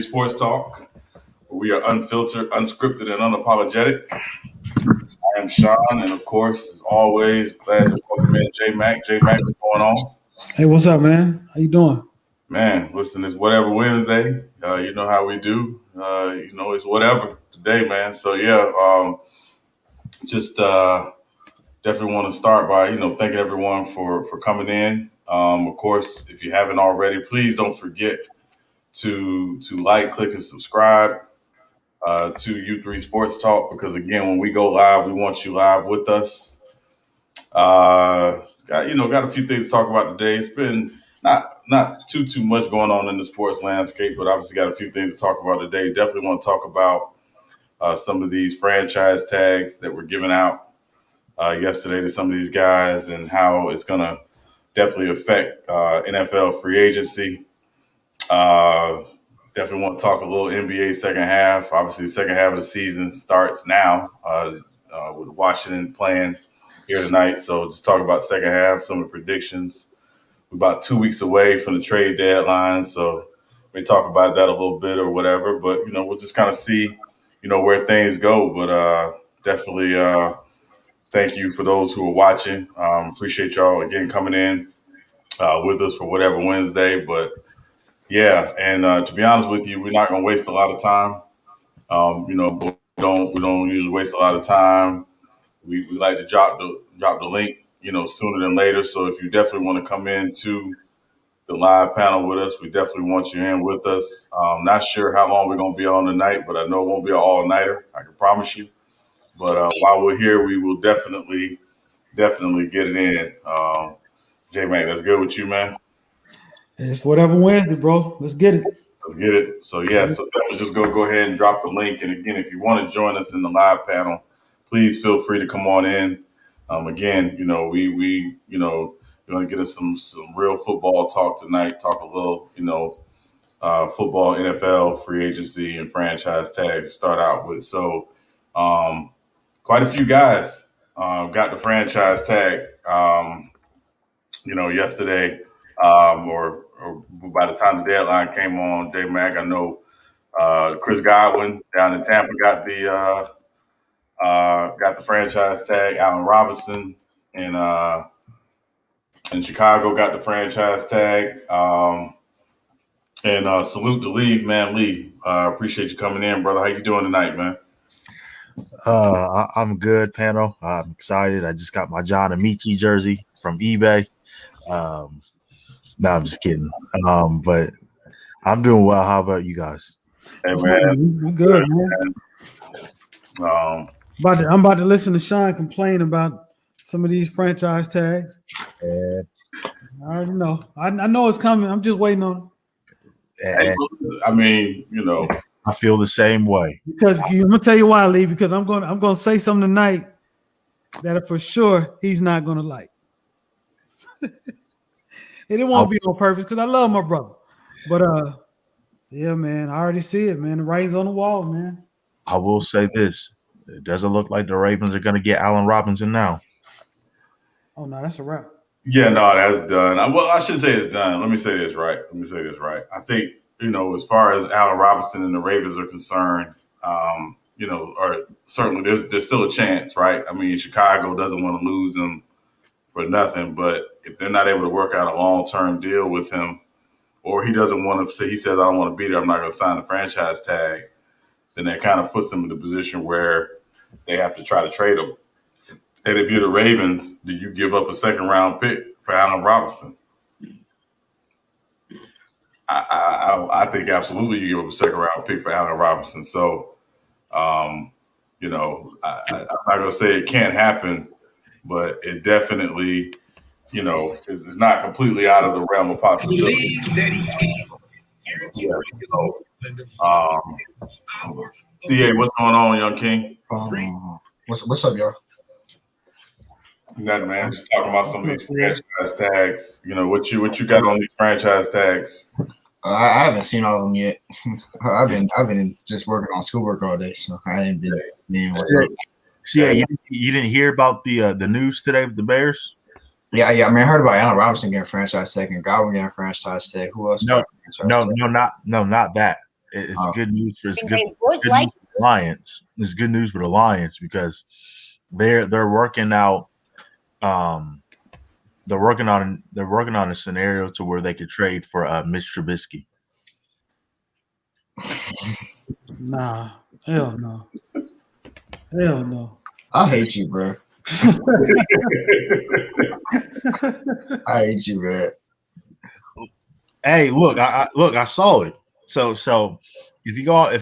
U3 Sports Talk. We are unfiltered, unscripted, and unapologetic. I am Sean, and of course, as always, glad to welcome in J Mac. J Mac, what's going on? Hey, what's up, man? How you doing? Man, listen, it's whatever Wednesday. You know how we do. It's whatever today, man. So yeah, just definitely want to start by thanking everyone for coming in. Of course, if you haven't already, please don't forget to like, click, and subscribe to U3 Sports Talk, because again, when we go live, we want you live with us. Got a few things to talk about today. It's been not too much going on in the sports landscape, but obviously got a few things to talk about today. Definitely want to talk about some of these franchise tags that were given out yesterday to some of these guys, and how it's going to definitely affect NFL free agency. Uh, Definitely want to talk a little NBA second half. Obviously, the second half of the season starts now with Washington playing here tonight. So just talk about second half, some of the predictions. We're about 2 weeks away from the trade deadline, so we talk about that a little bit or whatever. But we'll just kind of see, where things go. But definitely thank you for those who are watching. Appreciate y'all again coming in with us for whatever Wednesday. But yeah, and to be honest with you, we're not going to waste a lot of time. But we don't usually waste a lot of time. We like to drop the link, sooner than later. So if you definitely want to come into the live panel with us, we definitely want you in with us. Not sure how long we're going to be on tonight, but I know it won't be an all nighter. I can promise you. But while we're here, we will definitely get it in. J Mac, that's good with you, man. It's whatever Wednesday, bro. Let's get it. Let's get it. So yeah, so definitely just go ahead and drop the link. And again, if you want to join us in the live panel, please feel free to come on in. Again, we're gonna get us some real football talk tonight. Talk a little, football, NFL, free agency, and franchise tags to start out with. So, quite a few guys got the franchise tag. Yesterday, or by the time the deadline came on, J Mac, I know Chris Godwin down in Tampa got the franchise tag. Allen Robinson in Chicago got the franchise tag. And salute to Lee, man. Lee, appreciate you coming in, brother. How you doing tonight, man? I'm good, panel. I'm excited. I just got my John Amici jersey from eBay. No, I'm just kidding. But I'm doing well. How about you guys? Hey, man. I'm good, man. I'm about to listen to Sean complain about some of these franchise tags. I already know. I know it's coming. I'm just waiting on it. I mean, I feel the same way. Because I'm gonna tell you why, Lee. Because I'm gonna say something tonight that for sure he's not gonna like. And it won't be on purpose because I love my brother. But yeah, man, I already see it, man. The writing's on the wall, man. I will say this. It doesn't look like the Ravens are gonna get Allen Robinson now. Oh no, that's a wrap. Yeah, no, that's done. Well, I should say it's done. Let me say this right. I think, as far as Allen Robinson and the Ravens are concerned, or certainly there's still a chance, right? I mean, Chicago doesn't want to lose him for nothing, but if they're not able to work out a long-term deal with him, or he doesn't want to say, he says, I don't want to be there, I'm not going to sign the franchise tag, then that kind of puts them in a position where they have to try to trade him. And if you're the Ravens, do you give up a second-round pick for Allen Robinson? I think absolutely you give up a second-round pick for Allen Robinson. So, I'm not going to say it can't happen, but it definitely, is not completely out of the realm of possibility. CA, what's going on, young king? What's up, y'all? Nothing, man. Just talking about some of these franchise tags. What you got on these franchise tags? I haven't seen all of them yet. I've been just working on schoolwork all day, so I haven't been seeing what's up. Yeah, you didn't hear about the news today with the Bears? Yeah. I mean, I heard about Allen Robinson getting franchise tag and Godwin getting franchise tag. Who else? No, not that. It's good news for They would good like news for the Lions. It's good news for the Lions because they're working out. They're working on a scenario to where they could trade for Mitch Trubisky. Nah, hell no. Hell no. I hate you, bro. I hate you, bro. Hey, look, I saw it. So if you go on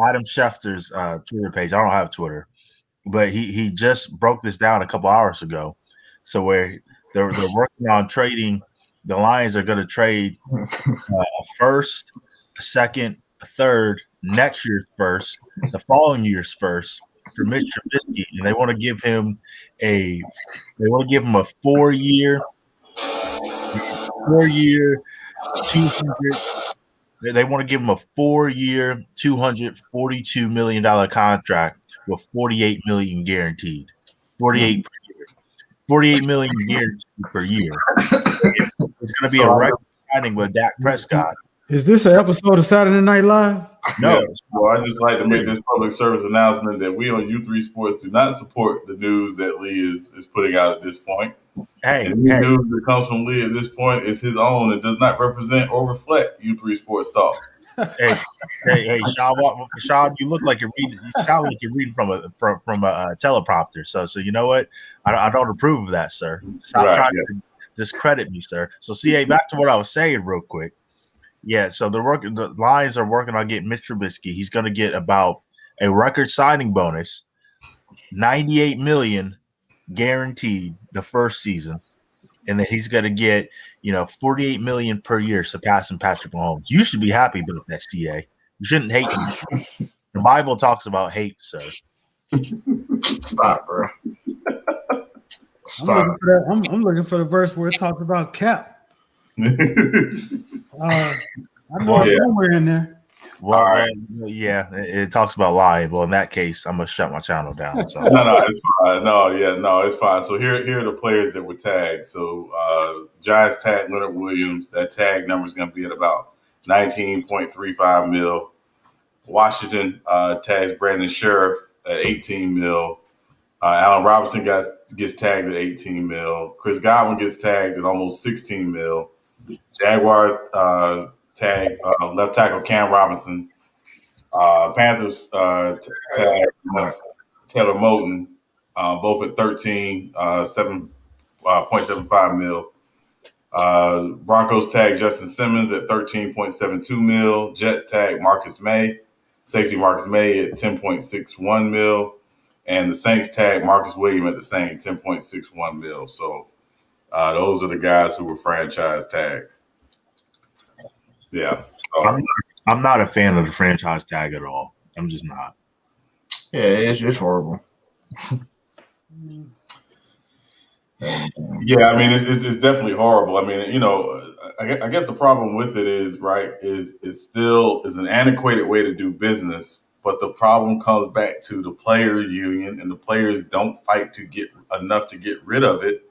Adam Schefter's Twitter page, I don't have Twitter, but he just broke this down a couple hours ago. So where they're working on trading, the Lions are going to trade a first, a second, a third, next year's first, the following year's first for Mitch Trubisky, and they want to give him a 4-year 200. They want to give him a 4-year, $242 million contract with $48 million guaranteed. 48 per year. 48 million guaranteed per year. It's going to be a record signing with Dak Prescott. Is this an episode of Saturday Night Live? No. Yeah. Well, I just like to make this public service announcement that we on U3 Sports do not support the news that Lee is putting out at this point. Hey, and the news that comes from Lee at this point is his own and does not represent or reflect U3 Sports Talk. Hey, Sean, you look like you're reading. You sound like you're reading from a teleprompter. So you know what? I don't approve of that, sir. Stop trying to discredit me, sir. So, CA, back to what I was saying real quick. Yeah, so the Lions are working on getting Mitch Trubisky. He's going to get about a record signing bonus, $98 million guaranteed the first season, and then he's going to get $48 million per year, surpassing Patrick Mahomes. You should be happy about that, CA. You shouldn't hate me. The Bible talks about hate, sir. Stop, bro. Stop. I'm looking for the verse where it talks about cap. I know it's somewhere in there. Well, right. It talks about lying. Well, in that case, I'm gonna shut my channel down. So. No, it's fine. No, it's fine. So here are the players that were tagged. So Giants tagged Leonard Williams. That tag number is going to be at about $19.35 million. Washington tags Brandon Sheriff at $18 million. Allen Robinson gets tagged at $18 million. Chris Godwin gets tagged at almost $16 million. Jaguars tag left tackle Cam Robinson. Panthers tag Taylor Moton, both at $7.75 million. Broncos tag Justin Simmons at $13.72 million. Jets tag safety Marcus May at $10.61 million. And the Saints tag Marcus Williams at the same $10.61 million. So those are the guys who were franchise tagged. Yeah. So. I'm not a fan of the franchise tag at all. I'm just not. Yeah, it's horrible. Yeah, I mean, it's definitely horrible. I mean, I guess the problem with it is still an antiquated way to do business. But the problem comes back to the players' union, and the players don't fight to get enough to get rid of it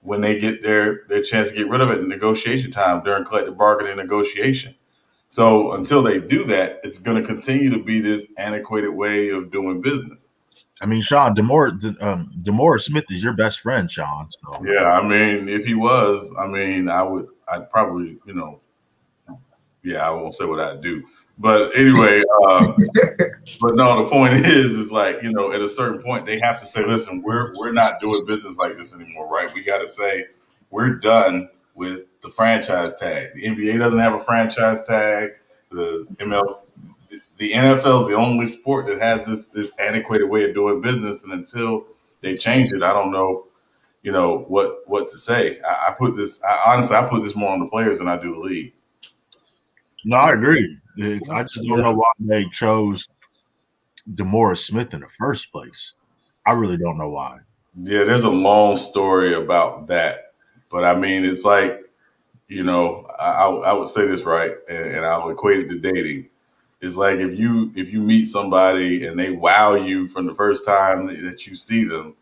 when they get their chance to get rid of it in negotiation time during collective bargaining negotiation. So until they do that, it's going to continue to be this antiquated way of doing business. I mean, Sean, DeMaurice Smith is your best friend, Sean. So. Yeah, I mean, if he was, I'd probably, I won't say what I'd do. But anyway, but no, the point is like, at a certain point, they have to say, listen, we're not doing business like this anymore, right? We got to say we're done with the franchise tag. The NBA doesn't have a franchise tag. The NFL is the only sport that has this antiquated way of doing business, and until they change it, I don't know, what to say. I put this more on the players than I do the league. No, I agree. I just don't know why they chose DeMaurice Smith in the first place. I really don't know why. Yeah, there's a long story about that, but I mean, it's like, I would say this right, and I'll equate it to dating. It's like if you meet somebody and they wow you from the first time that you see them,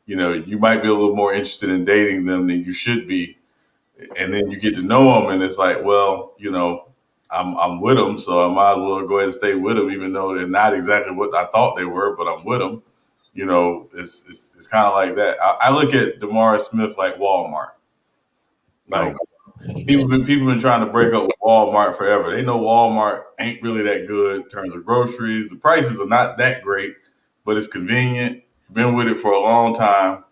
you might be a little more interested in dating them than you should be, and then you get to know them, and it's like, well, I'm with them, so I might as well go ahead and stay with them, even though they're not exactly what I thought they were, but I'm with them. You know, it's kind of like that. I look at DeMaurice Smith like Walmart. Like people been trying to break up with Walmart forever. They know Walmart ain't really that good in terms of groceries. The prices are not that great, but it's convenient. Been with it for a long time.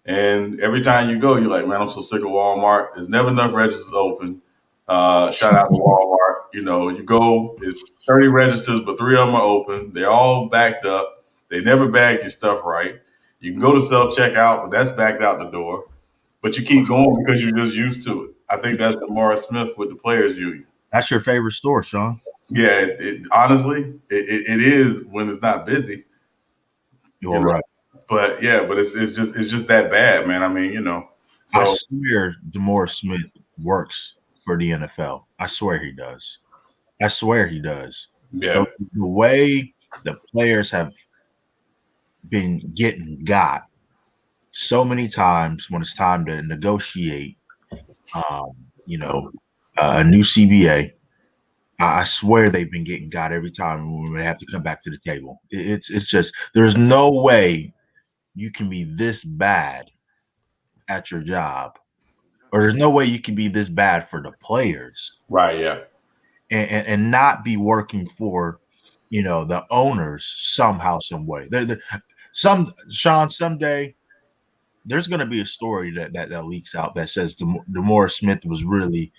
And every time you go, you're like, man, I'm so sick of Walmart. There's never enough registers open. Shout out to Walmart. You know, you go, it's 30 registers, but 3 of them are open. They're all backed up. They never bag your stuff right. You can go to self checkout, but that's backed out the door. But you keep going because you're just used to it. I think that's DeMaurice Smith with the Players Union. That's your favorite store, Sean? Yeah, honestly, it is when it's not busy. You're right. But yeah, but it's just that bad, man. I mean, you know. So I swear DeMaurice Smith works for the NFL. I swear he does. I swear he does. Yeah. The way the players have been got so many times when it's time to negotiate, a new CBA. I swear they've been getting got every time when they have to come back to the table. It's just there's no way you can be this bad at your job, or there's no way you can be this bad for the players, right? Yeah, and not be working for the owners somehow, some way. Someday there's going to be a story that leaks out that says DeMaurice Smith was really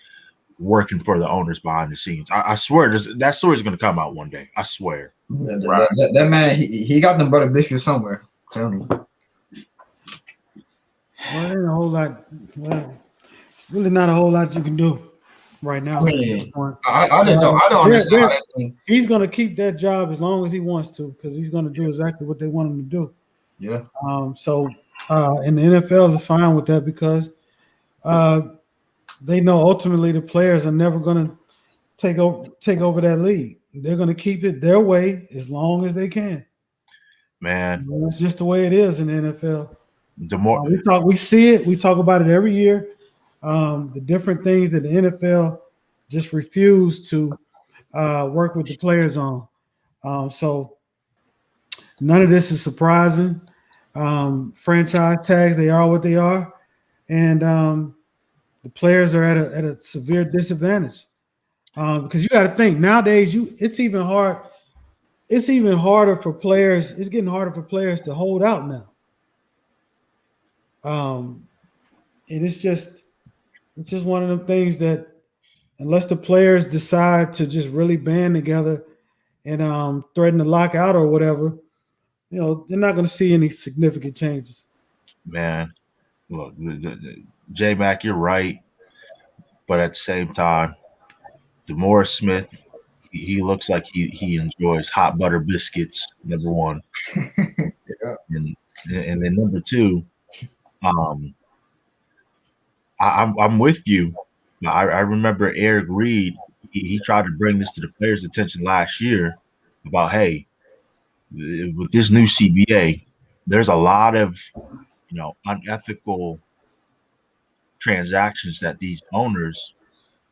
working for the owners behind the scenes. I swear that story is going to come out one day. I swear. Yeah, that man, he got them butter biscuits somewhere. Tell me. Well, ain't a whole lot. Well, really not a whole lot you can do right now. I mean, I just don't. I don't understand. He's going to keep that job as long as he wants to, because he's going to do exactly what they want him to do. Yeah. And the NFL is fine with that because they know ultimately the players are never going to take over that league. They're going to keep it their way as long as they can. Man, it's just the way it is in the NFL. We see it. We talk about it every year. The different things that the NFL just refuse to work with the players on. So none of this is surprising. Franchise tags, they are what they are. And the players are at a severe disadvantage. Because you got to think nowadays, it's even harder for players. It's getting harder for players to hold out now. And it's just one of them things that unless the players decide to just really band together and threaten to lock out or whatever, they're not going to see any significant changes. Man, look, J-Mac, you're right. But at the same time, DeMaurice Smith, he looks like he enjoys hot butter biscuits, number one. Yeah. And then number two, I'm with you. I remember Eric Reed, he tried to bring this to the players' attention last year about, hey, with this new CBA, there's a lot of unethical transactions that these owners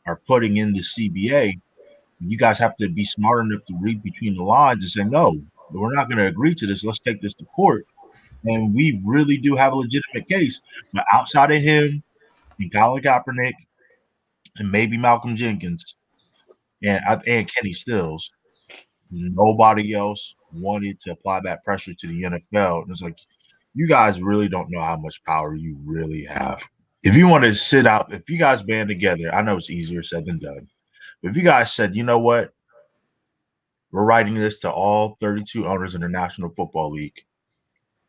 are putting in the CBA. You guys have to be smart enough to read between the lines and say, no, we're not going to agree to this. Let's take this to court. And we really do have a legitimate case. But outside of him and Colin Kaepernick and maybe Malcolm Jenkins and Kenny Stills, nobody else wanted to apply that pressure to the NFL. And it's like, you guys really don't know how much power you really have. If you want to sit out, if you guys band together, I know it's easier said than done. But if you guys said, you know what, we're writing this to all 32 owners in the National Football League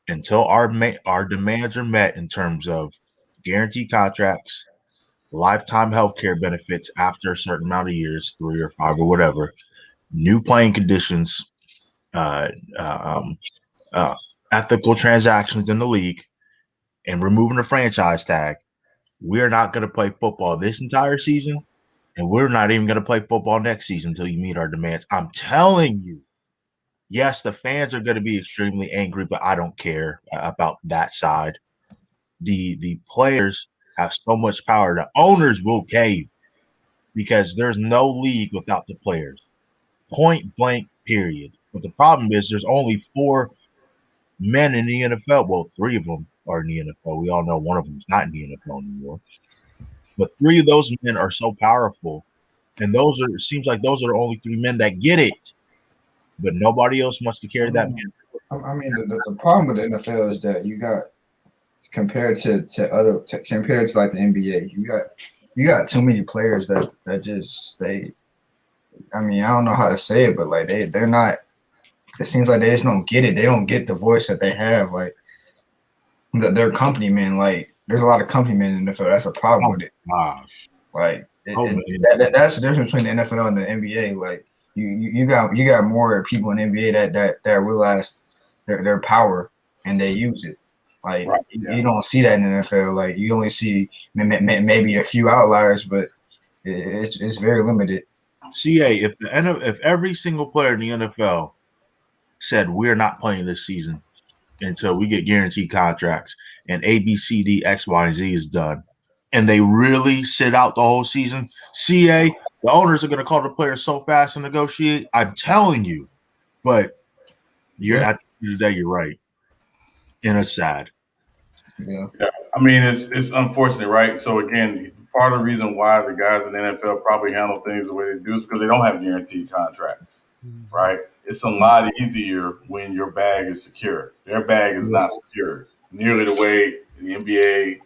until our demands are met in terms of guaranteed contracts, lifetime health care benefits after a certain amount of years, 3 or 5 or whatever, new playing conditions, ethical transactions in the league, and removing the franchise tag, we're not going to play football this entire season, and we're not even going to play football next season until you meet our demands. I'm telling you, yes, the fans are going to be extremely angry, but I don't care about that side. The players have so much power. The owners will cave. because there's no league without the players. Point blank, period. But the problem is there's only 4 men in the NFL. Well, 3 of them are in the NFL. We all know one of them is not in the NFL anymore. But 3 of those men are so powerful, and it seems like those are the only 3 men that get it. But nobody else wants to carry that. I mean, the problem with the NFL is that you got compared to like the NBA, you got too many players that just they. I mean, I don't know how to say it, but like they're not. It seems like they just don't get it. They don't get the voice that they have. Like their company men. Like there's a lot of company men in the NFL. That's a problem with it. Gosh. Like that's the difference between the NFL and the NBA. Like you got more people in the NBA that realize their power and they use it. Like you don't see that in the NFL. Like you only see maybe a few outliers, but it's very limited. CA, if every single player in the NFL said we're not playing this season until we get guaranteed contracts and A, B, C, D, X, Y, and Z is done, and they really sit out the whole season, CA, the owners are going to call the players so fast and negotiate. I'm telling you, but at the end of the day, you're right, and it's sad. Yeah. I mean, it's unfortunate, right? So again, part of the reason why the guys in the NFL probably handle things the way they do is because they don't have guaranteed contracts, right? It's a lot easier when your bag is secure. Their bag is not secure nearly the way the NBA,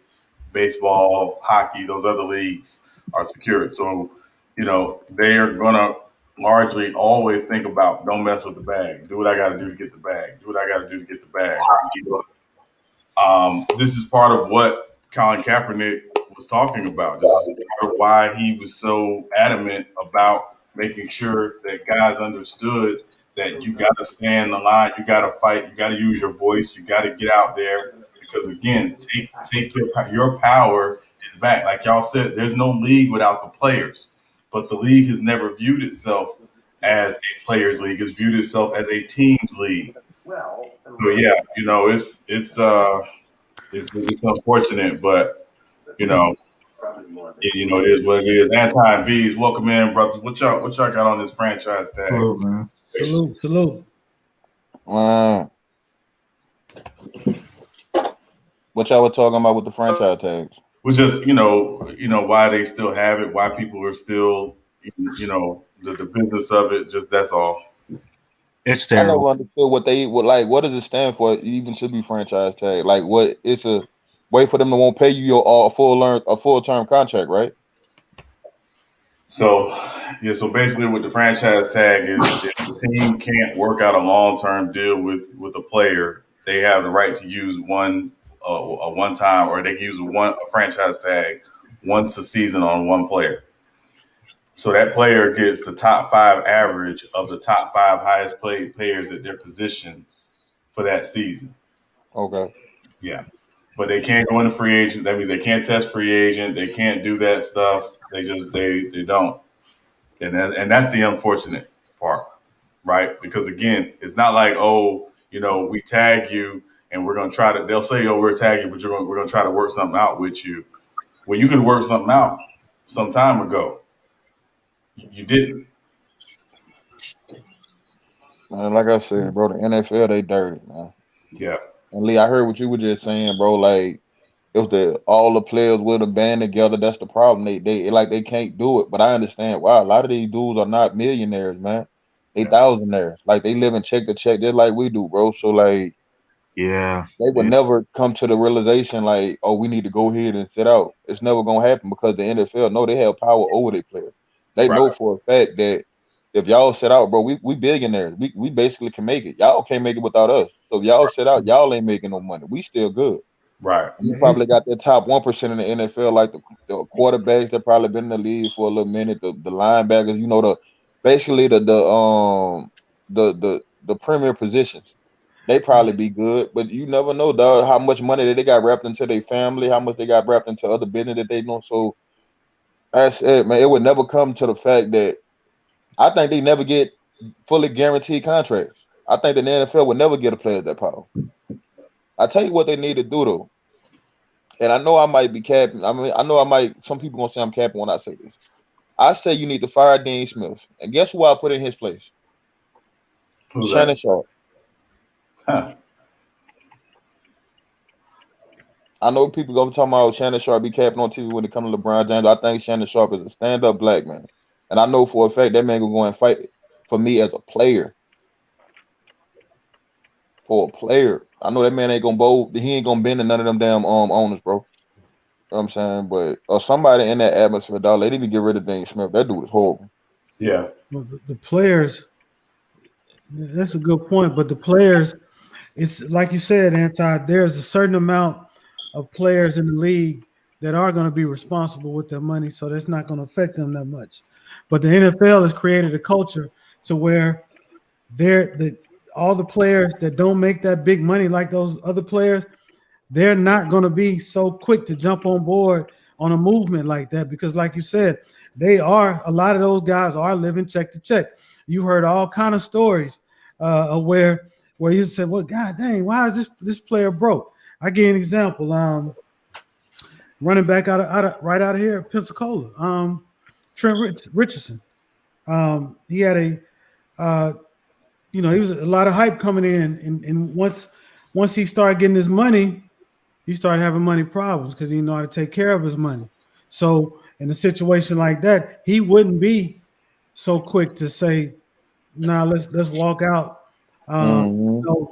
baseball, hockey, those other leagues are secured. So, they are going to largely always think about don't mess with the bag. Do what I got to do to get the bag. Do what I got to do to get the bag. This is part of what Colin Kaepernick was talking about. This is part of why he was so adamant about making sure that guys understood that you got to stand the line, you got to fight, you got to use your voice, you got to get out there. Because again, take your power is back. Like y'all said, there's no league without the players, but the league has never viewed itself as a players' league. It's viewed itself as a teams' league. So yeah, it's unfortunate, but it is what it is. Anti B's, welcome in, brothers. What y'all got on this franchise tag? Salute, man. Salute. What y'all were talking about with the franchise tags? Well, just why they still have it, why people are still the business of it. Just that's all. It's terrible. I never understood what does it stand for even to be franchise tag? Like what it's a way for them to won't pay you a full term contract, right? So basically what the franchise tag is, if the team can't work out a long-term deal with a player, they have the right to use a one-time, or they can use a franchise tag once a season on one player. So that player gets the top 5 average of the top 5 highest paid players at their position for that season. Okay. Yeah. But they can't go into free agent. That means they can't test free agent. They can't do that stuff. They don't. And that's the unfortunate part, right? Because again, it's not like, we tag you and we're going to try to, they'll say, we're tagging you, but we're going to try to work something out with you. Well, you could work something out some time ago. You didn't. And like I said, bro, the NFL, they dirty, man. Yeah. And Lee, I heard what you were just saying, bro. Like, if all the players would have band together, that's the problem. They can't do it. But I understand why. A lot of these dudes are not millionaires, man. They thousandaires. Like they live in check to check just like we do, bro. So like, yeah, they would never come to the realization like, oh, we need to go ahead and sit out. It's never gonna happen because the NFL know they have power over their players. They know for a fact that if y'all sit out, bro, we billionaires. We basically can make it. Y'all can't make it without us. So if y'all sit out, y'all ain't making no money. We still good. Right. You probably got that top 1% in the NFL, like the quarterbacks that probably been in the league for a little minute, the linebackers, basically the premier positions. They probably be good, but you never know, dog, how much money that they got wrapped into their family, how much they got wrapped into other business that they know. So that's it, man. It would never come to the fact that I think they never get fully guaranteed contracts. I think the NFL would never get a player that power. I tell you what they need to do though. And I know I might be capping. I mean, I know some people gonna say I'm capping when I say this. I say you need to fire Dean Smith. And guess who I put in his place? Who's Shannon that? Sharp. Huh. I know people gonna talk about Shannon Sharp be capping on TV when it comes to LeBron James. I think Shannon Sharp is a stand-up black man. And I know for a fact that man gonna go and fight for me as a player. For a player. I know that man ain't gonna bowl. He ain't gonna bend to none of them damn owners, bro. You know what I'm saying? But somebody in that atmosphere, dog, they need to get rid of Dean Smith. That dude is horrible. Yeah. Well, the players, that's a good point. But the players, it's like you said, Anti, there's a certain amount of players in the league that are going to be responsible with their money, so that's not going to affect them that much. But the NFL has created a culture to where all the players that don't make that big money like those other players, they're not going to be so quick to jump on board on a movement like that because, like you said, a lot of those guys are living check to check. You've heard all kind of stories where you said, well, God dang, why is this player broke? I give you an example. Running back right out of here, Pensacola, Trent Richardson. He had he was a lot of hype coming in, and once he started getting his money, he started having money problems because he didn't know how to take care of his money. So in a situation like that, he wouldn't be so quick to say, "Nah, let's walk out."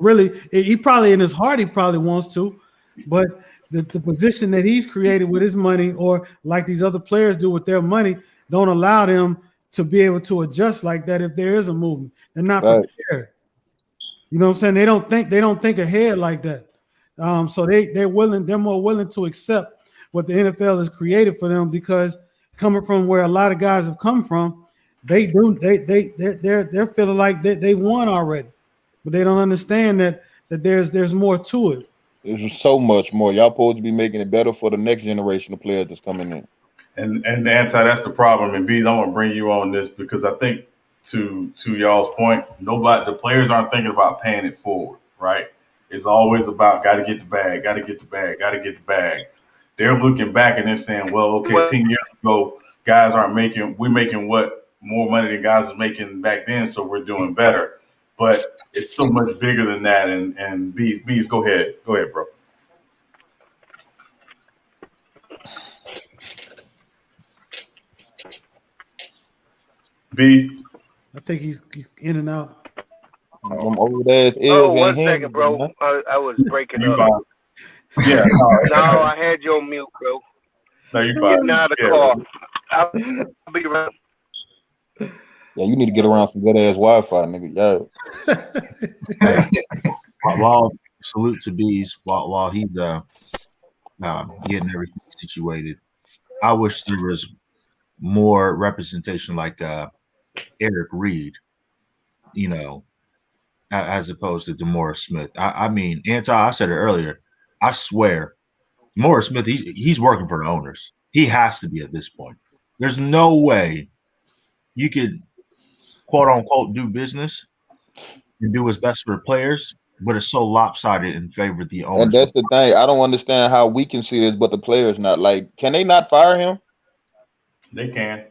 Really, he probably in his heart he probably wants to, but the position that he's created with his money, or like these other players do with their money, don't allow them to be able to adjust like that if there is a movement. They're not prepared. You know what I'm saying? They don't think ahead like that. So they're more willing to accept what the NFL has created for them because coming from where a lot of guys have come from, they're feeling like they won already, but they don't understand that there's more to it. There's so much more. Y'all supposed to be making it better for the next generation of players that's coming in. And Anti, that's the problem. And Bees, I'm gonna bring you on this because I think to y'all's point, the players aren't thinking about paying it forward, right? It's always about got to get the bag, got to get the bag, got to get the bag. They're looking back and they're saying, well, okay, 10 years ago, we're making what more money than guys was making back then, so we're doing better. But it's so much bigger than that. And Bees, go ahead, bro. Bees. I think he's in and out. Them old ass one second, bro. I was breaking you up. Fine. Yeah. No, I had you on mute, bro. No, you're fine. Getting out of the car. I'll be around. Yeah, you need to get around some good ass Wi-Fi, nigga. Yeah. While salute to Bees while he's getting everything situated. I wish there was more representation like Eric Reed, as opposed to DeMaurice Smith. I mean, I said it earlier. I swear, DeMaurice Smith, he's working for the owners. He has to be at this point. There's no way you could, quote unquote, do business and do what's best for the players, but it's so lopsided in favor of the owners. And that's the thing. I don't understand how we can see this, but the players not. Like, can they not fire him? They can.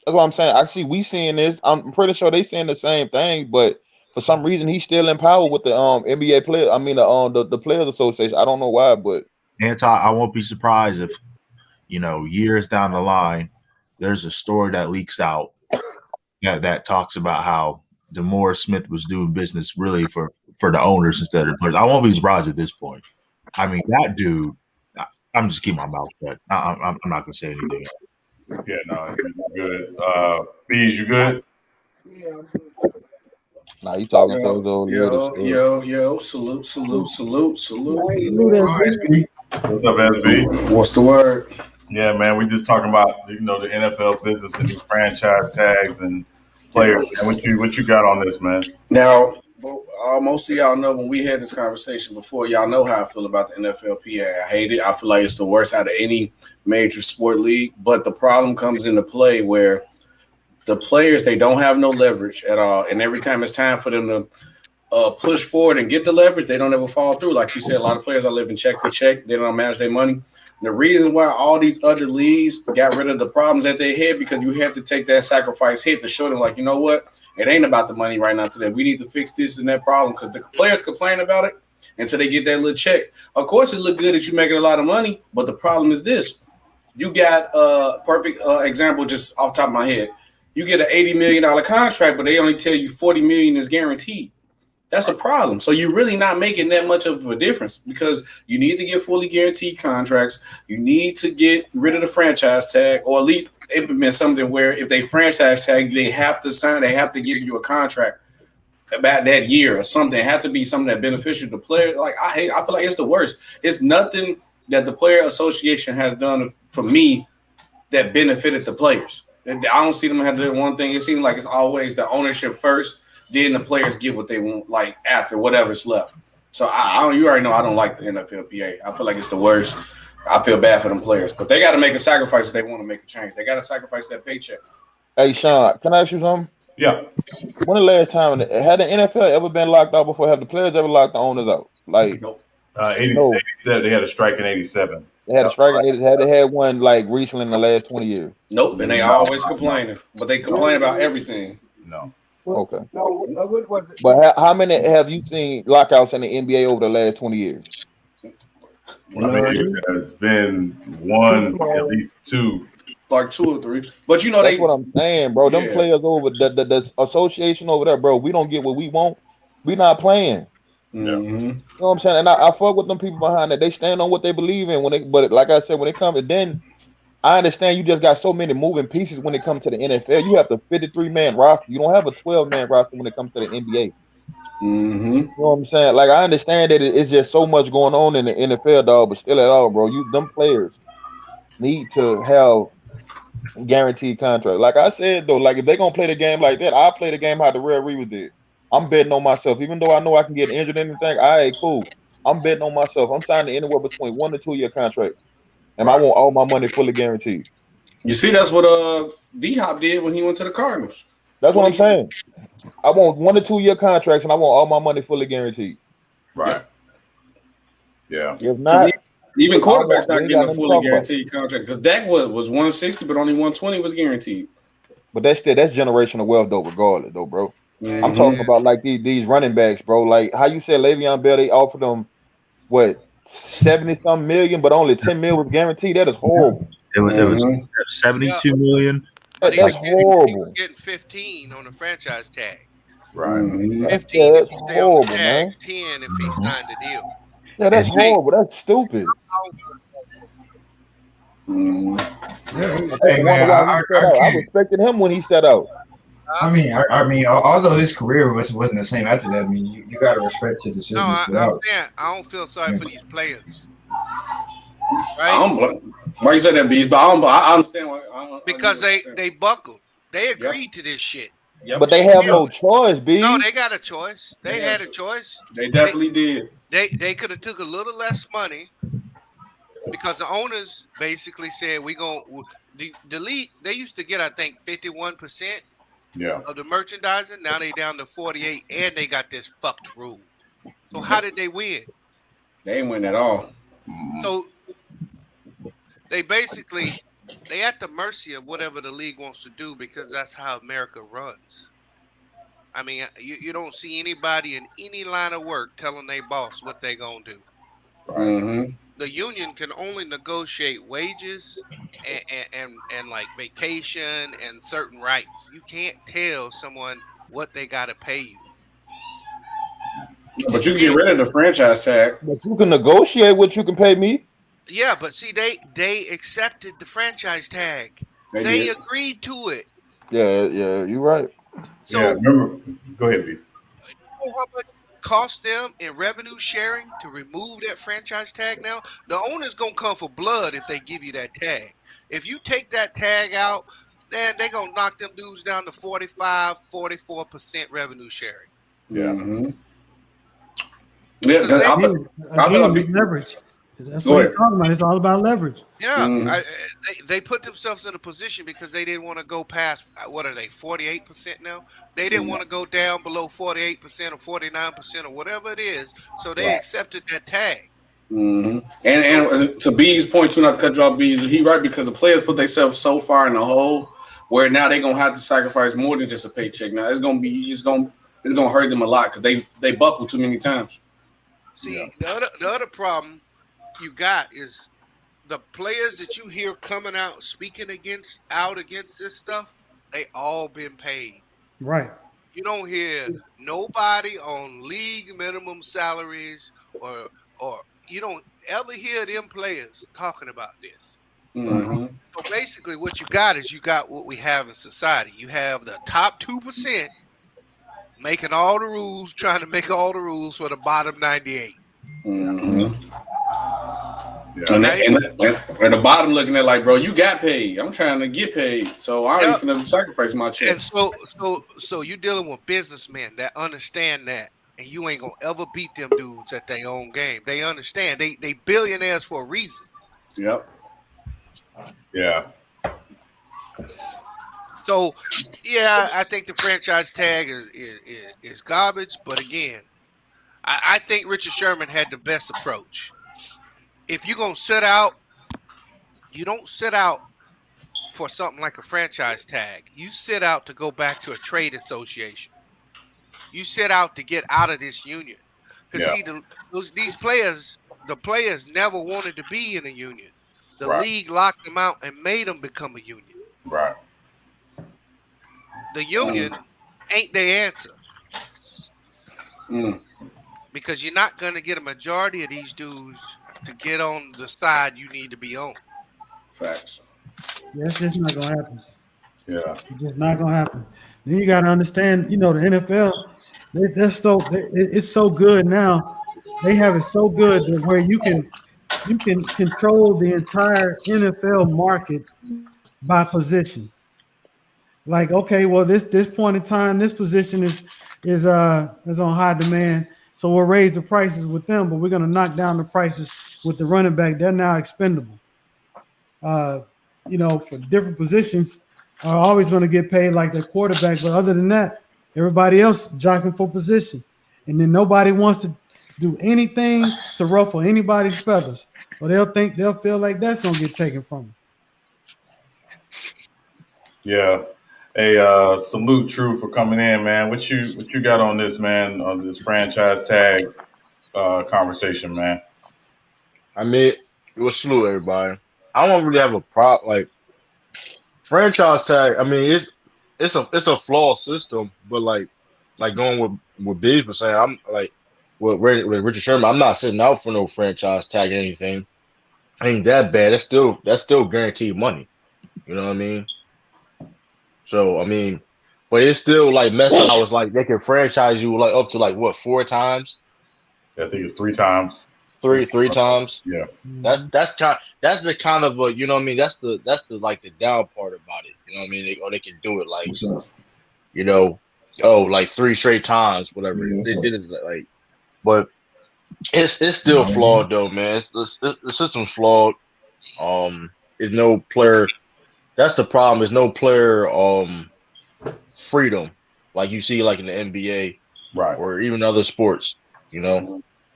That's what I'm saying. We seeing this. I'm pretty sure they saying the same thing, but for some reason he's still in power with the NBA player. I mean the Players Association. I don't know why, but I won't be surprised if years down the line there's a story that leaks out that talks about how DeMaurice Smith was doing business really for the owners instead of the players. I won't be surprised at this point. I mean, that dude. I'm just keeping my mouth shut. I'm not gonna say anything. Yeah, no, good. Bees, you good? Nah, you talking to those old Yo, salute. What's up, SB? What's the word? Yeah, man, we just talking about the NFL business and these franchise tags and players. And what you got on this, man? Now, most of y'all know when we had this conversation before, y'all know how I feel about the NFLPA. I hate it. I feel like it's the worst out of any major sport league. But the problem comes into play where the players, they don't have no leverage at all. And every time it's time for them to push forward and get the leverage, they don't ever fall through. Like you said, a lot of players are living check to check. They don't manage their money. The reason why all these other leagues got rid of the problems that they had, because you had to take that sacrifice hit to show them, like, you know what? It ain't about the money right now today. We need to fix this and that problem, because the players complain about it until they get that little check. Of course, it look good that you're making a lot of money, but the problem is this. You got a perfect example just off the top of my head. You get an $80 million contract, but they only tell you $40 million is guaranteed. That's a problem. So you're really not making that much of a difference, because you need to get fully guaranteed contracts. You need to get rid of the franchise tag, or at least implement something where if they franchise tag, they have to sign, they have to give you a contract about that year or something. It has to be something that beneficial to players. Like I feel like it's the worst. It's nothing that the player association has done for me that benefited the players. I don't see them have to do one thing. It seems like it's always the ownership first, then the players get what they want, like after whatever's left. So you already know I don't like the NFLPA. I feel like it's the worst. I feel bad for them players, but they got to make a sacrifice if they want to make a change. They got to sacrifice that paycheck. Hey, Sean, can I ask you something? Yeah. When the last time had the NFL ever been locked out before? Have the players ever locked the owners out? Like, nope. 87. They had a strike in 87. They had a strike. They had one like recently in the last 20 years. Nope, and they always complaining, but they complain about everything. No. Okay. But how many have you seen lockouts in the NBA over the last 20 years? I mean, it's been one, at least two. Like 2 or 3. But you know, that's what I'm saying, bro. Them players over the association over there, bro. We don't get what we want. We not playing. Mm-hmm. You know what I'm saying? And I fuck with them people behind that. They stand on what they believe in. But like I said, when it comes, then I understand you just got so many moving pieces when it comes to the NFL. You have the 53-man roster. You don't have a 12-man roster when it comes to the NBA. Mm-hmm. You know what I'm saying? Like, I understand that it's just so much going on in the NFL, dog. But still, at all, bro, them players need to have guaranteed contract. Like I said, though, like if they're gonna play the game like that, I'll play the game how the Real Reeves did. I'm betting on myself, even though I know I can get injured and anything. All right, cool. I'm betting on myself. I'm signing anywhere between 1 to 2 year contract, and I want all my money fully guaranteed. You see, that's what D-Hop did when he went to the Cardinals. That's what I'm saying. I want 1 to 2 year contracts, and I want all my money fully guaranteed. Right. Yeah. If not, even quarterbacks not getting a fully guaranteed contract, because Dak was 160, but only 120 was guaranteed. But that's generational wealth, though, regardless, though, bro. Mm-hmm. I'm talking about like these running backs, bro. Like how you said Le'Veon Bell, they offered them what 70-some million, but only 10 million was guaranteed. That is horrible. It was 72 million. That's horrible. He was getting 15 on the franchise tag. Right. 15 if he stay on the tag, man. 10 if he signed the deal. Yeah, that's horrible. That's stupid. Hey, man, I respected him when he set out. I mean, although his career wasn't the same after that, I mean, you got to respect his decision. No, I don't feel sorry for these players. Right? Why you say that, Beast? But I understand why. Because they buckled. They agreed to this shit. Yep. But they have no choice, B. No, they got a choice. They had a choice. They definitely did. They could have took a little less money because the owners basically said the league. They used to get, I think, 51% of the merchandising. Now they down to 48, and they got this fucked rule. So how did they win? They ain't win at all. So they at the mercy of whatever the league wants to do, because that's how America runs. I mean, you don't see anybody in any line of work telling their boss what they gonna do. Mm-hmm. The union can only negotiate wages and like vacation and certain rights. You can't tell someone what they gotta pay you. But you can get rid of the franchise tag. But you can negotiate what you can pay me. Yeah, but see, they accepted the franchise tag. They agreed to it. Yeah, you're right. So remember, go ahead, please. You know how much it cost them in revenue sharing to remove that franchise tag now? The owner's going to come for blood if they give you that tag. If you take that tag out, then they're going to knock them dudes down to 44% revenue sharing. Yeah. Mm-hmm. Yeah, I feel like leverage. That's what he's talking about. It's all about leverage. Yeah, they put themselves in a position because they didn't want to go past, what are they, 48% now? They didn't want to go down below 48% or 49% or whatever it is. So they accepted that tag. Mm-hmm. And to B's point too, not to cut you off, B's, he right, because the players put themselves so far in the hole where now they're gonna have to sacrifice more than just a paycheck. Now it's gonna hurt them a lot because they buckle too many times. See, the other problem you got is the players that you hear coming out speaking against this stuff, they all been paid. Right. You don't hear nobody on league minimum salaries or you don't ever hear them players talking about this. Mm-hmm. So basically what you got is you got what we have in society. You have the top 2% making all the rules, trying to make all the rules for the bottom 98. Mm-hmm. Yeah. And the bottom looking at like, bro, you got paid. I'm trying to get paid, so I ain't gonna sacrifice my check. And so you're dealing with businessmen that understand that, and you ain't gonna ever beat them dudes at their own game. They understand. They billionaires for a reason. Yep. Yeah. So yeah, I think the franchise tag is garbage. But again, I think Richard Sherman had the best approach. If you're going to sit out, you don't sit out for something like a franchise tag. You sit out to go back to a trade association. You sit out to get out of this union. Because see, these players, the players never wanted to be in a union. The league locked them out and made them become a union. Right. The union ain't their answer. Because you're not going to get a majority of these dudes to get on the side you need to be on. Facts. Yeah, it's just not gonna happen. Yeah, it's just not gonna happen. Then you got to understand, the NFL, it's so good now. They have it so good that where you can control the entire NFL market by position. Like, okay, well, this point in time, this position is on high demand, so we'll raise the prices with them, but we're gonna knock down the prices with the running back. They're now expendable. For different positions are always going to get paid like their quarterback, but other than that, everybody else jockeying for position, and then nobody wants to do anything to ruffle anybody's feathers, or they'll feel like that's going to get taken from them. Yeah. Hey, salute True for coming in, man. What you got on this, man, on this franchise tag conversation, man? I mean, it was salute everybody. I don't really have a problem like franchise tag. I mean, it's a flawed system, but like going with Biggs was saying, I'm like with Richard Sherman, I'm not sitting out for no franchise tag or anything. Ain't that bad. That's still guaranteed money. You know what I mean? So I mean, but it's still like messed up. I was like they can franchise you like up to like what 4 times? I think it's 3 times. Three times. Yeah. That's the kind of you know what I mean. That's the like the down part about it. You know what I mean? They can do it like like 3 straight times, whatever. They did it like, but it's still flawed though, man. The system's flawed. There's no player. That's the problem. There's no player freedom like you see like in the NBA, right, or even other sports.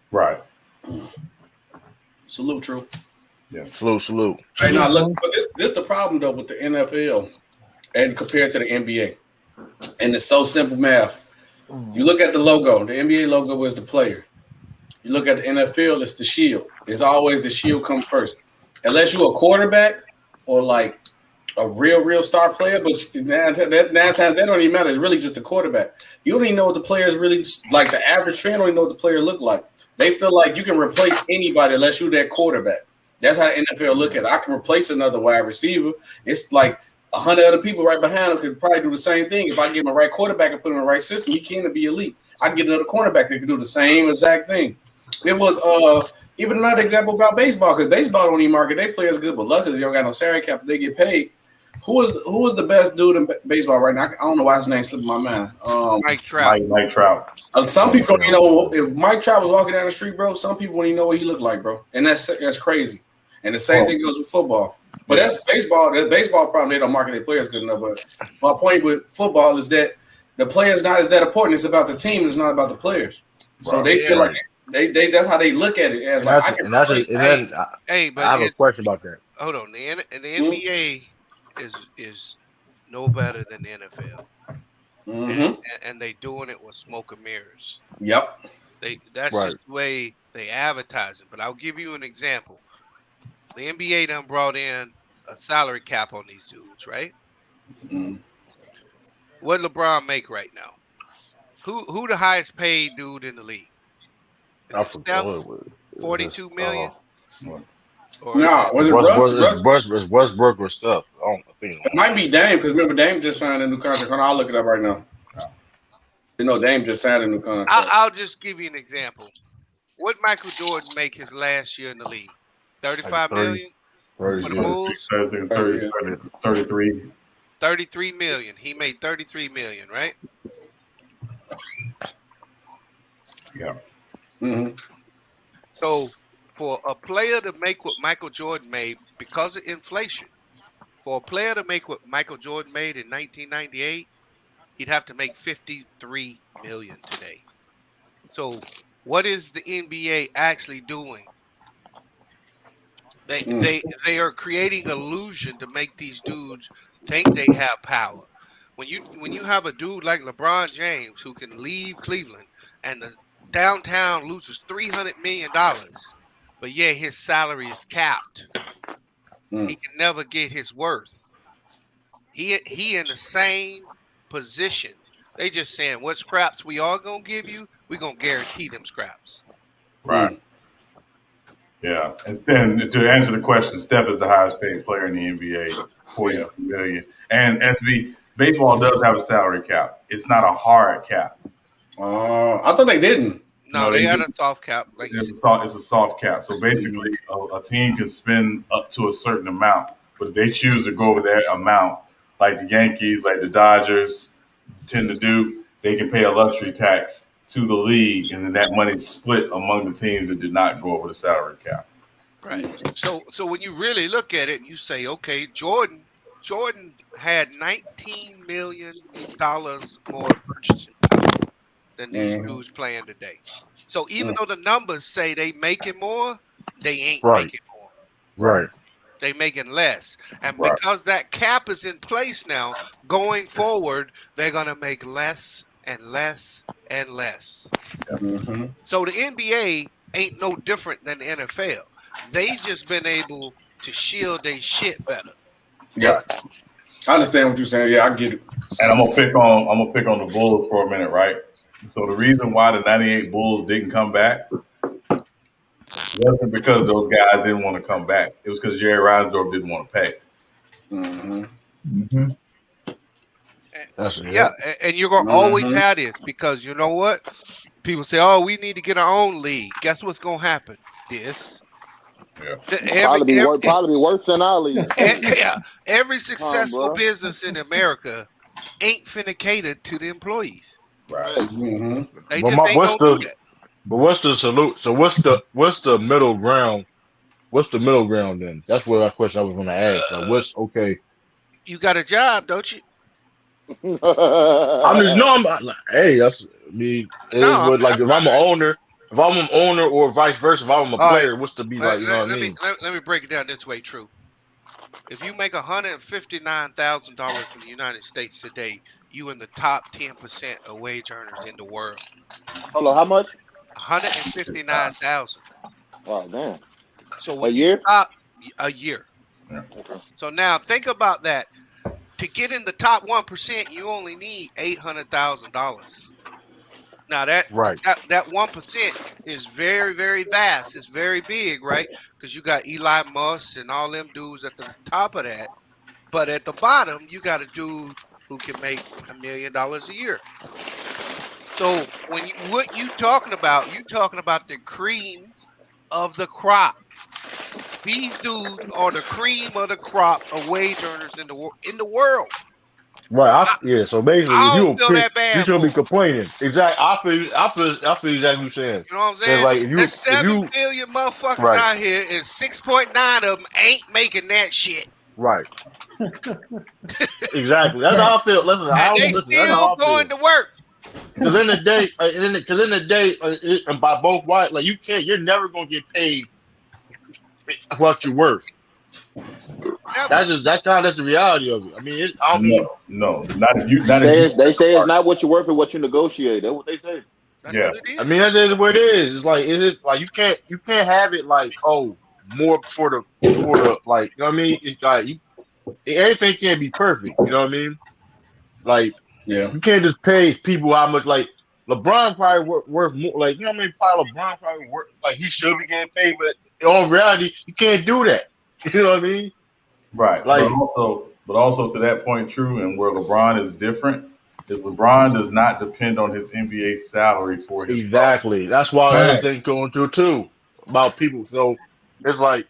Right. Salute, True. Yeah. Salute. Hey, now look, but this the problem though with the NFL and compared to the NBA, and it's so simple math. You look at the logo. The NBA logo is the player. You look at the NFL, it's the shield. It's always the shield come first, unless you're a quarterback or like a real star player. But 9 times that don't even matter. It's really just the quarterback. You don't even know what the players really like. The average fan don't even know what the player look like. They feel like you can replace anybody unless you're that quarterback. That's how the NFL look at it. I can replace another wide receiver. It's like 100 other people right behind him could probably do the same thing. If I give him a right quarterback and put him in the right system, he can't be elite. I can get another cornerback that can do the same exact thing. It was even another example about baseball, because baseball don't even market their players good, but luckily they don't got no salary cap, they get paid. Who is the best dude in baseball right now? I don't know why his name slipped my mind. Mike Trout. Mike Trout. Some people don't know if Mike Trout was walking down the street, bro. Some people don't even know what he looked like, bro, and that's crazy. And the same thing goes with football. But that's baseball. That's baseball problem. They don't market their players good enough. But my point with football is that the players not as that important. It's about the team. It's not about the players. So they feel like they that's how they look at it as like I can replace. Hey, but I have a question about that. Hold on, the NBA is no better than the NFL, and they doing it with smoke and mirrors. Yep, that's just the way they advertise it. But I'll give you an example. The NBA done brought in a salary cap on these dudes, right? What LeBron make right now? Who the highest paid dude in the league? Is it Steph? 42 million? No, was it Westbrook or Steph? I think it might be Dame, because remember Dame just signed a new contract. I'll look it up right now. You know, Dame just signed a new contract. I'll just give you an example. What Michael Jordan make his last year in the league? 35 million for the Bulls? 33. 33 million. He made 33 million, right? Yeah. So for a player to make what Michael Jordan made because of inflation, for a player to make what Michael Jordan made in 1998, he'd have to make 53 million today. So what is the NBA actually doing? They are creating illusion to make these dudes think they have power. When you have a dude like LeBron James who can leave Cleveland and the downtown loses $300 million, but yeah, his salary is capped. He can never get his worth. He in the same position. They just saying what scraps we are gonna give you, we're gonna guarantee them scraps. Right. Yeah. And to answer the question, Steph is the highest paid player in the NBA, 42 million. And baseball does have a salary cap. It's not a hard cap. I thought they didn't. No, they had a soft cap. Like it's a soft cap. So basically, a team can spend up to a certain amount, but if they choose to go over that amount, like the Yankees, like the Dodgers tend to do, they can pay a luxury tax to the league, and then that money's split among the teams that did not go over the salary cap. Right. So when you really look at it, you say, okay, Jordan had $19 million more purchasing than these dudes playing today. So even though the numbers say they making more, they ain't making more. Right. They making less. And because that cap is in place now, going forward, they're gonna make less and less and less. So the NBA ain't no different than the NFL. They just been able to shield their shit better. Yeah. I understand what you're saying. Yeah, I get it. And I'm gonna pick on the Bulls for a minute, right? So the reason why the '98 Bulls didn't come back wasn't because those guys didn't want to come back. It was because Jerry Reinsdorf didn't want to pay. Yeah, and you're gonna always have this because you know what? People say, "Oh, we need to get our own league." Guess what's gonna happen? This. Probably be worse than our league. Every successful business in America ain't finna cater to the employees. Right. They just ain't gonna do that. But what's the salute? So what's the middle ground? What's the middle ground then? That's what that question I was going to ask. Like, what's okay? You got a job, don't you? I'm just hey, that's me. If I'm an owner or vice versa, if I'm a player, what's to be like? You know what I mean? Let me break it down this way. True. If you make $159,000 in the United States today, you in the top 10% of wage earners in the world. Hold on, how much? 159,000. Wow, damn. So when a year. Yeah. So now think about that. To get in the top 1%, you only need $800,000. Now that 1% is very, very vast. It's very big, right? Because you got Eli Musk and all them dudes at the top of that. But at the bottom, you got a dude who can make $1 million a year. So what you talking about? You talking about the cream of the crop. These dudes are the cream of the crop of wage earners in the world. Right. So basically, if I you don't feel that bad. You shouldn't be complaining. Exactly. I feel exactly what you're saying. You know what I'm saying? Like there's 7 billion motherfuckers out here, and 6.9 of them ain't making that shit. Right. Exactly. That's how I feel. Listen, they still going to work. Because in the day, and by both white, like you're never gonna get paid what you're worth. That's the reality of it. I mean, no, not if you. They say it's not what you're worth, but what you negotiate. That's what they say. That's what it is. I mean, that's what it is. It's like you can't have it like more for the like, you know what I mean? It's like everything can't be perfect. You know what I mean? Like, you can't just pay people how much. Like LeBron probably worth more. Like, you know what I mean? Probably LeBron probably worth like he should be getting paid, but in reality, you can't do that. You know what I mean? Right. Like, but also to that point, true, and where LeBron is different is LeBron does not depend on his NBA salary for his exactly. That's why other things going through too about people. So it's like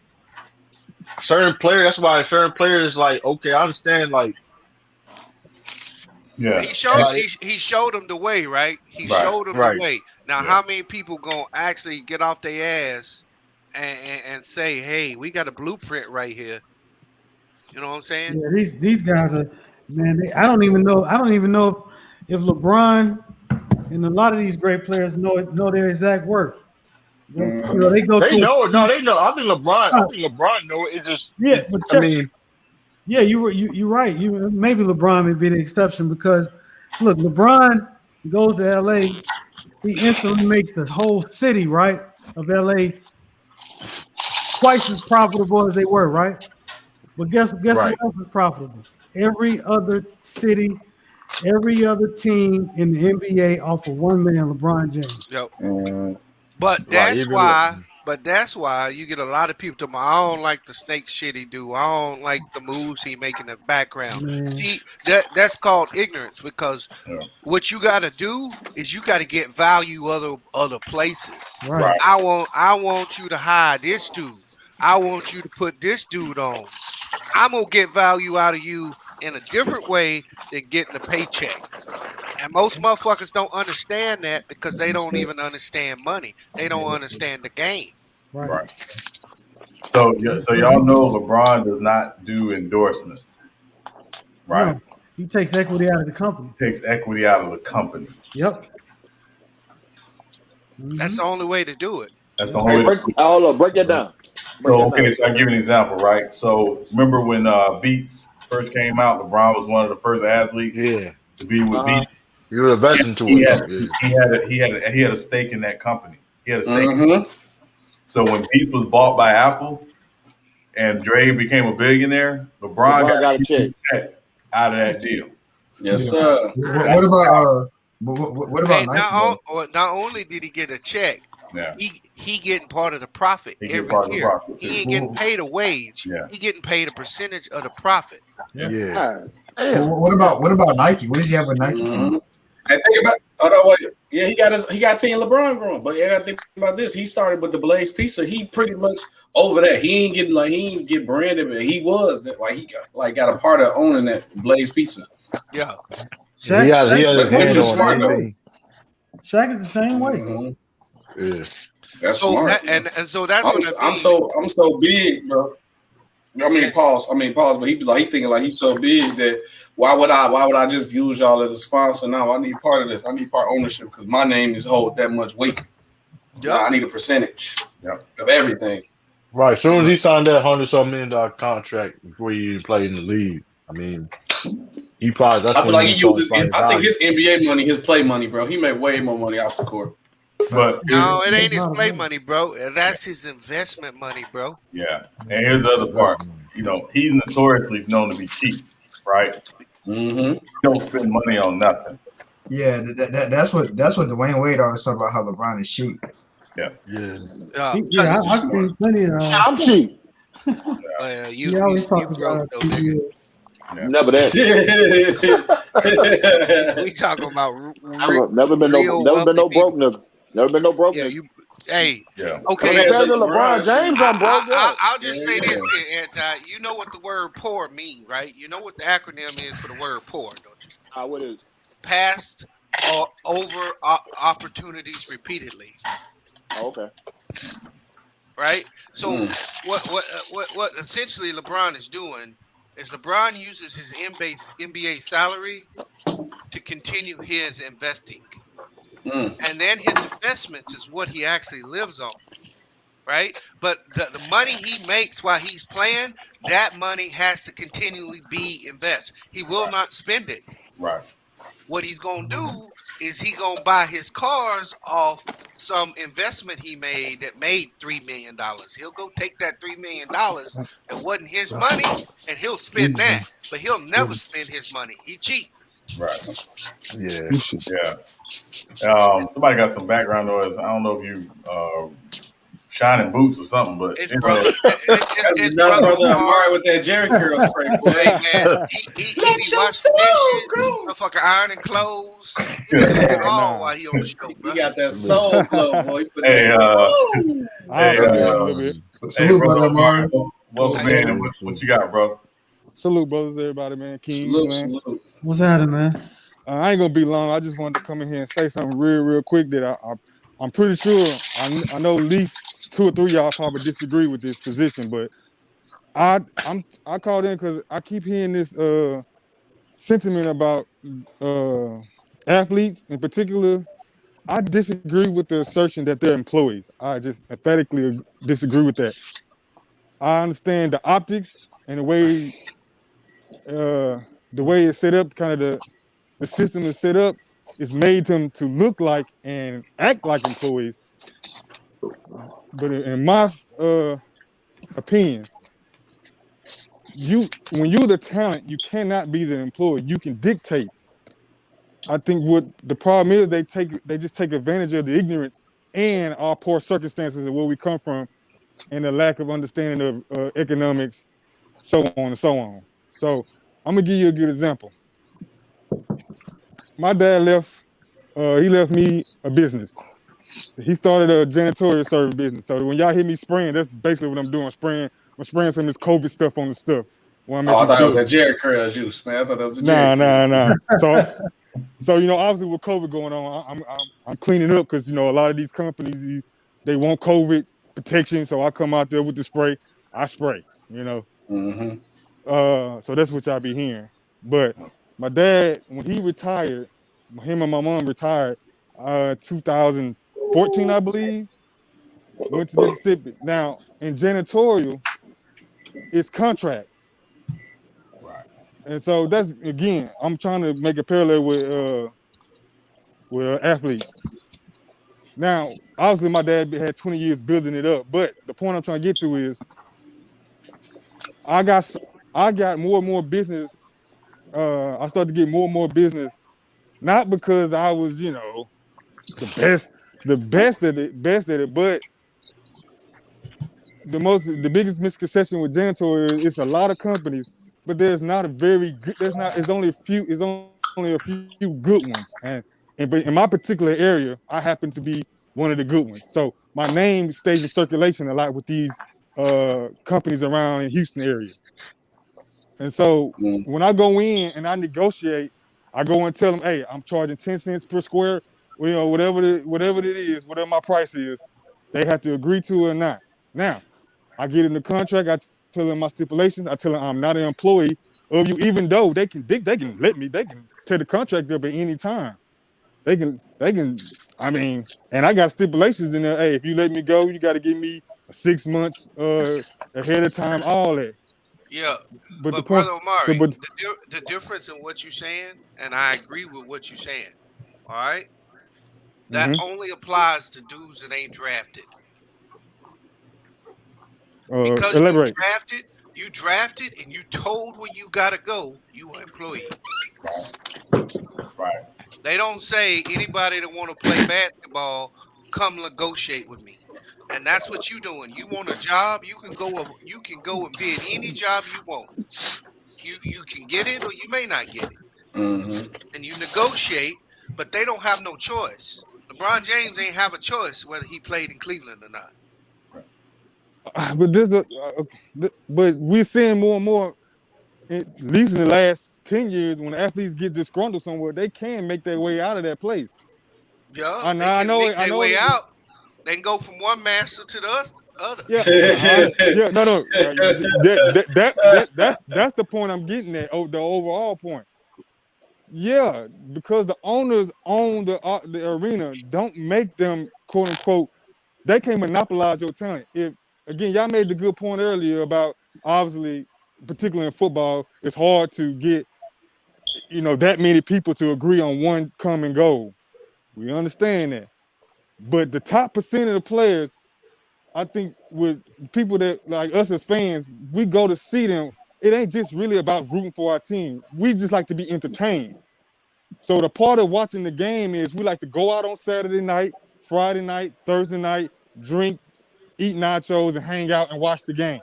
certain players. That's why certain players like, okay, I understand. Like, he showed them the way, right? He showed them the way. Now, how many people gonna actually get off their ass and say, "Hey, we got a blueprint right here"? You know what I'm saying? Yeah, these guys are, man. I don't even know if LeBron and a lot of these great players know their exact worth. They go. They know. They know. I think LeBron know it. It just. Yeah, but yeah, you're right. Maybe LeBron may be the exception because look, LeBron goes to LA, he instantly makes the whole city of LA twice as profitable as they were, right? But guess what else is profitable? Every other city, every other team in the NBA off of one man, LeBron James. Yep. But that's why you get a lot of people talking about, I don't like the snake shit he do. I don't like the moves he make in the background. Man. See, that's called ignorance because what you got to do is you got to get value other places. Right. I want you to hire this dude. I want you to put this dude on. I'm going to get value out of you in a different way than getting a paycheck. And most motherfuckers don't understand that because they don't even understand money. They don't understand the game. Right. So y'all know LeBron does not do endorsements. Right. No, he takes equity out of the company. Yep. That's the only way to do it. That's the only way. Hold on, break that down. So I'll give you an example, right? So remember when Beats first came out, LeBron was one of the first athletes to be with Beats. You were investing to it. He had a stake in that company. He had a stake in it. So when Beats was bought by Apple and Dre became a billionaire, LeBron got a check out of that deal. Yes, sir. What about Nike? Not only did he get a check, he getting part of the profit every year. He ain't getting paid a wage. He getting paid a percentage of the profit. What about Nike? What does he have with Nike? And think about he got Team LeBron growing, but you gotta think about this. He started with the Blaze Pizza. He pretty much over that. He ain't get branded, but he was got a part of owning that Blaze Pizza. Yeah. Shaq is the same way. Mm-hmm. Yeah. That's smart. So that's I'm so big, bro. I mean, pause. But he thinking like he's so big that why would I just use y'all as a sponsor? No, I need part of this. I need part ownership because my name is hold that much weight. Yeah, I need a percentage of everything. Right. As soon as he signed that $100-something million contract before he even played in the league, I mean, he probably. I feel like he uses. I think his NBA money, his play money, bro. He made way more money off the court. But no, it ain't his play money, bro. That's his investment money, bro. Yeah, and here's the other part. You know, he's notoriously known to be cheap, right? Mm-hmm. He don't spend money on nothing. Yeah, that's what Dwayne Wade always talk about, how LeBron is cheap. Yeah. I've seen plenty of. I'm cheap. You broke though, nigga. Never that. We talking about never been no broke nigga. Never been no broke nigga. Hey, Yeah. okay. Better than LeBron James on broke. I'll just say this, Anti. You know what the word poor mean, right? You know what the acronym is for the word poor, don't you? What is? Past or over opportunities repeatedly. Oh, okay. Right. So what essentially LeBron is doing is LeBron uses his NBA salary to continue his investing. And then his investments is what he actually lives on, right? But the money he makes while he's playing, that money has to continually be invested. He will not spend it. Right. What he's going to do is he going to buy his cars off some investment he made that made $3 million. He'll go take that $3 million that wasn't his money and he'll spend that. But he'll never spend his money. He cheap. Right. Yeah. Yeah. Somebody got some background noise. I don't know if you shining boots or something, but It's anyway. it's brother Amari with that Jerry curl spray. Hey man, he be washing dishes, motherfucker ironing clothes. He be doing it all while he on the show, bro. He got that soul glow, boy. Hey, salute, brother Amari. Welcome, man. What you got, bro? Salute, brothers, everybody, man. Kings, man. What's happening, man? I ain't gonna be long. I just wanted to come in here and say something real quick that I'm pretty sure I know at least 2 or 3 of y'all probably disagree with this position, but I called in because I keep hearing this sentiment about athletes in particular. I disagree with the assertion that they're employees. I just emphatically disagree with that. I understand the optics and the way it's set up, kind of the system is set up, is made them to look like and act like employees. But in my opinion, when you're the talent, you cannot be the employee. You can dictate. I think what the problem is, they just take advantage of the ignorance and our poor circumstances and where we come from, and the lack of understanding of economics, so on and so on. So I'm gonna give you a good example. My dad left me a business. He started a janitorial service business. So when y'all hear me spraying, that's basically what I'm doing. I'm spraying some of this COVID stuff on the stuff. I thought it was a Jerry curl juice, man. I thought that was a Jerry. Nah. So obviously with COVID going on, I'm cleaning up because a lot of these companies they want COVID protection. So I come out there with the spray. I spray. Mm-hmm. So that's what y'all be hearing. But my dad, when he retired, him and my mom retired 2014, I believe, went to Mississippi. Now, in janitorial, it's contract. Right. And so that's, again, I'm trying to make a parallel with athletes. Now, obviously, my dad had 20 years building it up. But the point I'm trying to get to is I got more and more business. I started to get more and more business, not because I was, the best at it, but the biggest misconception with janitorial is a lot of companies, but there's not a very good. It's only a few good ones, but in my particular area, I happen to be one of the good ones. So my name stays in circulation a lot with these companies around in Houston area. And so when I go in and I negotiate, I go and tell them, hey, I'm charging 10 cents per square, whatever it is, whatever my price is, they have to agree to it or not. Now, I get in the contract, I tell them my stipulations, I tell them I'm not an employee of you, even though they can tear the contract up at any time. They can, and I got stipulations in there. Hey, if you let me go, you got to give me 6 months ahead of time, all that. Yeah, but the Brother point, Omari, the difference in what you're saying, and I agree with what you're saying, all right? That only applies to dudes that ain't drafted. Because elaborate. you drafted and you told where you gotta go, you an employee. Right. They don't say anybody that want to play basketball, come negotiate with me. And that's what you doing. You want a job, you can go and bid any job you want. You can get it or you may not get it. Mm-hmm. And you negotiate, but they don't have no choice. The LeBron James ain't have a choice whether he played in Cleveland or not. But but we're seeing more and more, at least in the last 10 years, when athletes get disgruntled somewhere, they can make their way out of that place. Yeah, I they can make I their know way that. out. They can go from one master to the other. Yeah, no. That's the point I'm getting at. Oh, the overall point. Yeah, because the owners own the arena, don't make them quote unquote. They can't monopolize your talent. If again, y'all made the good point earlier about obviously, particularly in football, it's hard to get that many people to agree on one common goal. We understand that, but the top percent of the players, I think, with people that like us as fans, we go to see them. It ain't just really about rooting for our team. We just like to be entertained. So the part of watching the game is we like to go out on Saturday night, Friday night, Thursday night, drink, eat nachos, and hang out and watch the game.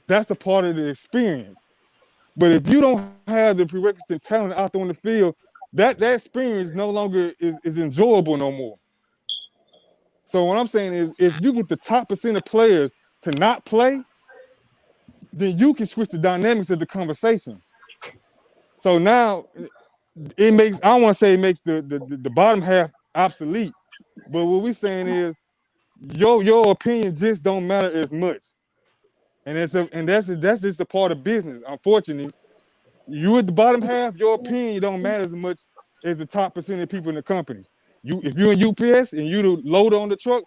That's a part of the experience. But if you don't have the prerequisite talent out there on the field, that experience no longer is enjoyable no more. So what I'm saying is, if you get the top percent of players to not play, then you can switch the dynamics of the conversation. So now it makes, I don't want to say it makes the bottom half obsolete, but what we're saying is your opinion just don't matter as much. And that's just a part of business. Unfortunately, you at the bottom half, your opinion don't matter as much as the top percent of people in the company. If you're in UPS and you the loader on the truck,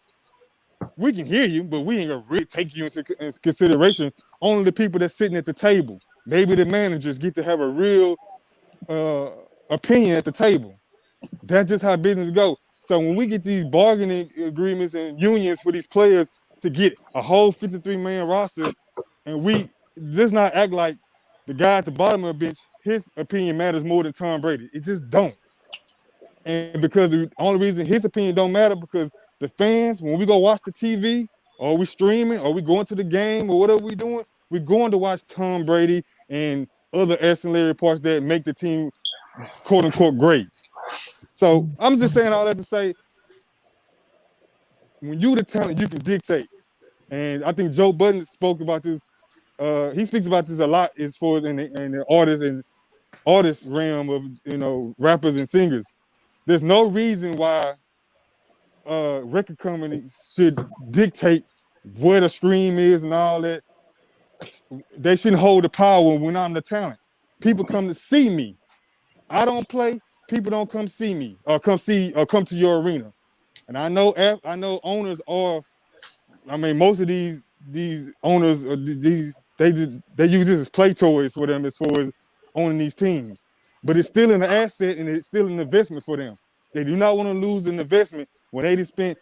we can hear you, but we ain't gonna really take you into consideration. Only the people that's sitting at the table. Maybe the managers get to have a real opinion at the table. That's just how business goes. So when we get these bargaining agreements and unions for these players to get a whole 53-man roster, and let's not act like the guy at the bottom of the bench, his opinion matters more than Tom Brady. It just don't. And because the only reason his opinion don't matter, because the fans, when we go watch the TV, or we streaming, or we going to the game, or whatever we doing, we're going to watch Tom Brady and other ancillary parts that make the team quote unquote great. So I'm just saying all that to say, when you the talent, you can dictate. And I think Joe Budden spoke about this. He speaks about this a lot as far as in the artist realm of rappers and singers. There's no reason why record companies should dictate where the stream is and all that. They shouldn't hold the power when I'm the talent. People come to see me. I don't play. People don't come see me or come to your arena. And I know owners are. I mean, most of these owners they use this as play toys for them as far as owning these teams. But it's still an asset and it's still an investment for them. They do not want to lose an investment when they just spent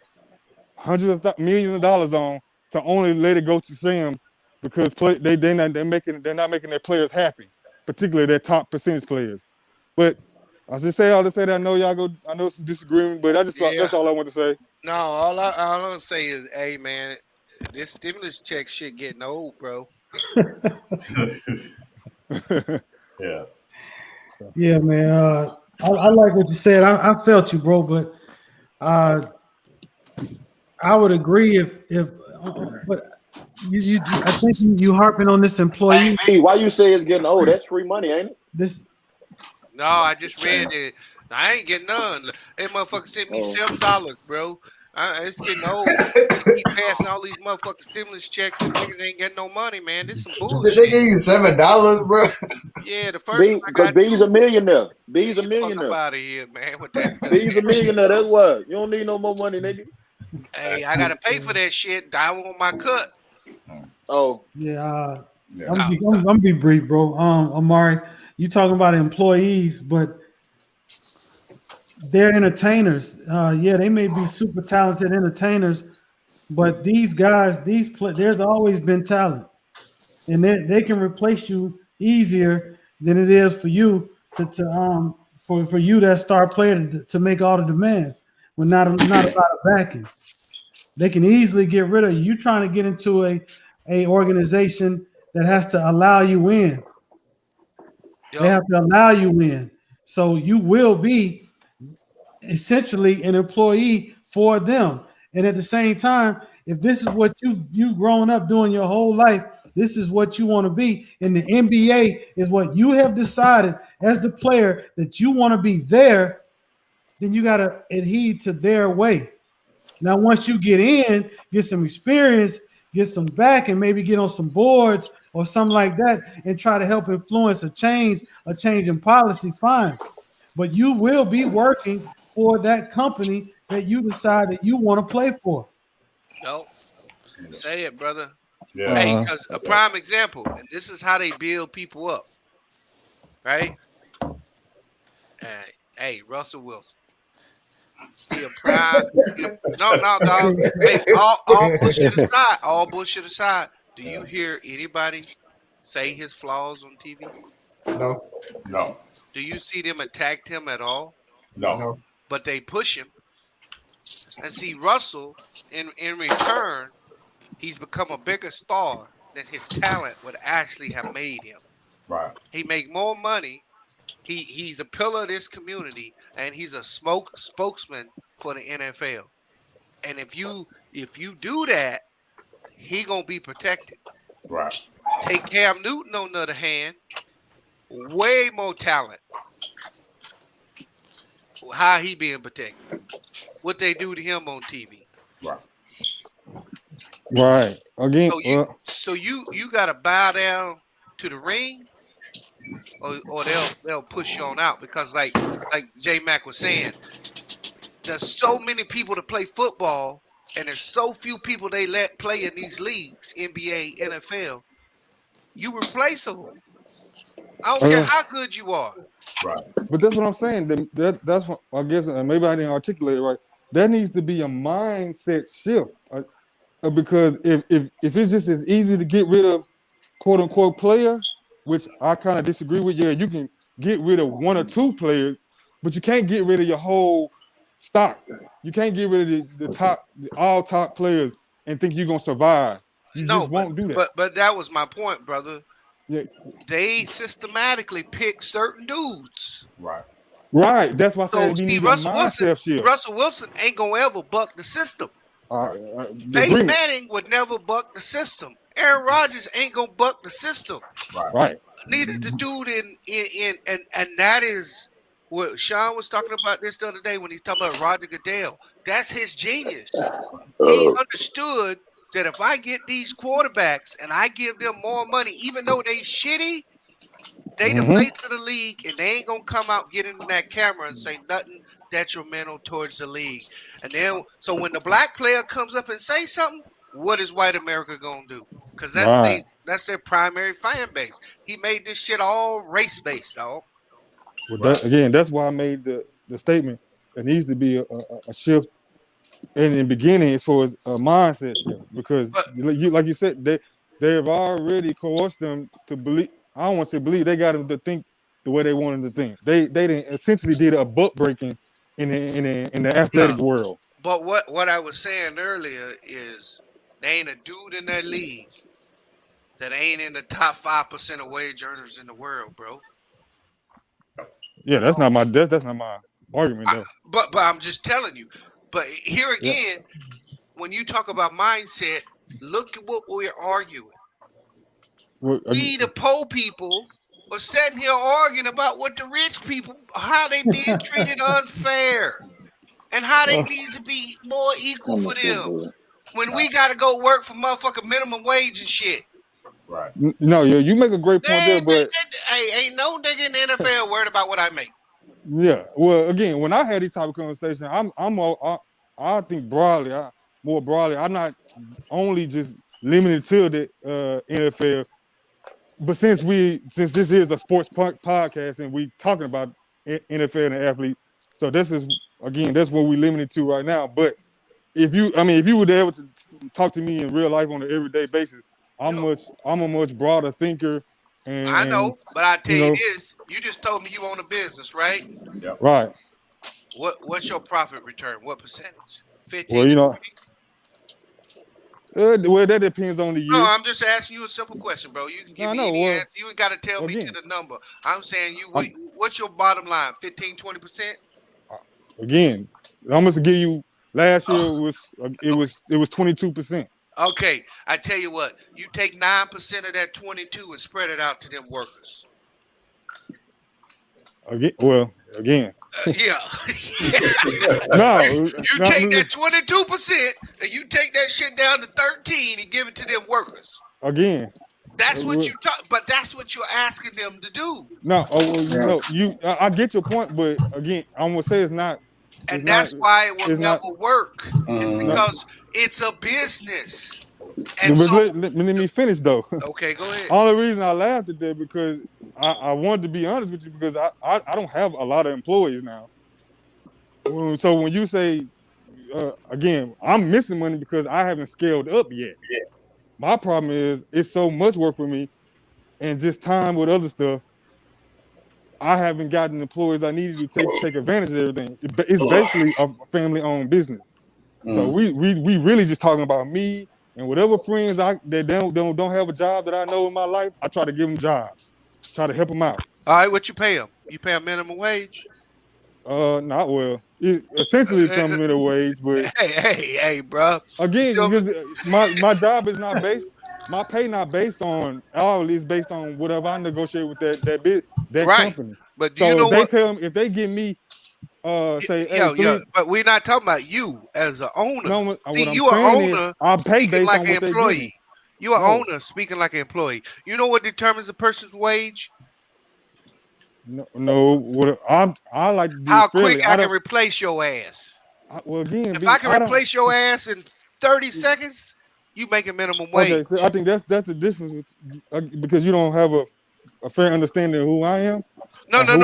hundreds of millions of dollars on to only let it go to Sam's because they're not making their players happy, particularly their top percentage players. But I just say all to say that I know some disagreement, but that's all I want to say. No, all I'm gonna say is, hey man, this stimulus check shit getting old, bro. Yeah. Yeah, man. I like what you said. I felt you, bro, but I would agree but I think you harping on this employee. Hey, why you say it's getting old? That's free money, ain't it? No, I just read it. I ain't getting none. That motherfucker sent me $7, bro. It's getting old. They keep passing all these motherfucking stimulus checks and niggas ain't getting no money, man. This some bullshit. They give you $7, bro. Yeah, the first one I got. B's a millionaire. B's a millionaire. Fuck up out of here, man. With that. B's a millionaire. That's what. You don't need no more money, nigga. Hey, I gotta pay for that shit. I want my cut. Oh. Yeah. I'm gonna be brief, bro. Amari, you talking about employees, but they're entertainers. They may be super talented entertainers, but these guys, there's always been talent, and they can replace you easier than it is for you for you that star player to make all the demands with not a lot of backing. They can easily get rid of you. You're trying to get into a organization that has to allow you in. Yep. They have to allow you in. So you will be essentially an employee for them. And at the same time, if this is what you've grown up doing your whole life, this is what you want to be. And the NBA is what you have decided as the player that you want to be there, then you got to adhere to their way. Now, once you get in, get some experience, get some back, and maybe get on some boards or something like that, and try to help influence a change in policy, fine. But you will be working for that company that you decide that you want to play for. No, say it, brother. Yeah. Hey, because a prime example, and this is how they build people up, right? Hey, Russell Wilson. He a prime. No, dog. Hey, all bullshit aside. Do you hear anybody say his flaws on TV? No. Do you see them attack him at all? No. But they push him. And see, Russell, in return, he's become a bigger star than his talent would actually have made him. Right. He make more money. He's a pillar of this community, and he's a spokesman for the NFL. And if you do that, he gonna be protected. Right. Take Cam Newton on the other hand, way more talent. How he being protected? What they do to him on TV? Right. Right. Again. So you gotta bow down to the ring, or they'll push you on out, because like J Mac was saying, there's so many people to play football, and there's so few people they let play in these leagues, NBA, NFL. You replaceable. I don't care how good you are. Right. But that's what I'm saying. That's what I guess. Maybe I didn't articulate it right. There needs to be a mindset shift, because if it's just as easy to get rid of quote unquote player, which I kind of disagree with. Yeah, you can get rid of one or two players, but you can't get rid of your whole stock. You can't get rid of all top players and think you're gonna survive. You just won't do that. But that was my point, brother. Yeah. They systematically pick certain dudes. Right. That's why I said you need a mindset shift. Russell Wilson ain't gonna ever buck the system. Peyton Manning would never buck the system. Aaron Rodgers ain't gonna buck the system. Right. Neither the dude and that is what Sean was talking about this the other day when he's talking about Roger Goodell. That's his genius. He understood that if I get these quarterbacks and I give them more money, even though they shitty, they the face of the league, and they ain't gonna come out get in that camera and say nothing detrimental towards the league. And then, so when the black player comes up and say something, what is white America gonna do? Because that's their primary fan base. He made this shit all race based, dog. Well, that's why I made the statement. There needs to be a shift in the beginning as far as a mindset shift, because like you said, they've already coerced them to believe. I don't want to say believe. They got them to think the way they wanted to think. They didn't essentially did a buck breaking in the athletic world. But what I was saying earlier is there ain't a dude in that league that ain't in the top 5% of wage earners in the world, bro. Yeah, that's not my argument though. But I'm just telling you. But here again, when you talk about mindset, look at what we're arguing. We, the poor people, are sitting here arguing about what the rich people, how they being treated unfair, and how they need to be more equal for them. When we got to go work for motherfucking minimum wage and shit. Right. No, you make a great point there, but ain't no nigga in the NFL worried about what I make. Yeah. Well, again, when I had these type of conversations, I think more broadly. I'm not only just limited to the NFL, but since this is a sports podcast and we talking about NFL and the athlete, so this is again that's what we limited to right now. But if you were able to talk to me in real life on an everyday basis, I'm a much broader thinker. And, I know, but I tell you this: you just told me you own a business, right? Yep. Right. What's your profit return? What percentage? 15. Well, well, that depends on the year. No, I'm just asking you a simple question, bro. You can give me any answer. You ain't got to tell me to the number. I'm saying what's your bottom line? 15, 20%? again, I'm going to give you. Last year was 22%. Okay, I tell you what, you take 9% of that 22 and spread it out to them workers. Again. Yeah. No, you take that 22% and you take that shit down to 13 and give it to them workers. Again. That's what you talk, but that's what you're asking them to do. No, I get your point, but again, I'm gonna say it's not. And that's why it will never work. It's Mm-hmm. because it's a business. And so, let me finish though. Okay, go ahead. Only reason I laughed at that because I wanted to be honest with you because I don't have a lot of employees now. So when you say again, I'm missing money because I haven't scaled up yet. Yeah. My problem is it's so much work for me, and just time with other stuff. I haven't gotten employees I needed to take advantage of everything. It's basically a family-owned business. So we really just talking about me and whatever friends that don't have a job that I know in my life. I try to give them jobs, try to help them out. All right, what you pay them? You pay them minimum wage? Not well. Essentially, it's some minimum wage, but hey, bro. Again, because my job is not based. My pay not based on hourly. It's based on whatever I negotiate with that right. company. But so you know if they give me say but we're not talking about you as an owner. No, see, you an owner. I pay based like on an what employee. You an owner speaking like an employee. You know what determines a person's wage? No. What I like to do how is fairly. quick I can replace your ass. Well, again, if I can replace your ass in 30 seconds, you make a minimum wage. Okay, so I think that's the difference because you don't have a fair understanding of who I am. No. I'm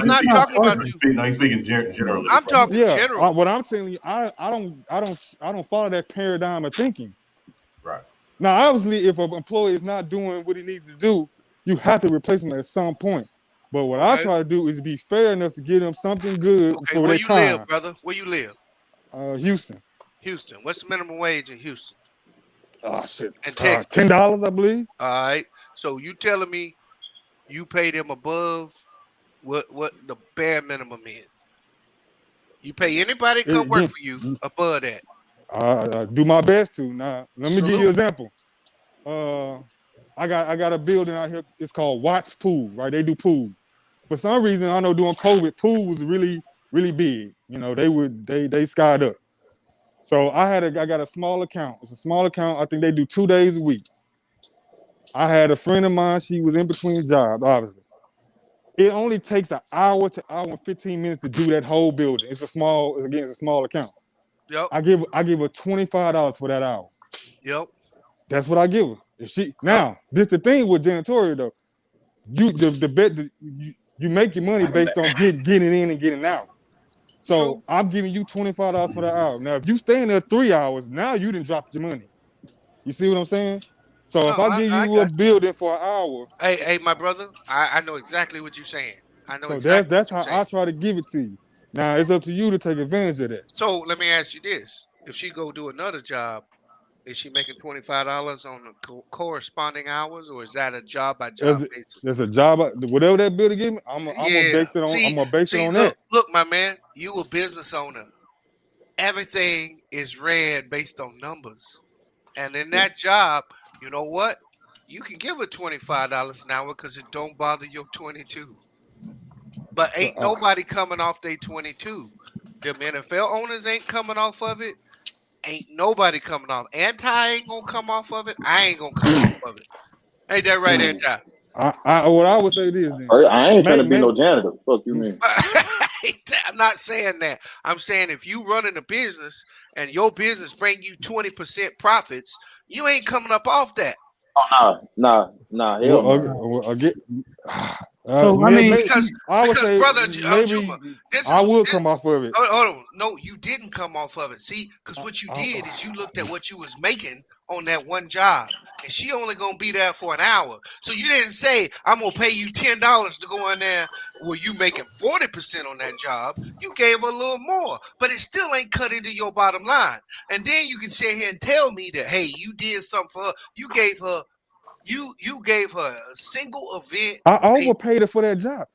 not talking about you. No, he's speaking generally. I'm talking general. What I'm telling you, I don't follow that paradigm of thinking. Right. Now, obviously, if an employee is not doing what he needs to do, you have to replace him at some point. But what I try to do is be fair enough to give them something good for where their you time. live, brother? Where you live? Houston. Houston. What's the minimum wage in Houston? Oh shit. And Texas. $10, I believe. All right. So you telling me you pay them above what the bare minimum is? You pay anybody to come work for you above that? I do my best to. Now, let me give you an example. I got a building out here. It's called Watts Pool, right? They do pool. For some reason, I know during COVID, pool was really, really big. You know, they skied up. So I got a small account. It's a small account. I think they do 2 days a week. I had a friend of mine. She was in between jobs, obviously. It only takes an hour to hour and 15 minutes to do that whole building. It's a small account. Yep. I give her $25 for that hour. Yep. That's what I give her. This the thing with janitorial though. You make your money based on getting in and getting out. So I'm giving you $25 for that hour. Now, if you stay in there 3 hours, now you didn't drop your money. You see what I'm saying? So if I give you a building for an hour, hey, my brother, I know exactly what you're saying. I know. So exactly that's how I try to give it to you. Now it's up to you to take advantage of that. So let me ask you this: if she go do another job, is she making $25 on the corresponding hours, or is that a job by job basis? There's a job, whatever that building give me. I'm gonna base it on. I'm gonna base it on that. Look, my man, you a business owner. Everything is ran based on numbers, and in that job, you know what? You can give her $25 an hour because it don't bother your 22. But ain't nobody coming off their 22. Them NFL owners ain't coming off of it. Ain't nobody coming off. Anti ain't gonna come off of it. I ain't gonna come off of it. Ain't that right, Anti? What I would say this then. I ain't trying to be no janitor. Fuck you mean? I'm not saying that. I'm saying if you running a business and your business bring you 20% profits, you ain't coming up off that. Oh, nah. Hell no. So I mean, because brother, I would come off of it. Hold on, no, you didn't come off of it. See, because what you did is you looked at what you was making on that one job, and she only gonna be there for an hour. So you didn't say I'm gonna pay you $10 to go in there where you making 40% on that job. You gave her a little more, but it still ain't cut into your bottom line. And then you can sit here and tell me that hey, you did something for her. You gave her. You gave her a single event. I overpaid her for that job.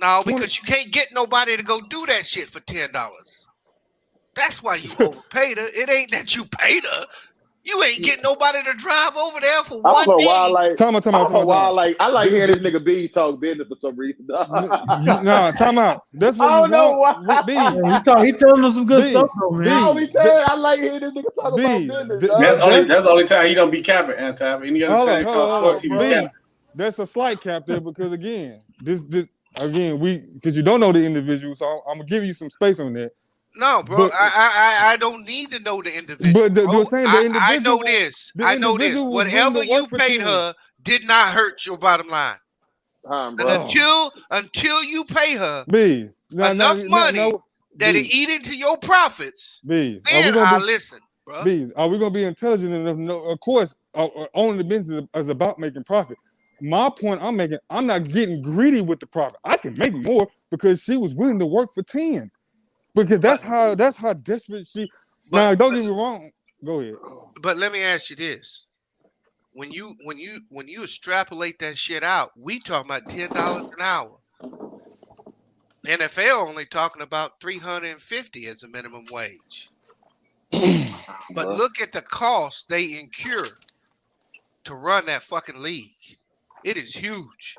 No, because you can't get nobody to go do that shit for $10. That's why you overpaid her. It ain't that you paid her. You ain't getting nobody to drive over there for I one don't know why. day. Like, Time out. I like hearing this nigga B talk business for some reason. Nah, time out. That's what I don't know why. B. He telling us some good stuff though, man. I like hearing this nigga talk about business. That's the only time he don't be capping, Antab. Any other time he talks sports, he be capping. That's a slight cap there because again, this because you don't know the individual, so I'm gonna give you some space on that. No, bro, but, I don't need to know the individual. But you're saying the individual. I know this. I know this. Whatever you paid her did not hurt your bottom line. And until you pay her enough money that it eat into your profits, then I'll listen, bro. Are we gonna be intelligent enough? No, of course, owning the business is about making profit. My point I'm making, I'm not getting greedy with the profit. I can make more because she was willing to work for 10. Because that's how desperate she. Now, don't get me wrong. Go ahead. But let me ask you this: when you extrapolate that shit out, we talking about $10 an hour. NFL only talking about $350 as a minimum wage. But look at the cost they incur to run that fucking league. It is huge.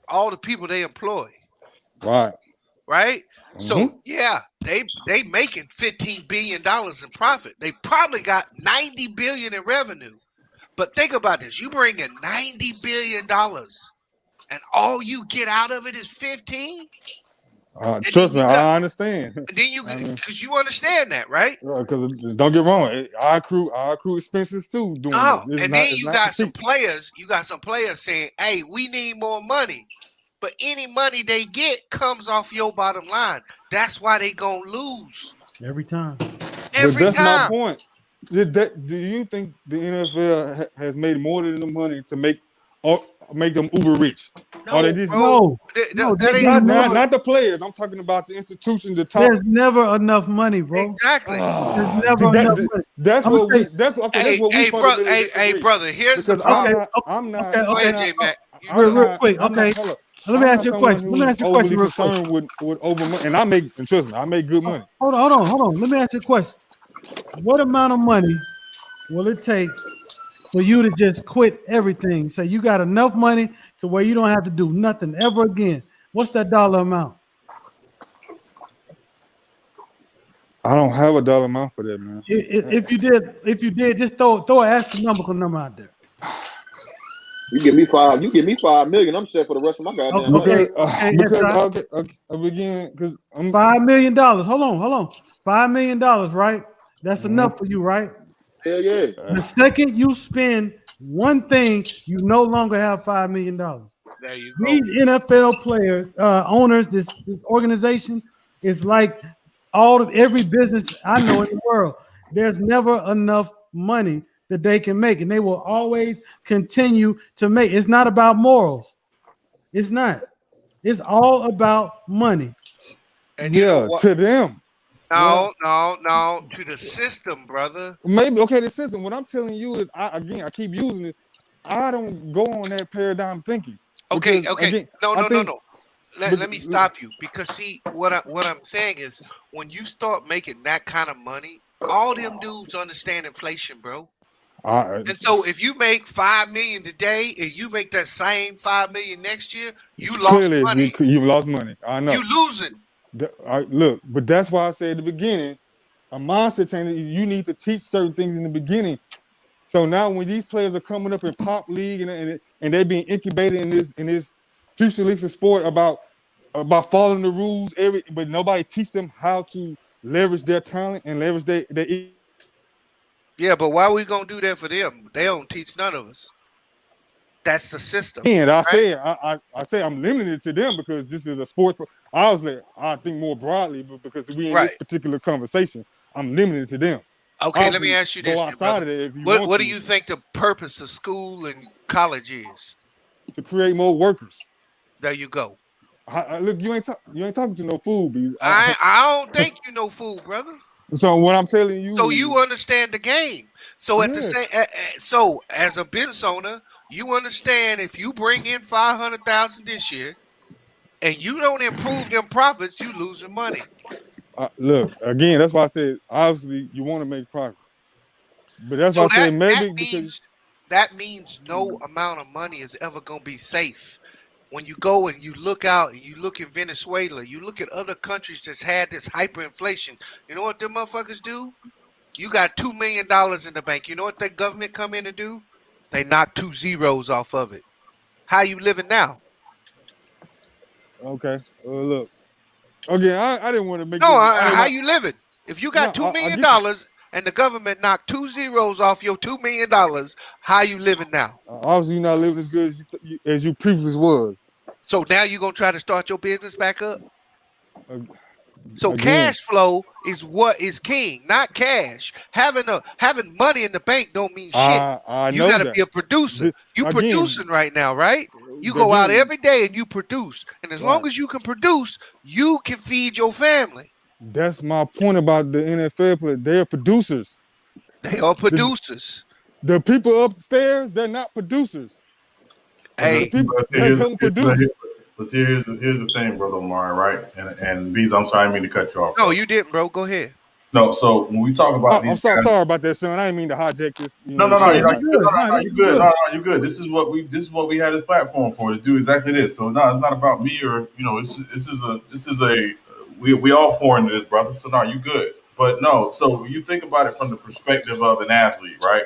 All the people they employ. Right? So yeah, they making $15 billion in profit. They probably got $90 billion in revenue. But think about this: you bring in $90 billion, and all you get out of it is 15. Trust me, I understand. And then because you understand that, right? Because don't get wrong, I accrue expenses too. Doing this. And then you got some players. You got some players saying, "Hey, we need more money." But any money they get comes off your bottom line. That's why they gonna lose every time. That's my point. Do you think the NFL has made more than the money to make them uber rich? No, not the players. I'm talking about the institution. There's never enough money, bro. Exactly. There's never enough money. That's what we. That's okay. Hey, brother. Here's the problem. I'm not. Go ahead, J Mac. Real quick. Okay. Let me ask you a question. Overly concerned with over money, and trust me, I make good money. Hold on. Let me ask you a question. What amount of money will it take for you to just quit everything? Say you got enough money to where you don't have to do nothing ever again. What's that dollar amount? I don't have a dollar amount for that, man. If you did, just throw an astronomical number out there. You give me $5 million. I'm set for the rest of my goddamn life. Because $5 million. Hold on. $5 million, right? That's enough for you, right? Hell yeah. The second you spend one thing, you no longer have $5 million. There you go. These NFL players, owners, this organization is like every business I know in the world. There's never enough money that they can make, and they will always continue to make. It's not about morals. It's not. It's all about money. And to them. No, to the system, brother. Maybe the system. What I'm telling you is, I keep using it. I don't go on that paradigm thinking. Okay. No. Let me stop you, because see what I'm saying is, when you start making that kind of money, all them dudes understand inflation, bro. And so if you make $5 million today and you make that same $5 million next year, you lost money. You lost money. I know. You losing. Look, but that's why I said at the beginning, a mindset change. You need to teach certain things in the beginning. So now when these players are coming up in pop league and they're being incubated in this futuristic sport about following the rules, but nobody teach them how to leverage their talent and leverage their Yeah, but why are we gonna do that for them? They don't teach none of us. That's the system. And I say I'm limiting it to them because this is a sport. Obviously, I think more broadly, but because we in this particular conversation, I'm limiting it to them. Okay, let me ask you this. What do you think the purpose of school and college is? To create more workers. There you go. Look, you ain't talking to no fool, bees. I don't think you no fool, brother. So what I'm telling you, so you understand the game. So at the same, so as a business owner, you understand if you bring in $500,000 this year, and you don't improve them profits, you losing money. Look, again, that's why I said obviously you want to make profit. But that's why I said maybe because that means no amount of money is ever gonna be safe. When you go and you look out and you look in Venezuela, you look at other countries that's had this hyperinflation. You know what them motherfuckers do? You got $2 million in the bank. You know what that government come in and do? They knock 2 zeros off of it. How you living now? okay, look. Again, I didn't want to make No, this. how you living? If you got $2 million and the government knocked 2 zeros off your $2 million, how you living now? Obviously, you're not living as good as you previously was. So now you're gonna try to start your business back up? So again, cash flow is what is king, not cash. Having money in the bank don't mean shit. You got to be a producer. You producing right now, right? You go out every day and you produce, and as long as you can produce, you can feed your family. That's my point about the NFL player. They're producers. They are producers. The people upstairs, they're not producers. Hey, they don't produce. But see, here's the thing, brother Omar, right? And Bees, I'm sorry, I didn't mean to cut you off. No, you didn't, bro. Go ahead. No, so when we talk about these, I'm sorry about that, son. I didn't mean to hijack this. No, you're good. No, you're good. This is what we had this platform for, to do exactly this. So no, it's not about me or this is a we all pour into this, brother. So no, you good. But no, so you think about it from the perspective of an athlete, right?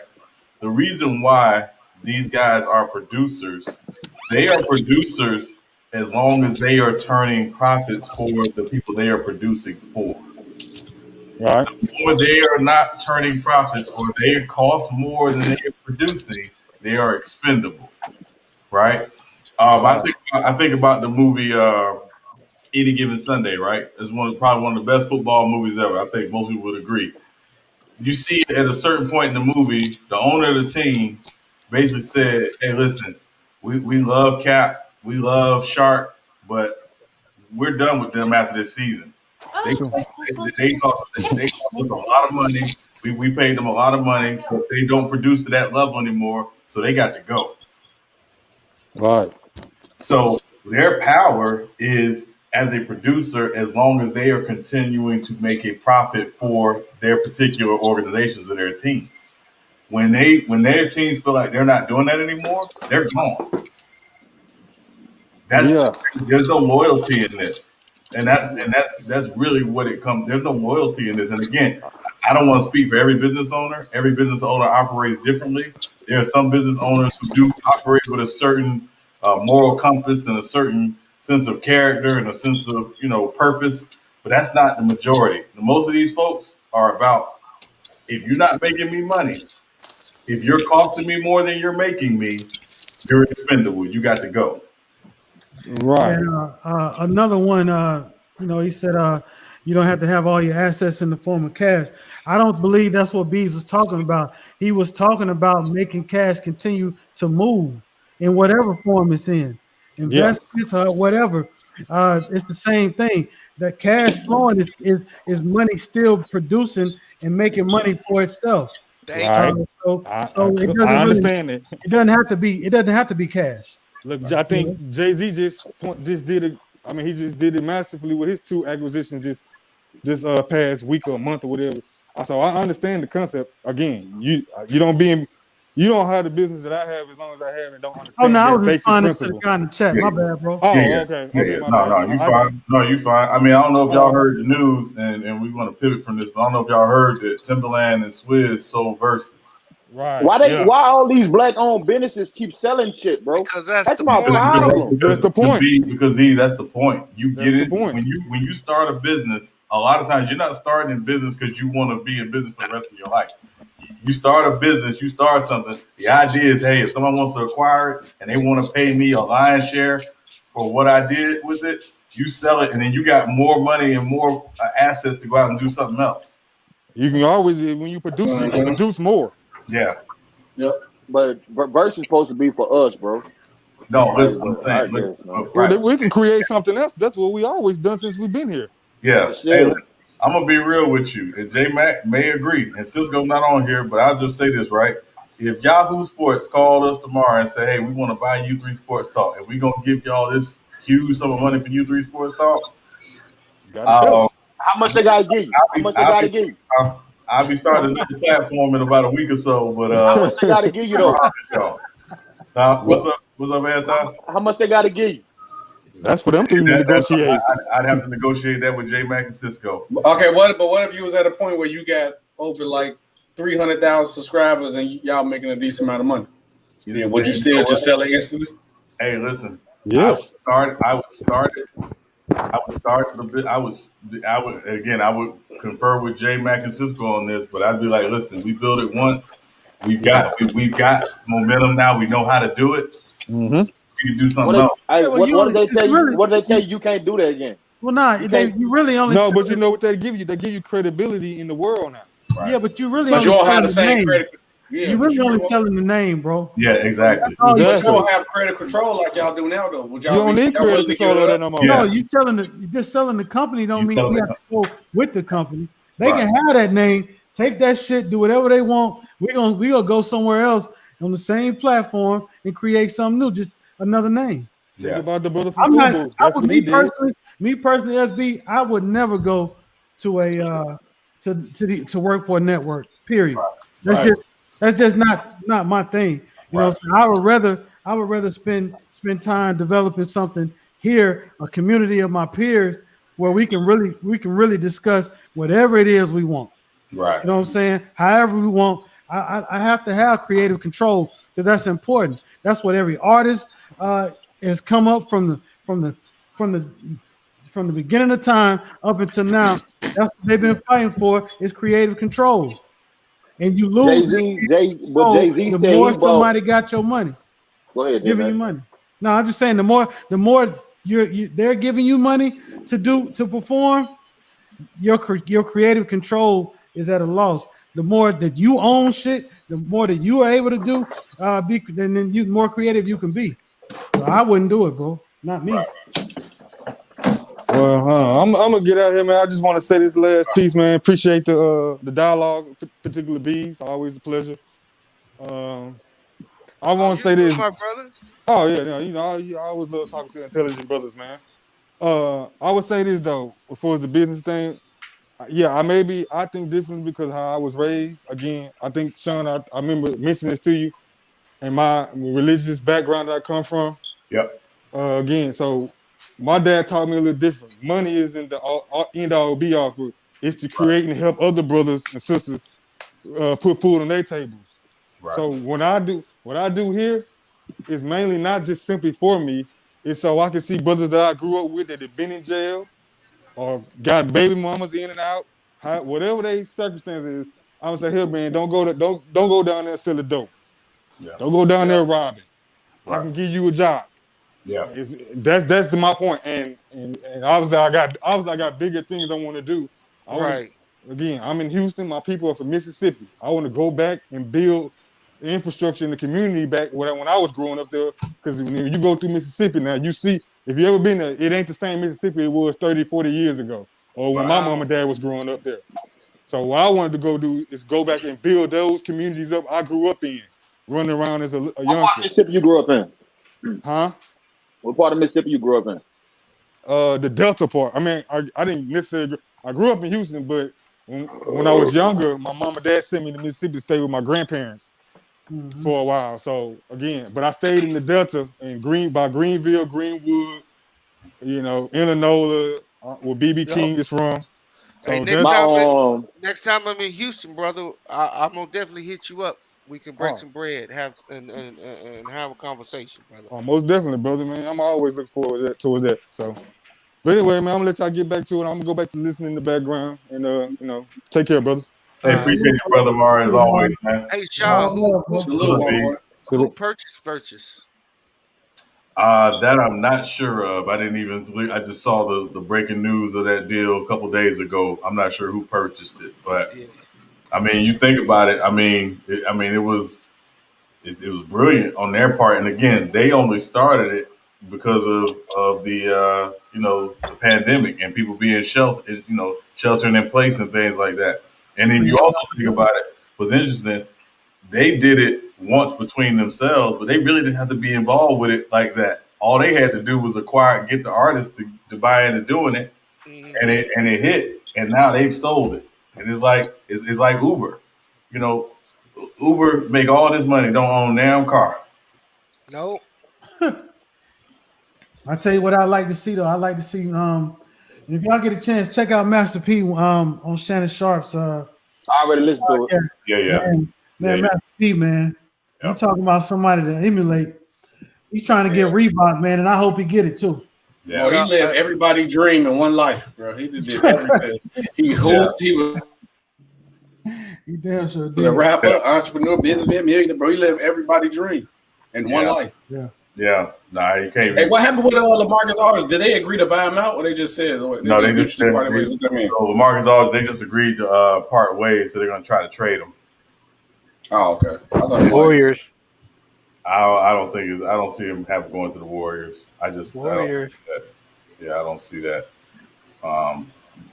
The reason why these guys are producers, they are producers as long as they are turning profits for the people they are producing for. Right. When they are not turning profits or they cost more than they are producing, they are expendable. Right? I think about the movie Any Given Sunday, right? It's probably one of the best football movies ever. I think most people would agree. You see at a certain point in the movie, the owner of the team basically said, hey, listen, we love Cap, we love Shark, but we're done with them after this season. They cost us a lot of money. We paid them a lot of money, but they don't produce to that level anymore, so they got to go. Right. So their power is as a producer, as long as they are continuing to make a profit for their particular organizations or their team. When their teams feel like they're not doing that anymore, they're gone. There's no loyalty in this. And that's really what it comes. There's no loyalty in this. And again, I don't want to speak for every business owner. Every business owner operates differently. There are some business owners who do operate with a certain moral compass and a certain sense of character and a sense of purpose. But that's not the majority. Most of these folks are about, if you're not making me money, if you're costing me more than you're making me, you're expendable. You got to go. Right. And another one, he said you don't have to have all your assets in the form of cash. I don't believe that's what Bees was talking about. He was talking about making cash continue to move in whatever form it's in. Investments, whatever. It's the same thing. The cash flowing is money still producing and making money for itself. Right. So it doesn't I understand it. It doesn't have to be. It doesn't have to be cash. Look, I think Jay-Z just did it. I mean, he just did it masterfully with his 2 acquisitions this past week or month or whatever. So I understand the concept. Again, you don't have the business that I have as long as I have and don't understand I was basic responding principle. to the guy in the chat. My bad, bro. Oh, okay. No, you fine. No, you fine. I mean, I don't know if y'all heard the news, and we want to pivot from this, but I don't know if y'all heard that Timberland and Swizz sold Versus. Right. Why all these black-owned businesses keep selling shit, bro? Because that's my problem. That's the point. That's the point. You get it when you start a business. A lot of times, you're not starting in business because you want to be in business for the rest of your life. You start a business, you start something. The idea is, hey, if someone wants to acquire it and they want to pay me a lion's share for what I did with it, you sell it, and then you got more money and more assets to go out and do something else. You can always, when you produce, you can produce more. Yeah. Yep. But Versus is supposed to be for us, bro. No, I'm saying, we can create something else. That's what we always done since we've been here. Yeah. Hey, listen, I'm gonna be real with you, and J Mac may agree, and Cisco's not on here, but I'll just say this, right? If Yahoo Sports called us tomorrow and say, hey, we want to buy U3 Sports Talk, and we're gonna give y'all this huge sum of money for U3 Sports Talk. How much they gotta give you? How much they gotta give you? I'll be starting another platform in about a week or so. But how much they gotta give you though? What's up? What's up, Anton? How much they gotta give you? That's for them to negotiate. I'd have to negotiate that with J Mac and Cisco. Okay, what if you was at a point where you got over like 300,000 subscribers and y'all making a decent amount of money? Would you still just sell it instantly? Hey, listen. Yes. I would confer with J Mac and Cisco on this, but I'd be like, listen, we built it once. We've got momentum now. We know how to do it. Mm-hmm. We can do something else. What did they tell you? What did they tell you? You can't do that again. Well, you really only but you know what they give you? They give you credibility in the world now. Right. Yeah, but you really you don't have the same credit. Yeah, you really only selling the name, bro. Yeah, exactly. But you don't have credit control like y'all do now, though. You don't need credit control of that no more. No, you just selling the company. Don't mean you have to go with the company. They can have that name, take that shit, do whatever they want. We gonna go somewhere else on the same platform and create something new, just another name. Think about the brother from football. That's what me personally, SB, I would never go to a to work for a network. Period. That's just not my thing. You know, so I would rather spend time developing something here, a community of my peers, where we can really discuss whatever it is we want. Right. You know what I'm saying? However we want. I have to have creative control because that's important. That's what every artist has come up from the beginning of time up until now. That's what they've been fighting for is creative control. And you lose Jay-Z the more somebody got your money. Go ahead, giving you money. No, I'm just saying the more they're giving you money to perform, your creative control is at a loss. The more that you own shit, the more that you are able to do, then you more creative you can be. So I wouldn't do it, bro. Not me. Well, I'm gonna get out here, man. I just want to say this last piece, man. Appreciate the dialogue, particular B's. Always a pleasure. I want to say this, my brother. Oh yeah, you know, I always love talking to intelligent brothers, man. I would say this though, as far as the business thing. Yeah, I think differently because how I was raised. Again, I think Sean, I remember mentioning this to you, and my religious background that I come from. Yep. Again, so my dad taught me a little different. Money isn't the end all be all for it. It's to create and help other brothers and sisters put food on their tables. Right. So what I do here is mainly not just simply for me. It's so I can see brothers that I grew up with that have been in jail or got baby mamas in and out, whatever their circumstances is. I would say, here, man, don't go down there and sell the dope. Yeah. Don't go down there robbing. Right. I can give you a job. Yeah, that's my point. And obviously I got bigger things I want to do. Again, I'm in Houston. My people are from Mississippi. I want to go back and build the infrastructure in the community back when I was growing up there. Because when you go through Mississippi now, you see, if you ever been there, it ain't the same Mississippi it was 30, 40 years ago, or when my mom and dad was growing up there. So what I wanted to go do is go back and build those communities up I grew up in, running around as a youngster. What part of Mississippi you grew up in? Huh? What part of Mississippi you grew up in? The Delta part. I mean, I didn't necessarily. I grew up in Houston, but when I was younger, my mom and dad sent me to Mississippi to stay with my grandparents for a while. So again, but I stayed in the Delta in Greenville, Greenwood, you know, Illinois, where BB King is from. So hey, next time I'm in Houston, brother, I'm gonna definitely hit you up. We can break some bread, have a conversation, brother. Oh, most definitely, brother, man. I'm always looking forward towards that. So, but anyway, man, I'm gonna let y'all get back to it. I'm gonna go back to listening in the background and you know, take care, brothers. Hey, appreciate you, brother Mari, as always, man. Hey, Sean, who purchased? That I'm not sure of. I just saw the breaking news of that deal a couple of days ago. I'm not sure who purchased it, but. Yeah. I mean, you think about it. It was brilliant on their part. And again, they only started it because of the the pandemic and people being sheltering in place and things like that. And then you also think about it. What's interesting, they did it once between themselves, but they really didn't have to be involved with it like that. all they had to do was get the artists to buy into doing it, and it hit, and now they've sold it, and it's like Uber, you know, Uber make all this money, don't own a damn car. No. I tell you what I like to see though. I like to see if y'all get a chance, check out Master P on Shannon Sharp's. I already listened to it. Yeah. Man, Master P, man. You talking about somebody to emulate? He's trying to get Reebok, man, and I hope he get it too. Yeah, well, he lived everybody dream in one life, bro. He did everything. He hooped. He was. He damn sure did. He's a rapper, entrepreneur, businessman, millionaire, bro. He lived everybody dream in one life. Yeah. Nah, you can't. Hey, what happened with LaMarcus Aldridge? Did they agree to buy him out, or they just said? No, they just said. LaMarcus Aldridge, they just agreed to part ways, so they're gonna try to trade him. Oh, okay. Warriors. I don't see him going to the Warriors. Warriors. I don't see that.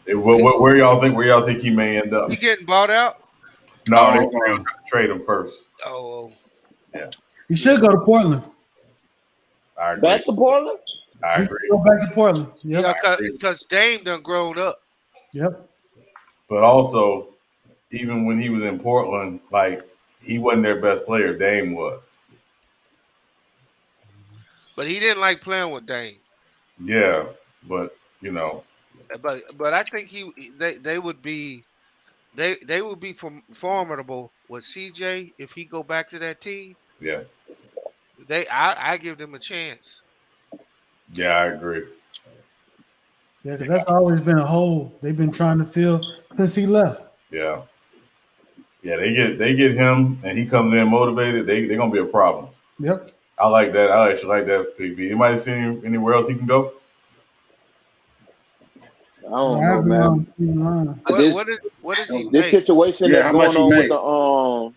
Where y'all think he may end up? He getting bought out? No, they're going to trade him first. Oh. Yeah. He should go to Portland. I agree. Back to Portland? I agree. Go back to Portland. Yep. Yeah, because Dame done grown up. Yep. But also, even when he was in Portland, like, he wasn't their best player. Dame was. But he didn't like playing with Dame. Yeah, but you know. But I think they would be formidable with CJ if he go back to that team. Yeah. I give them a chance. Yeah, I agree. Yeah, because that's always been a hole they've been trying to fill since he left. Yeah. Yeah, they get him and he comes in motivated, they're gonna be a problem. Yep. I like that. I actually like that, PB. You might have seen him anywhere else he can go. I don't know, man. What is he? This situation that's going on with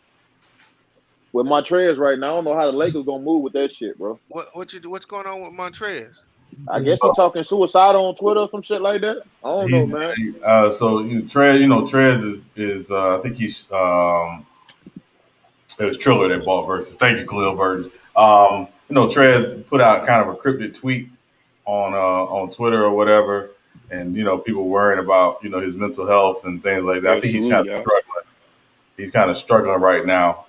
with Montrez right now, I don't know how the Lakers gonna move with that shit, bro. What's going on with Montrez? I guess he's talking suicide on Twitter or some shit like that. I don't know, man. So Trez is I think he's it was Triller that bought Versus. Thank you, Khalil Burton. Trez put out kind of a cryptic tweet on Twitter or whatever, and people worrying about his mental health and things like that. I think he's kind of struggling. He's kind of struggling right now.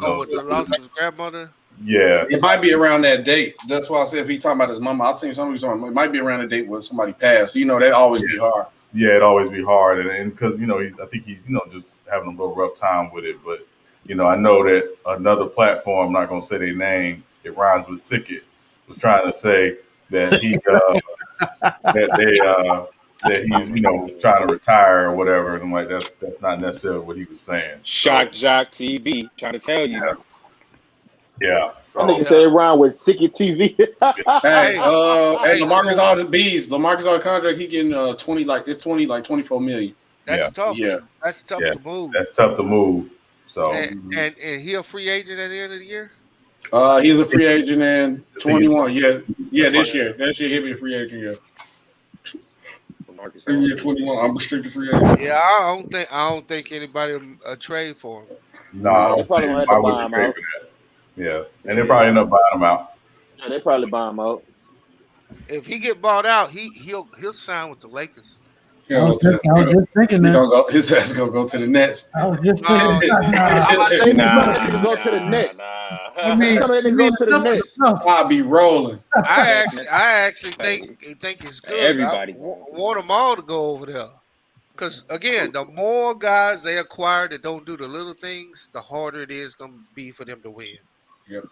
With the loss of his grandmother. Yeah, it might be around that date. That's why I said if he's talking about his mama, I've seen somebody talking. It might be around the date when somebody passed. That always be hard. Yeah, it always be hard, and because I think he's just having a little rough time with it. But I know that another platform, I'm not gonna say their name, it rhymes with Sickett, was trying to say that he that he's trying to retire or whatever, and I'm like that's not necessarily what he was saying. Shock Jock TV trying to tell you. Yeah, so I think say it rhyme with Sicky TV. Hey, LaMarcus Aldridge contract, he getting 24 million. That's tough. Yeah, that's tough to move. That's tough to move. So and he a free agent at the end of the year. He's a free agent in 21. Yeah, this year he'll be a free agent. Yeah. Yeah, 21. I'm restricted free agent. Yeah, I don't think anybody will trade for him. No, I would trade for that. Yeah, and they probably end up buying him out. Yeah, they probably buy him out. If he get bought out, he'll sign with the Lakers. I was just thinking that. His ass gonna go to the Nets. I was just thinking that. Go to the Nets. I mean, go to the Nets. I'll be rolling. I actually think it's good. Everybody want them all to go over there. Because, again, the more guys they acquire that don't do the little things, the harder it is going to be for them to win. Yep.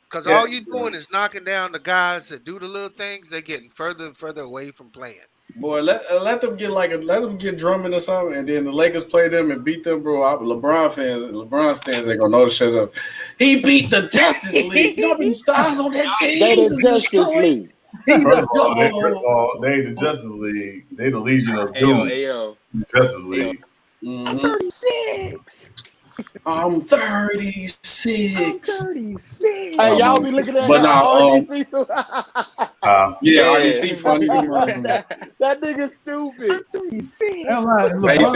Because all you're doing is knocking down the guys that do the little things. They're getting further and further away from playing. Boy, let them get Drummond or something, and then the Lakers play them and beat them, bro. LeBron fans ain't gonna know the shit up. He beat the Justice League. You know how many stars on that team? They the Justice League. First of all, they the Justice League. They the Legion of Doom. Justice League. I'm 36. I'm 36. Hey, y'all be looking at but now, Yeah, RDC funny. That nigga stupid. Hey, you see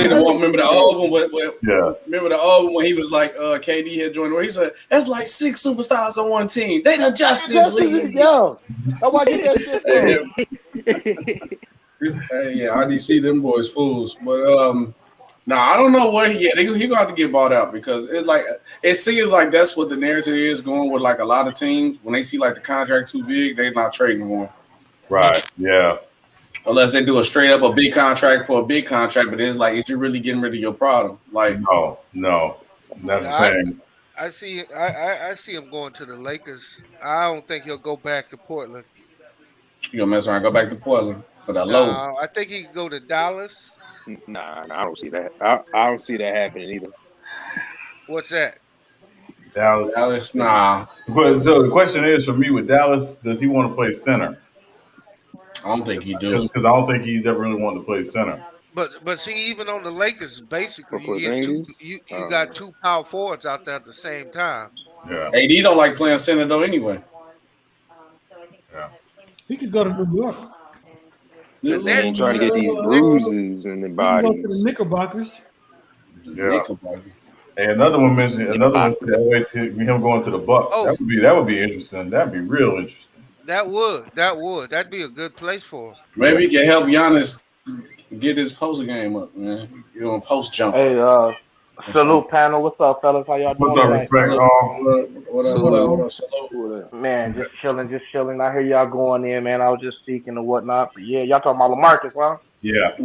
the one? Remember the old one? Yeah. Remember the old one when he was like, KD had joined? Where he said, "That's like 6 superstars on one team. They the Justice League." Yo, that's why I get that shit from. Yeah, RDC, them boys fools. But I don't know what he gonna have to get bought out because it seems like that's what the narrative is going with like a lot of teams when they see like the contract too big, they're not trading for him. Right. Yeah. Unless they do a straight up a big contract for a big contract, but it's like, is you really getting rid of your problem? Like, no, that's the thing. I see him going to the Lakers. I don't think he'll go back to Portland. You gonna mess around, go back to Portland for that low? I think he can go to Dallas. Nah, I don't see that. I don't see that happening either. What's that? Dallas, nah. But so the question is for me with Dallas, does he want to play center? I don't think he do because I don't think he's ever really wanted to play center. But see, even on the Lakers, basically you got two power forwards out there at the same time. Yeah. AD don't like playing center though anyway. Yeah. He could go to New York. He ain't trying to get these bruises in the body. Go to the Knickerbockers. Yeah. And another one said him going to the Bucks. Oh. That would be interesting. That'd be real interesting. That'd be a good place for him. Maybe he can help Giannis get his post game up, man. You know, post jump. Hey, salute panel. What's up, fellas? How y'all doing? What's up, respect all? What up? Man, just chilling. I hear y'all going in, man. I was just speaking and whatnot. But yeah, y'all talking about LaMarcus, huh? Yeah.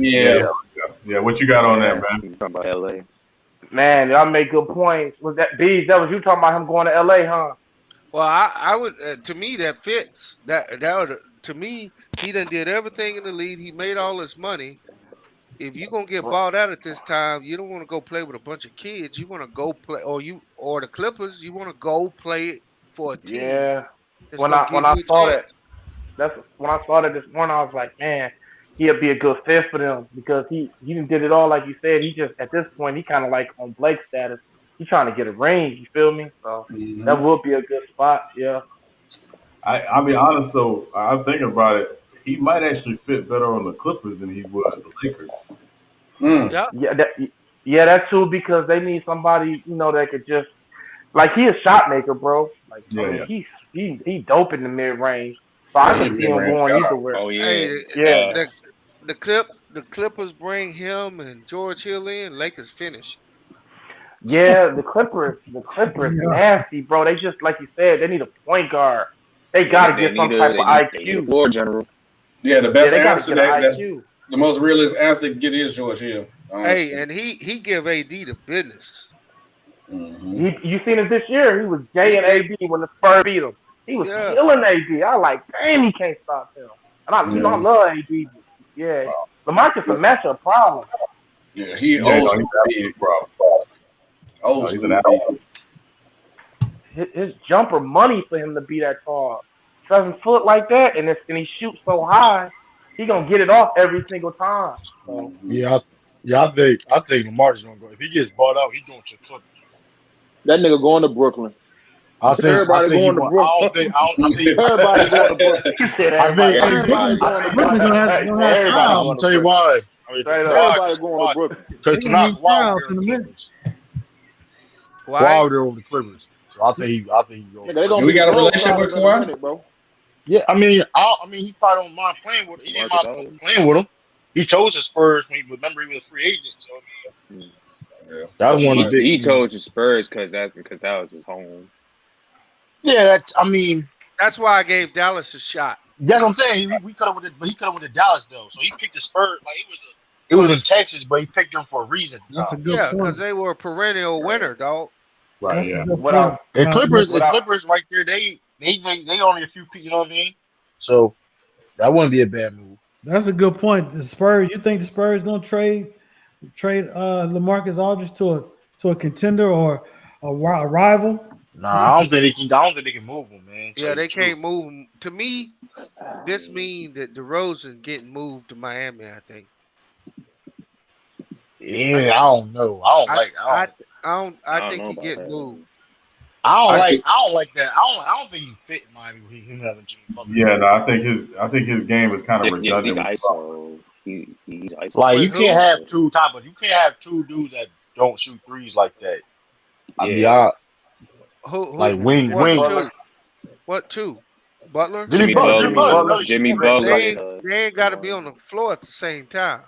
What you got on that, man? You talking about LA? Man, y'all make good points. Was that Bees? That was you talking about him going to LA, huh? Well, I would. To me, that fits. That would. To me, he done did everything in the league. He made all his money. If you're gonna get bought out at this time, you don't want to go play with a bunch of kids. You want to go play, or the Clippers. You want to go play for a team. Yeah. When I saw that this morning, I was like, man, he'll be a good fit for them because he did it all like you said. He just at this point he kind of like on Blake status. He's trying to get a ring. You feel me? So that would be a good spot. Yeah. I'll be honest though. I'm thinking about it. He might actually fit better on the Clippers than he would the Lakers. Yeah, that too because they need somebody that could just like he a shot maker, bro. Like he dope in the mid range. So I can see him going either way. Oh yeah, hey, the Clippers bring him and George Hill in. Lakers finish. Yeah, the Clippers nasty, bro. They just like you said, they need a point guard. They gotta get some type of IQ. Floor general. Yeah, the best answer that's the most realistic answer to get is George Hill. Honestly. Hey, and he give AD the business. Mm-hmm. You seen it this year? He was J and AD when the Spurs beat him. He was killing AD. I like, damn, he can't stop him. And I love AD. Yeah, LaMarcus a matchup problem. Yeah, he old school big problem. Old school. His jumper money for him to be that tall. 7 foot like that, and he shoots so high, he gonna get it off every single time. So. I think Lamar's gonna go. If he gets bought out, he's going to Clippers. That nigga going to Brooklyn. Everybody going to Brooklyn. I don't think everybody going to Brooklyn. Everybody going to tell you why. Everybody going to Brooklyn. Because not Wilder over the Clippers. So I think he goes. Do we got a relationship with Kawhi? Bro. Yeah, I mean, he probably don't mind playing with him. He didn't mind playing with him. He chose the Spurs when he was a free agent. So that was one of the big. He chose the Spurs because that was his home. Yeah, that's why I gave Dallas a shot. That's what I'm saying. He could have went to Dallas though. So he picked the Spurs. Like it was in Texas, but he picked them for a reason. That's a good point. Because they were a perennial winner, dog. Right. Yeah. The Clippers right there. They only a few people. You know what I mean? So that wouldn't be a bad move. That's a good point. The Spurs. You think the Spurs gonna trade LaMarcus Aldridge to a contender or a rival? Nah, I don't think they can move him, man. Yeah, they can't move him. To me, this means that DeRozan getting moved to Miami. I think. Yeah, I don't know. I think he get moved. I don't like that. I don't think he fit in Miami with him having Jimmy Butler. Yeah, no, I think his game is kind of Yeah, he's redundant. ISO. He's ISO. Like With you can't who? have you can't have two dudes that don't shoot threes like that. I mean, Yeah. Who? like wing What wing. two? What two? Butler? Jimmy Jimmy Butler. Yeah, Jimmy Jimmy Butler. Butler Butler. barely shoots Jimmy threes. Butler Like They ain't got to be on the one. floor at the same time.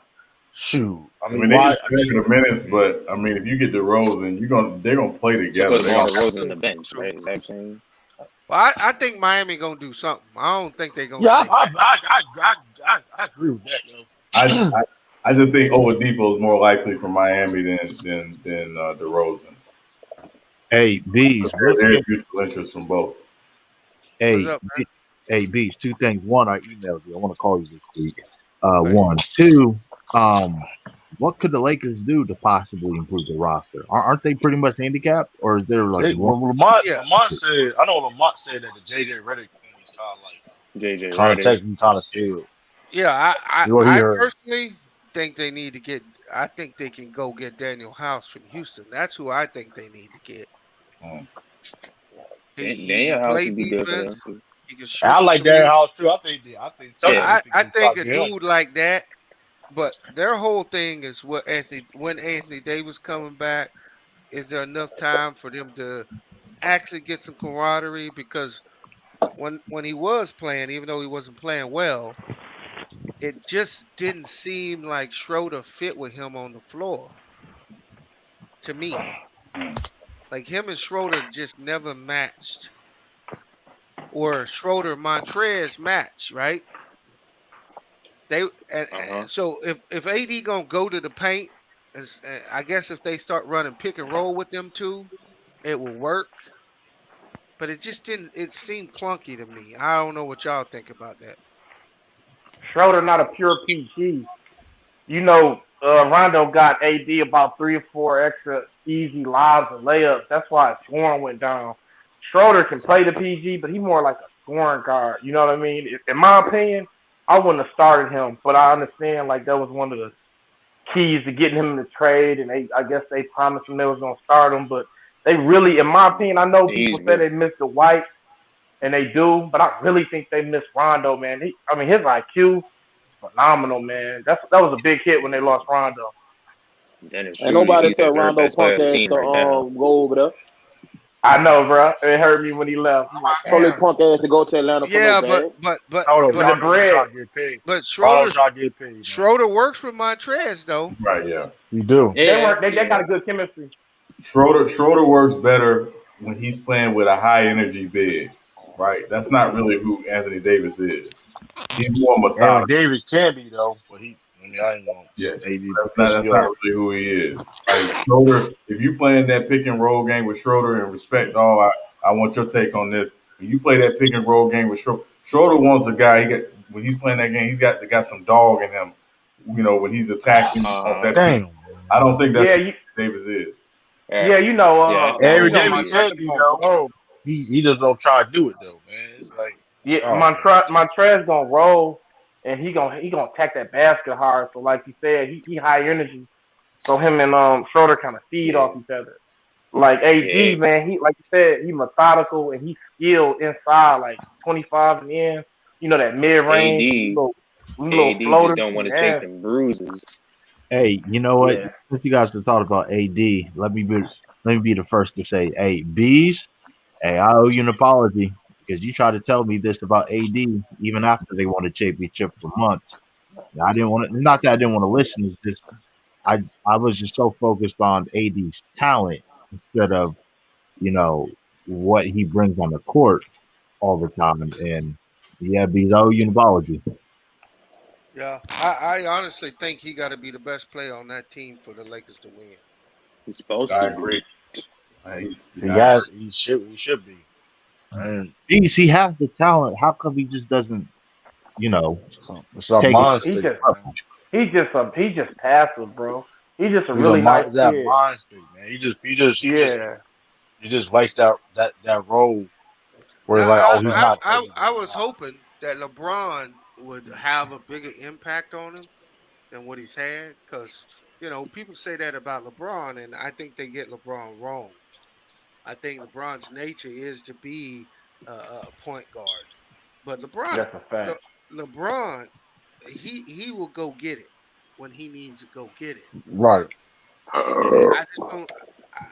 shoot. I I mean, mean, they why? just I share mean, the minutes, but I mean, if you get DeRozan, they're gonna play To together. put They DeMar gonna DeRozan on the bench, True. right? Is that what I'm saying? Well, I think Miami gonna do something. I don't think they're gonna yeah, stay back. I agree with that though. I, I I just think Oladipo is more likely for Miami than DeRozan. Hey, bees. There's mutual interest from both. What's Hey, up, man? hey, bees. Two things. One, I emailed you. I want to call you this week. Okay. One, two. What could the Lakers do to possibly improve the roster? Aren't they pretty much handicapped, or is there like one? Lamont Yeah. said. I know Lamont said that the JJ Redick thing is kind of like JJ kind of Redick. taking kind of sealed. Yeah, What he I heard. personally think they need to get. I think they can go get Daniel House from Houston. That's who I think they need to get. Mm. He Daniel House play would be good for defense. them too. He can And shoot I the like Darren three. House too. I think some Yeah. teams I can think a get him. dude like that. But their whole thing is when Anthony Davis coming back. Is there enough time for them to actually get some camaraderie? Because when he was playing, even though he wasn't playing well, it just didn't seem like Schroeder fit with him on the floor. To me, like him and Schroeder just never matched, or Schroeder Montrez match, right? They so if AD gonna go to the paint, I guess if they start running pick and roll with them two, it will work. But it just didn't. It seemed clunky to me. I don't know what y'all think about that. Schroeder not a pure PG. You know, Rondo got AD about 3 or 4 extra easy lobs and layups. That's why his scoring went down. Schroeder can play the PG, but he's more like a scoring guard. You know what I mean? In my opinion, I wouldn't have started him, but I understand like that was one of the keys to getting him in the trade, and I guess they promised him they was gonna start him, but they really, in my opinion, I know people say they miss the White, and they do, but I really think they miss Rondo, man. His IQ phenomenal, man. That was a big hit when they lost Rondo. And Ain't nobody he's the tell third Rondo best player punk on the ass team to right now. go over there. I know, bro. It hurt me when he left. I'm like, Told his punk ass to go to Atlanta for no Yeah, bag. for the bread. But Rondo trying to get paid. Schroeder works with Montrez though. Right, yeah. You do. They got a good chemistry. Schroeder works better when he's playing with a high energy big. Right, that's not really who Anthony Davis is. He's more Aaron methodical. Davis can be though, but I ain't gonna. Yeah, that's that's not really who he is. Like Schroeder, if you playing that pick and roll game with Schroeder and respect all, I want your take on this. When you play that pick and roll game with Schroeder, Schroeder wants a guy. When he's playing that game, he's got some dog in him. You know, when he's attacking off that. Damn. I don't think that's Yeah, who Davis is. Yeah, you know, Aaron you know Davis can be though. He just don't try to do it though, man. It's like Montrez gonna roll, and he gonna attack that basket hard. So like you said, he high energy. So him and Schroeder kind of feed off each other. Like AD, man, he like you said, he methodical and he's skilled inside, like 25 and in. You know that mid range, little AD floaters. just don't want to take them bruises. Hey, you know what? Yeah. Since you guys are talking about AD, let me be the first to say, hey, bees, hey, I owe you an apology because you tried to tell me this about AD even after they won a championship for months. I didn't want to. Not that I didn't want to listen. It's just I was just so focused on AD's talent instead of what he brings on the court all the time. And yeah, bees, I owe you an apology. Yeah, I honestly think he got to be the best player on that team for the Lakers to win. He's supposed I to agree. He should be. Bees, he has the talent. How come he just doesn't? Take it. He just passive, bro. He's just a really nice kid. That mind state, man. He just likes that role where he's not. I was hoping that LeBron would have a bigger impact on him than what he's had, because people say that about LeBron, and I think they get LeBron wrong. I think LeBron's nature is to be a point guard. But LeBron, That's a fact. LeBron, he will go get it when he needs to go get it. Right. I just don't.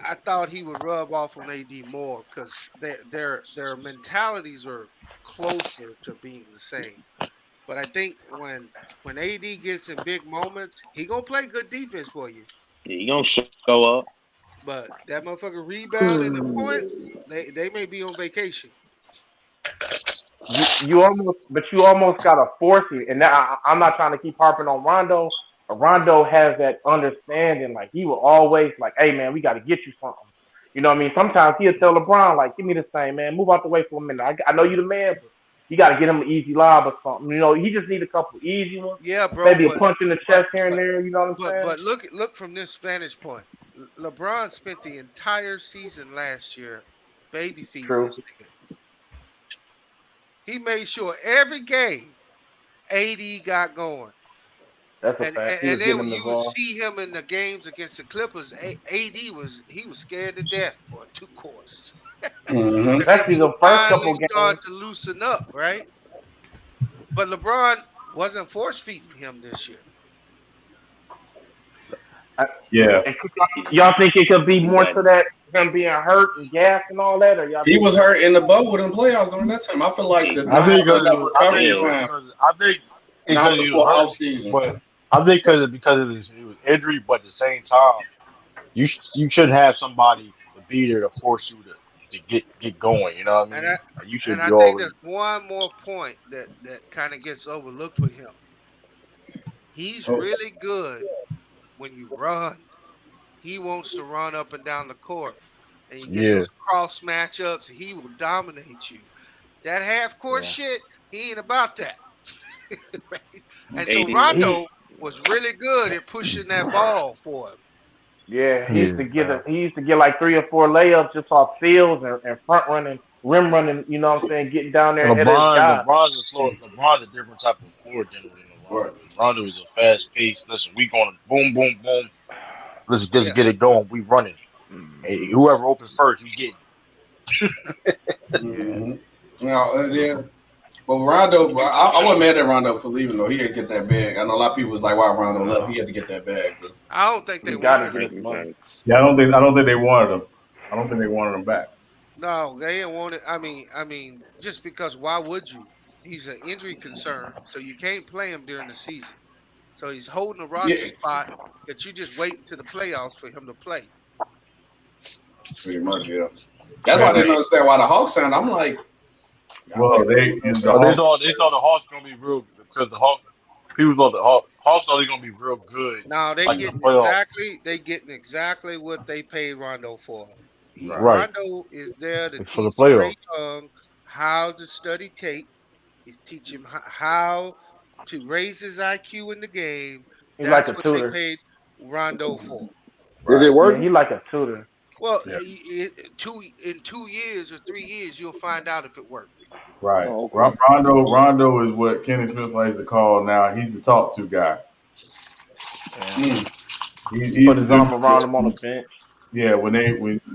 I thought he would rub off on AD more because their mentalities are closer to being the same. But I think when AD gets in big moments, he gonna play good defense for you. He gonna show up. But that motherfucker rebounding the points, they may be on vacation. You almost gotta force it. And now I'm not trying to keep harping on Rondo, but Rondo has that understanding. Like he will always like, hey man, we got to get you something. You know what I mean? Sometimes he'll tell LeBron like, give me this thing, man. Move out the way for a minute. I know you the man, but you got to get him an easy lob or something. You know, he just need a couple easy ones. Yeah, bro. Maybe a punch in the chest here and there. You know what I'm saying? But look from this vantage point. LeBron spent the entire season last year baby feeding this nigga. He made sure every game AD got going. That's a fact. And then when you would see him in the games against the Clippers, AD was scared to death for 2 quarters. Especially the first couple games. Started to loosen up, right? But LeBron wasn't force feeding him this year. Yeah. Y'all think it could be more to that him being hurt and gas and all that, or y'all? He was hurt in the bubble in the playoffs during that time. I feel like I think because he was off season, but I think because of his injury, but at the same time, you should have somebody to be there to force you to get going. You know what I mean? You should. And I think there's one more point that kind of gets overlooked with him. He's really good when you run. He wants to run up and down the court, and you get those cross matchups. He will dominate you. That half court shit, he ain't about that. Right? And so Rondo was really good at pushing that ball for him. Yeah, he used to get like 3 or 4 layups just off fields and front running, rim running. You know what I'm saying? Getting down there. LeBron's a different type of floor general. Rondo is a fast pace. Listen, we going boom, boom, boom. Let's just get it going. We running. Hey, whoever opens first, we get. But Rondo, I wasn't mad at Rondo for leaving though. He had to get that bag. I know a lot of people was like, "Why Rondo left?" He had to get that bag. Bro. I don't think they wanted him. Yeah, I don't think they wanted him. I don't think they wanted him back. No, they didn't want it. I mean, just because why would you? He's an injury concern, so you can't play him during the season. So he's holding a roster spot that you just wait until the playoffs for him to play. Pretty much, yeah. That's why I didn't understand why the Hawks sound. I'm like, well, they thought the Hawks gonna be real because the Hawks. He was on the Hawks. Hawks are gonna be real good. No, they getting exactly what they paid Rondo for. Rondo is there to teach Trae Young how to study tape. He's teaching him how to raise his IQ in the game. He's That's like a what tutor. they paid Rondo for. Did it work? Yeah, he like a tutor. Well, in 2 years or 3 years, you'll find out if it worked. Right. Oh, okay. Rondo is what Kenny Smith likes to call now. He's the talk to guy. He's put his arm around him on the bench. Yeah, when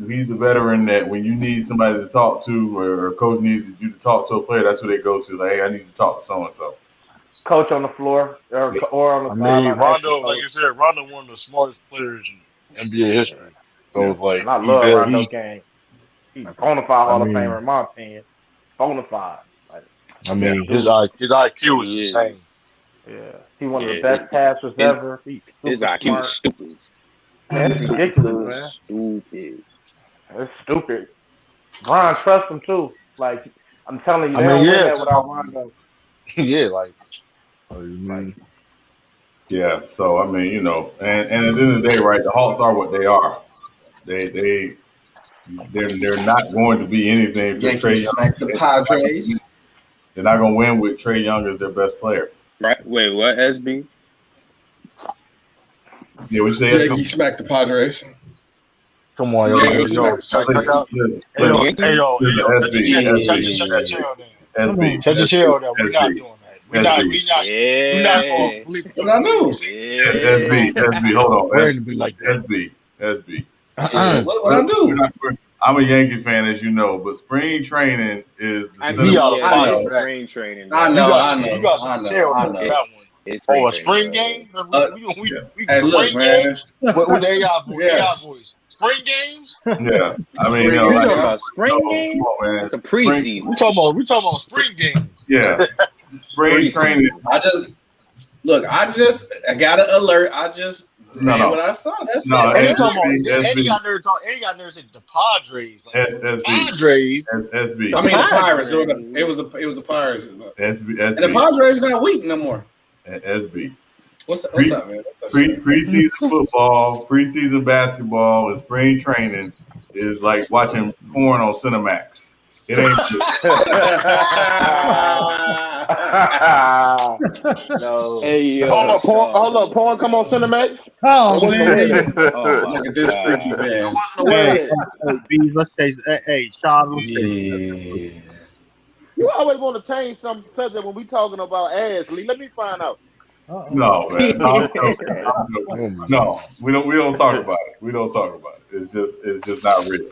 he's the veteran that when you need somebody to talk to or coach needs you to talk to a player, that's who they go to. Like, hey, I need to talk to so and so. Coach on the floor or on the sideline. Rondo, like you said, Rondo one of the smartest players in NBA history. So it's like, and I love Rondo game. He's a bona fide Hall of Famer in my opinion. Bona fide. Like, I mean, his IQ is insane. Yeah, he's one of the best passers ever. His IQ is stupid. That's ridiculous, man. Stupid. It's stupid. Brian trusts him too. Like I'm telling you, they don't win that without Rondo. Yeah, yeah. So I mean, you know, and at the end of the day, right? The Hawks are what they are. They're not going to be anything. Yankees smack the Padres. They're not going to win with Trae Young as their best player. Right? Wait, what? SB? Yeah, what you say? Yankees smack the Padres. Come on, yo. SB. Check the chill there. We're not doing that. We're not going to believe it. I knew. SB, hold on. SB. What I do? I'm a Yankee fan, as you know, but spring training is the He ought to fight spring training. I know. You got some tail on that one. It's a spring game? Hey, look, man. With the AI voice. Spring games? Yeah. I mean, you talking about spring games? It's a preseason. We talking about spring games. Yeah. Spring training. I got an alert. I just what I saw. That's it. And he got nerds at the Padres. Like, Padres. SB. I mean the Pirates. It was the Pirates. SB. And the Padres not weak no more. SB. What's up, man? Preseason football, preseason basketball, and spring training is like watching porn on Cinemax. It ain't no. Hey, hold up, porn come on Cinemax. Oh man! Look at this freaky man. Let's say, hey, Sean. You always want to change some subject when we talking about ass, Lee. Let me find out. No, man. No, we don't talk about it. We don't talk about it. It's just not real.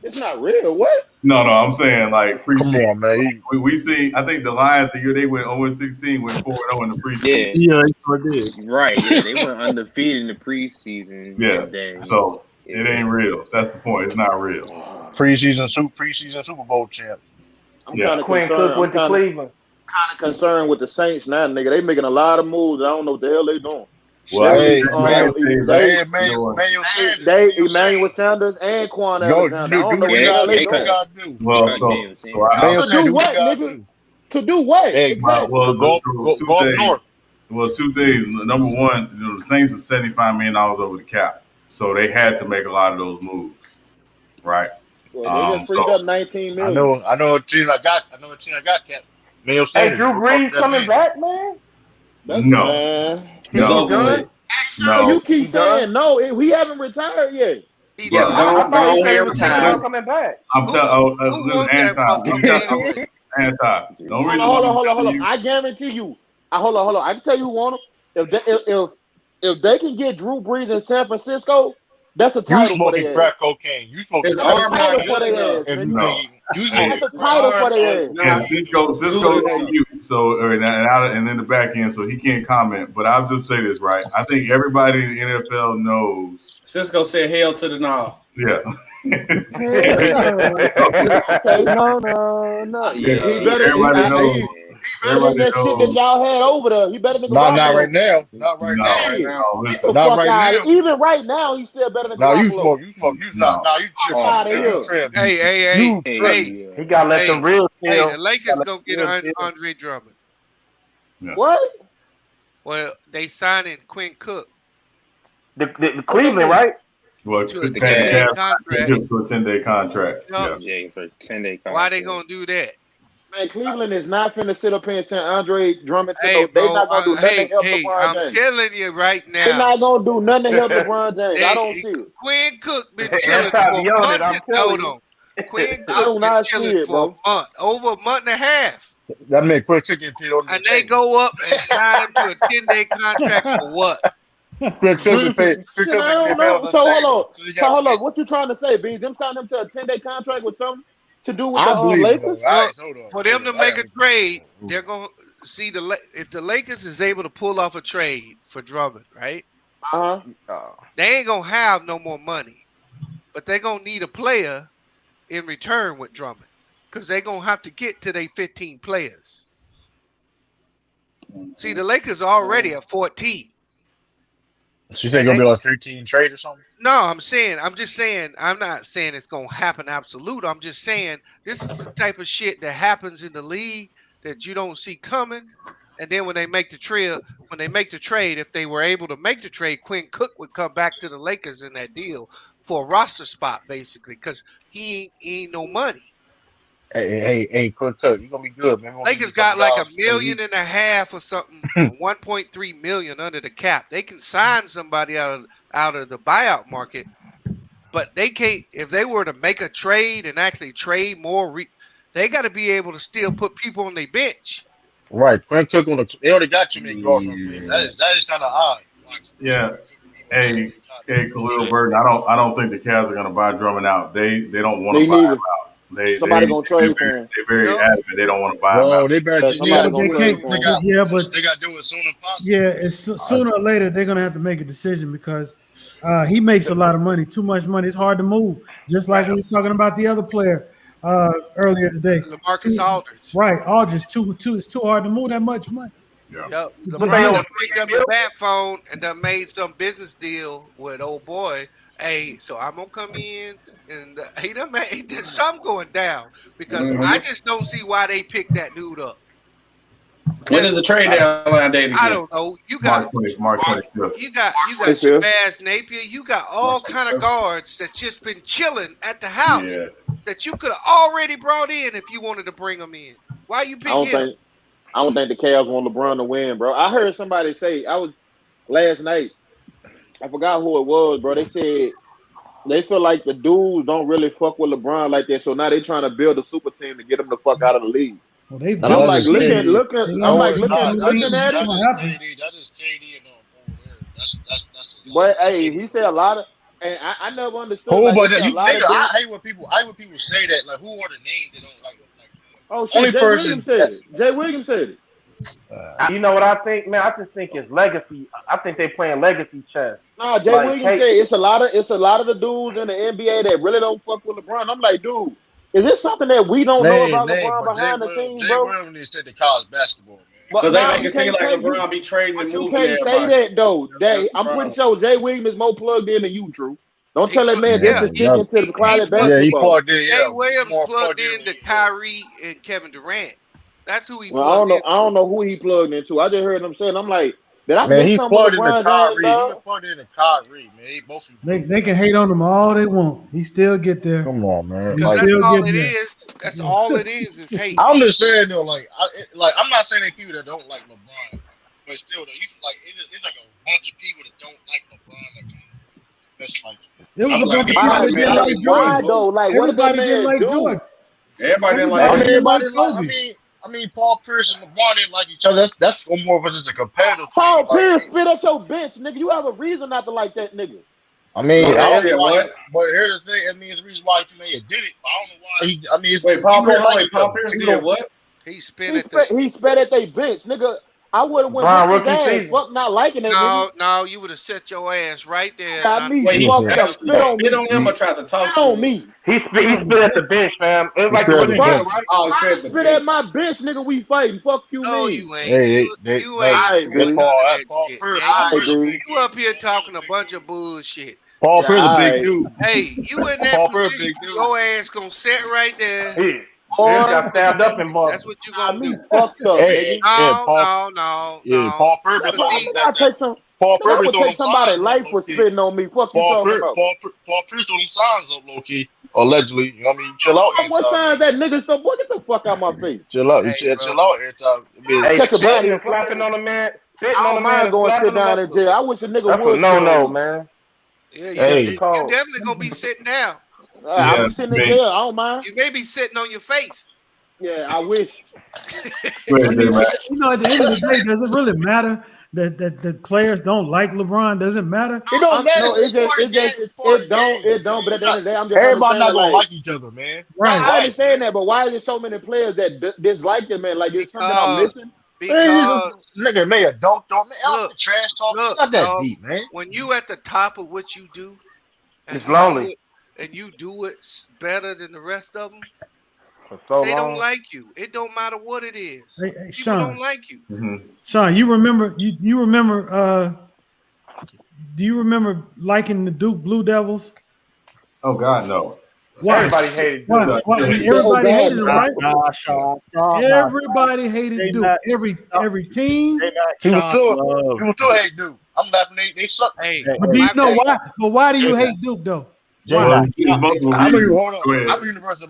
It's not real. What? No, I'm saying like preseason. Come on, man. We see. I think the Lions the year they went 0-16, went 4-0 in the preseason. Yeah, they sure did. Right. Yeah, they went undefeated in the preseason. Yeah. So it ain't real. That's the point. It's not real. Preseason Super Bowl champ. I'm kind of concerned. With the Cleveland. Kind of concerned with the Saints now, nigga. They making a lot of moves. I don't know what the hell they doing. Well, Emmanuel Sanders and Quan Alexander. I don't know what the hell they doing. Well, to do what, nigga? To do what? Well, two things. Number one, the Saints are $75 million over the cap, so they had to make a lot of those moves, right? Well, they just freed up $19 million. I know a team I got cap. Hey, Drew Brees coming back, man? No. No, you keep saying no. We haven't retired yet. Don't retire. Coming back. I'm telling Anti. Hold on. I guarantee you. Hold on. I can tell you who want them. If they can get Drew Brees in San Francisco, that's a title for their ass. Crack cocaine. You smoking his arm not for their ass. That's a title for their ass. Yeah, Cisco's on you. So and in the back end, so he can't comment. But I'll just say this, right? I think everybody in the NFL knows. Cisco said hell to the no. Yeah. Okay, no. Yeah. He better. Everybody knows. Everybody that shit that y'all had over there, he better than not right now. Not right now. Listen, not right now. Even right now, he's still better than. No, you smoke. You not. No, you tripping. Out of here. Hey. He got to let them real Hey, the Lakers go get Andre Drummond. Yeah. What? Well, they signing Quinn Cook. The Cleveland, right? Well, to a 10-day contract. To a 10-day contract. Yeah, for a 10-day contract. Why they gonna do that? Man, Cleveland is not finna sit up here and send Andre Drummond. Hey, they're not gonna do nothing to help LeBron I'm James. telling you right now. They're not gonna do nothing to help LeBron James. I don't see it. Quinn Cook been chilling for a month. Hold on. Quinn Cook been chilling for a month, over a month and a half. That man Quinn Cook getting paid on. And they go up and sign him to a 10-day contract for what? Quinn Cook paid. So hold on. What you trying to say, B? Them sign him to a 10-day contract with something to do with the Lakers? For them to make a trade, they're gonna see if the Lakers is able to pull off a trade for Drummond, right? They ain't gonna have no more money, but they're gonna need a player in return with Drummond, because they're gonna have to get to their 15 players. See, the Lakers are already at 14. So you think gonna be like a 13 trade or something? No, I'm just saying, I'm not saying it's gonna happen absolute. I'm just saying this is the type of shit that happens in the league that you don't see coming. And then when they make the trade, if they were able to make the trade, Quinn Cook would come back to the Lakers in that deal for a roster spot, basically, because he ain't no money. Hey, Quinn Cook, you gonna be good, man. Lakers got like $1.5 million or something, 1.3 million under the cap. They can sign somebody out of the buyout market, but they can't. If they were to make a trade and actually trade more, they got to be able to still put people on their bench. Right, Quinn Cook they already got too many guards on the bench. That is kind of odd. Yeah. Hey, Khalil Burton. I don't think the Cavs are going to buy Drummond out. They don't want to buy him out. Somebody gonna trade for him. They're very adamant. They don't want to buy him No, out. they better. Somebody gonna trade for him. Yeah, but they got to do it soon as possible. yeah, it's sooner or later they're gonna have to make a decision because he makes a lot of money, too much money. It's hard to move. Just like we were talking about the other player earlier today, LaMarcus Aldridge. Right, Aldridge it's too hard to move that much money. Yep. LeBron picked up the bat phone and done made some business deal with old boy. Hey, so I'm gonna come in and he done something going down because I just don't see why they picked that dude up. When is the trade deadline date again? I don't know. You got March 25th. You got Shabazz Napier. You got all kind of guards that's just been chilling at the house that you could have already brought in if you wanted to bring them in. Why you pick him? I don't think the Cavs want LeBron to win, bro. I heard somebody say last night. I forgot who it was, bro. They said they feel like the dudes don't really fuck with LeBron like that, so now they trying to build a super team to get him the fuck out of the league. Well, and I'm like looking at him. That is KD and that's but hey, he said a lot of, and I never understood. I hate when people say that. Like, who are the names that don't like? Oh shit! Jay Williams said it. You know what I think, man? I just think it's legacy. I think they playing legacy chess. Nah, Jay Williams said it's a lot of the dudes in the NBA that really don't fuck with LeBron. I'm like, dude, is this something that we don't know about LeBron behind the scenes, bro? Jay Williams needs to take the college basketball, man. Because they make it seem like LeBron be trading and moving. You can't say that though. I'm pretty sure Jay Williams is more plugged in than you, Drew. Don't tell that man this is getting into the crowded basketball. Yeah, he plugged in. Jay Williams plugged into Kyrie and Kevin Durant. That's who he. Well, I don't know who he plugged into. I just heard him saying. I'm like, did I miss something with LeBron James? He plugged into Kyrie, man. They can hate on him all they want. He still get there. Come on, man. Because that's all it is. That's all it is hate. I'm just saying though, I'm not saying that people that don't like LeBron, but still though, it's like a bunch of people that don't like LeBron. That's like. It was a bunch of people that didn't like Jordan. Though, like everybody didn't like Jordan. Everybody didn't like Jordan. I mean, Paul Pierce and LeBron didn't like each other. That's more of just a competitive. Paul Pierce spit at your bench, nigga. You have a reason not to like that nigga. I mean, I don't know why. But here's the thing. I mean, the reason why he may have did it. I don't know why he. Wait, Paul Pierce did what? He spit at their bench, nigga. I would have went with his ass. Fuck not liking it. No, you would have set your ass right there. Wait, he spit on him or tried to talk to me. He spit at the bench, fam. It was like I spit at my bench, nigga. We fighting. Fuck you, no, me. You ain't. You ain't. You up here talking a bunch of bullshit. Paul Pierce a big dude. Hey, you in that position? Your ass gonna sit right there. Got stabbed up in Boston. That's what you gonna do. Fucked up. No. Paul Pierce. Paul Pierce would take somebody's life for spitting on me. Fuck you talking about. Paul Pierce on them signs up, low key. Allegedly, you know what I mean? Chill out. What signs that nigga? So boy, get the fuck out my face. Chill out. Chill out every time. Check your body and slapping on a man. I don't mind going sit down in jail. I wish a nigga would. No, man. Yeah, you're definitely gonna be sitting down. I'm sitting in jail. I don't mind. You may be sitting on your face. Yeah, I wish. At the end of the day, does it really matter that players don't like LeBron? Does it matter? It don't matter. It don't. But at the end of the day, I'm just everybody not gonna like each other, man. Right. I understand that, but why is there so many players that dislike him, man? Like there's something I'm missing. Because nigga may have dunked on me. Look, trash talk. It's not that deep, man. When you at the top of what you do, it's lonely. And you do it better than the rest of them. They don't like you. It don't matter what it is. Hey, People Sean, don't like you. Mm-hmm. Sean, you remember? You remember? Do you remember liking the Duke Blue Devils? Oh God, no. Why? Everybody hated Duke. Everybody hated him, right? Everybody hated Duke. Every team. People still hate Duke. I'm laughing. They suck. Hey, but do you know why? But why do you hate Duke though? I'm University of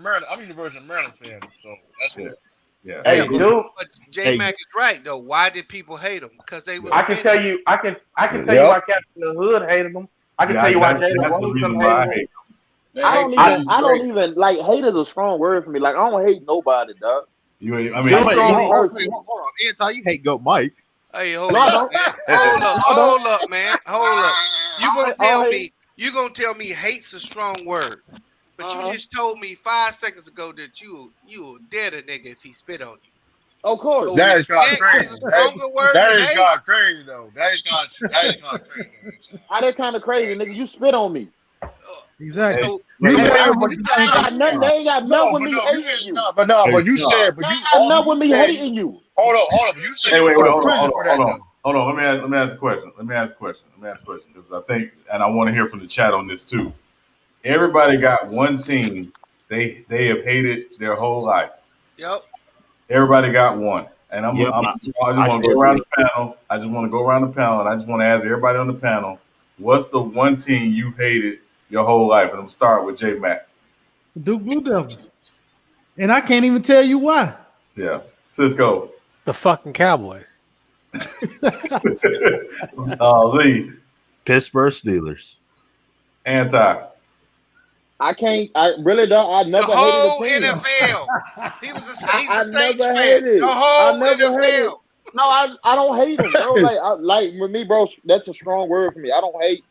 Maryland. I'm University of Maryland fan, so that's what. Yeah. Hey, Duke. But J-Mac is right though. Why did people hate him? Because they were. I can tell you why Captain the Hood hated him. I can tell you why Jalen hated him. I don't even like hate is a strong word for me. Like I don't hate nobody, dog. Hold on. Anti, you hate Goat Mike. Hey, hold up, man. Hold up. You gonna tell me hate's a strong word, but you just told me 5 seconds ago that you would dead a nigga if he spit on you. Of course. So That is kind of respect crazy. is a stronger word That than is hate. kind of crazy though. That is kind of crazy. How that kind of crazy, nigga? You spit on me. Exactly. So, They ain't got No, nothing but with me no, hating you. but you said, They ain't got nothing with me hating you. Hold on. You said Hey, you wait, go to hold prison for that on. though. Hold on. Let me ask a question. Because I think, and I want to hear from the chat on this too. Everybody got one team they have hated their whole life. Yep. Everybody got one. And I just want to go around the panel. I just want to go around the panel, and I just want to ask everybody on the panel, what's the one team you've hated your whole life? And I'm gonna start with J Mac. The Duke Blue Devils. And I can't even tell you why. Yeah. Cisco. The fucking Cowboys. Lee. Pittsburgh Steelers. Anti. I really don't. I never the whole hated a team. NFL. He's a Saints never fan. hated. The whole I never NFL. hated. No, I don't hate them, bro. like with me, bro. That's a strong word for me. I don't hate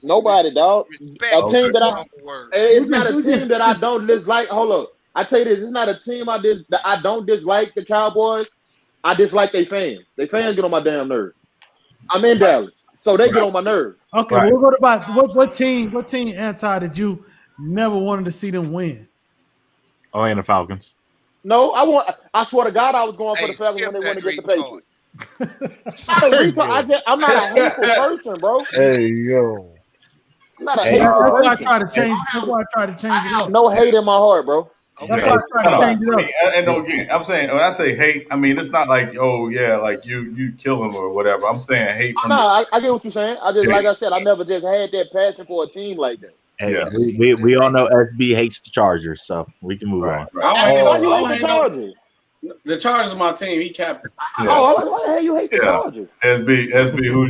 nobody, dog. A team that it's not a team that I don't dislike. Hold up, I tell you this. It's not a team that I don't dislike. The Cowboys. I dislike their fans. Their fans get on my damn nerves. I'm in Dallas, so they get on my nerves. Okay, well, what about what team anti did you never wanted to see them win? Atlanta Falcons. No, I swear to God, I was going for the Falcons when they went to get the Patriots. I'm not a hateful person, bro. Hey yo. I'm not a hateful person. That's why I try to change. That's why I try to change it up. No hate in my heart, bro. That's why I try to change it up. And again, I'm saying when I say hate, I mean it's not like like you kill him or whatever. I'm saying hate from. No, I get what you're saying. I just like I said, I never just had that passion for a team like that. Hey, we all know SB hates the Chargers, so we can move on. Why you hate the Chargers? The Chargers are my team. He capped. Why the hell you hate the Chargers? SB,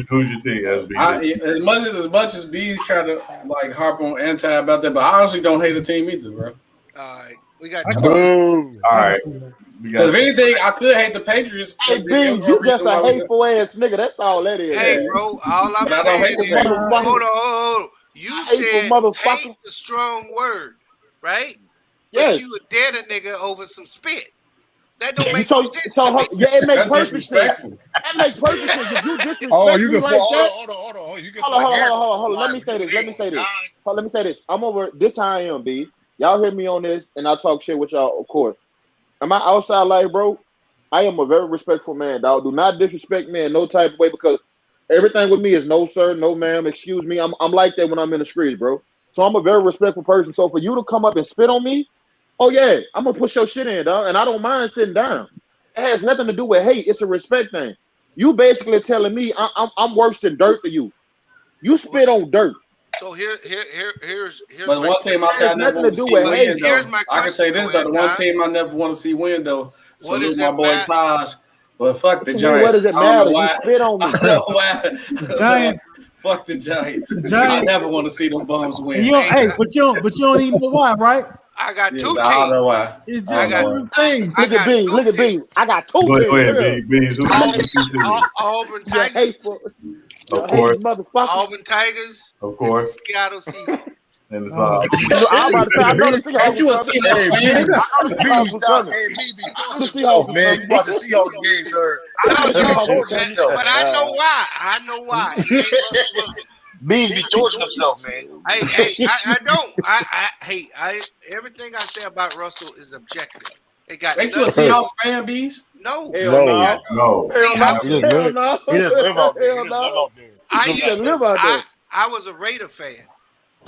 who's your team? SB. As much as B's try to like harp on anti about that, but I honestly don't hate the team either, bro. All right, we got all right. Because if anything, I could hate the Patriots. Hey, B, you just a hateful ass nigga. That's all that is. Hey, bro, all I'm saying is, hold on. You said hate's a strong word, right? Yes. But you would dead a nigga over some spit. That don't make no sense to me. Yeah, it makes perfect sense. That makes perfect sense. If you disrespect me like that, hold on. Let me say this. I'm over. This how I am, B. Y'all hear me on this, and I talk shit with y'all, of course. Am I outside life, bro? I am a very respectful man, dog. Do not disrespect me in no type of way because everything with me is no sir, no ma'am, excuse me. I'm like that when I'm in the streets, bro. So I'm a very respectful person. So for you to come up and spit on me, oh yeah, I'm gonna push your shit in, dog, and I don't mind sitting down. It has nothing to do with hate. It's a respect thing. You basically telling me I'm worse than dirt to you. You spit on dirt. So here's but one team I say I never want to see win, though. I can say this, though. The one team I never want to see win, though. Salute my boy Taj. But fuck the Giants. What does it matter? You spit on me. I don't know why. Giants. Fuck the Giants. I never want to see them bums win. But you don't even know why, right? I got two teams. I don't know why. It's I got two things. Look at B. I got two teams. Go ahead, B. Auburn Tigers. Of course. Auburn Tigers. Of course. Seattle Seahawks. And it's I'm about to say, I know the Seahawks. Ain't you a Seahawks fan? Man, you about to see all the games, sir. But I know why. Beans be torching himself, man. I don't. Everything I say about Russell is objective. It got. Ain't you a Seahawks fan, Bees? No. No. He doesn't live out there. I was a Raider fan.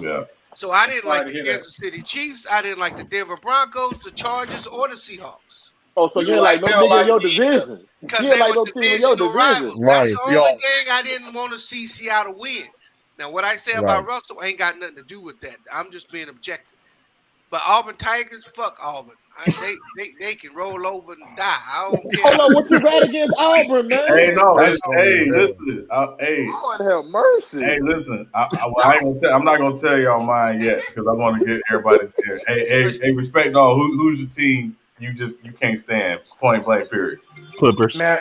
Yeah. So I didn't like the Kansas City Chiefs. I didn't like the Denver Broncos, the Chargers, or the Seahawks. Oh, so you're like no nigga in your division. Because they were divisional rivals. That's the only thing I didn't want to see Seattle win. Now, what I say about Russell ain't got nothing to do with that. I'm just being objective. But Auburn Tigers, fuck Auburn. They can roll over and die. I don't care. Hold on, what you got against Auburn, man? Listen. Lord have mercy. Hey, listen. I'm not gonna tell y'all mine yet because I want to get everybody's here. Hey, respect all. Who's your team? You can't stand. Point blank. Period. Clippers. Man,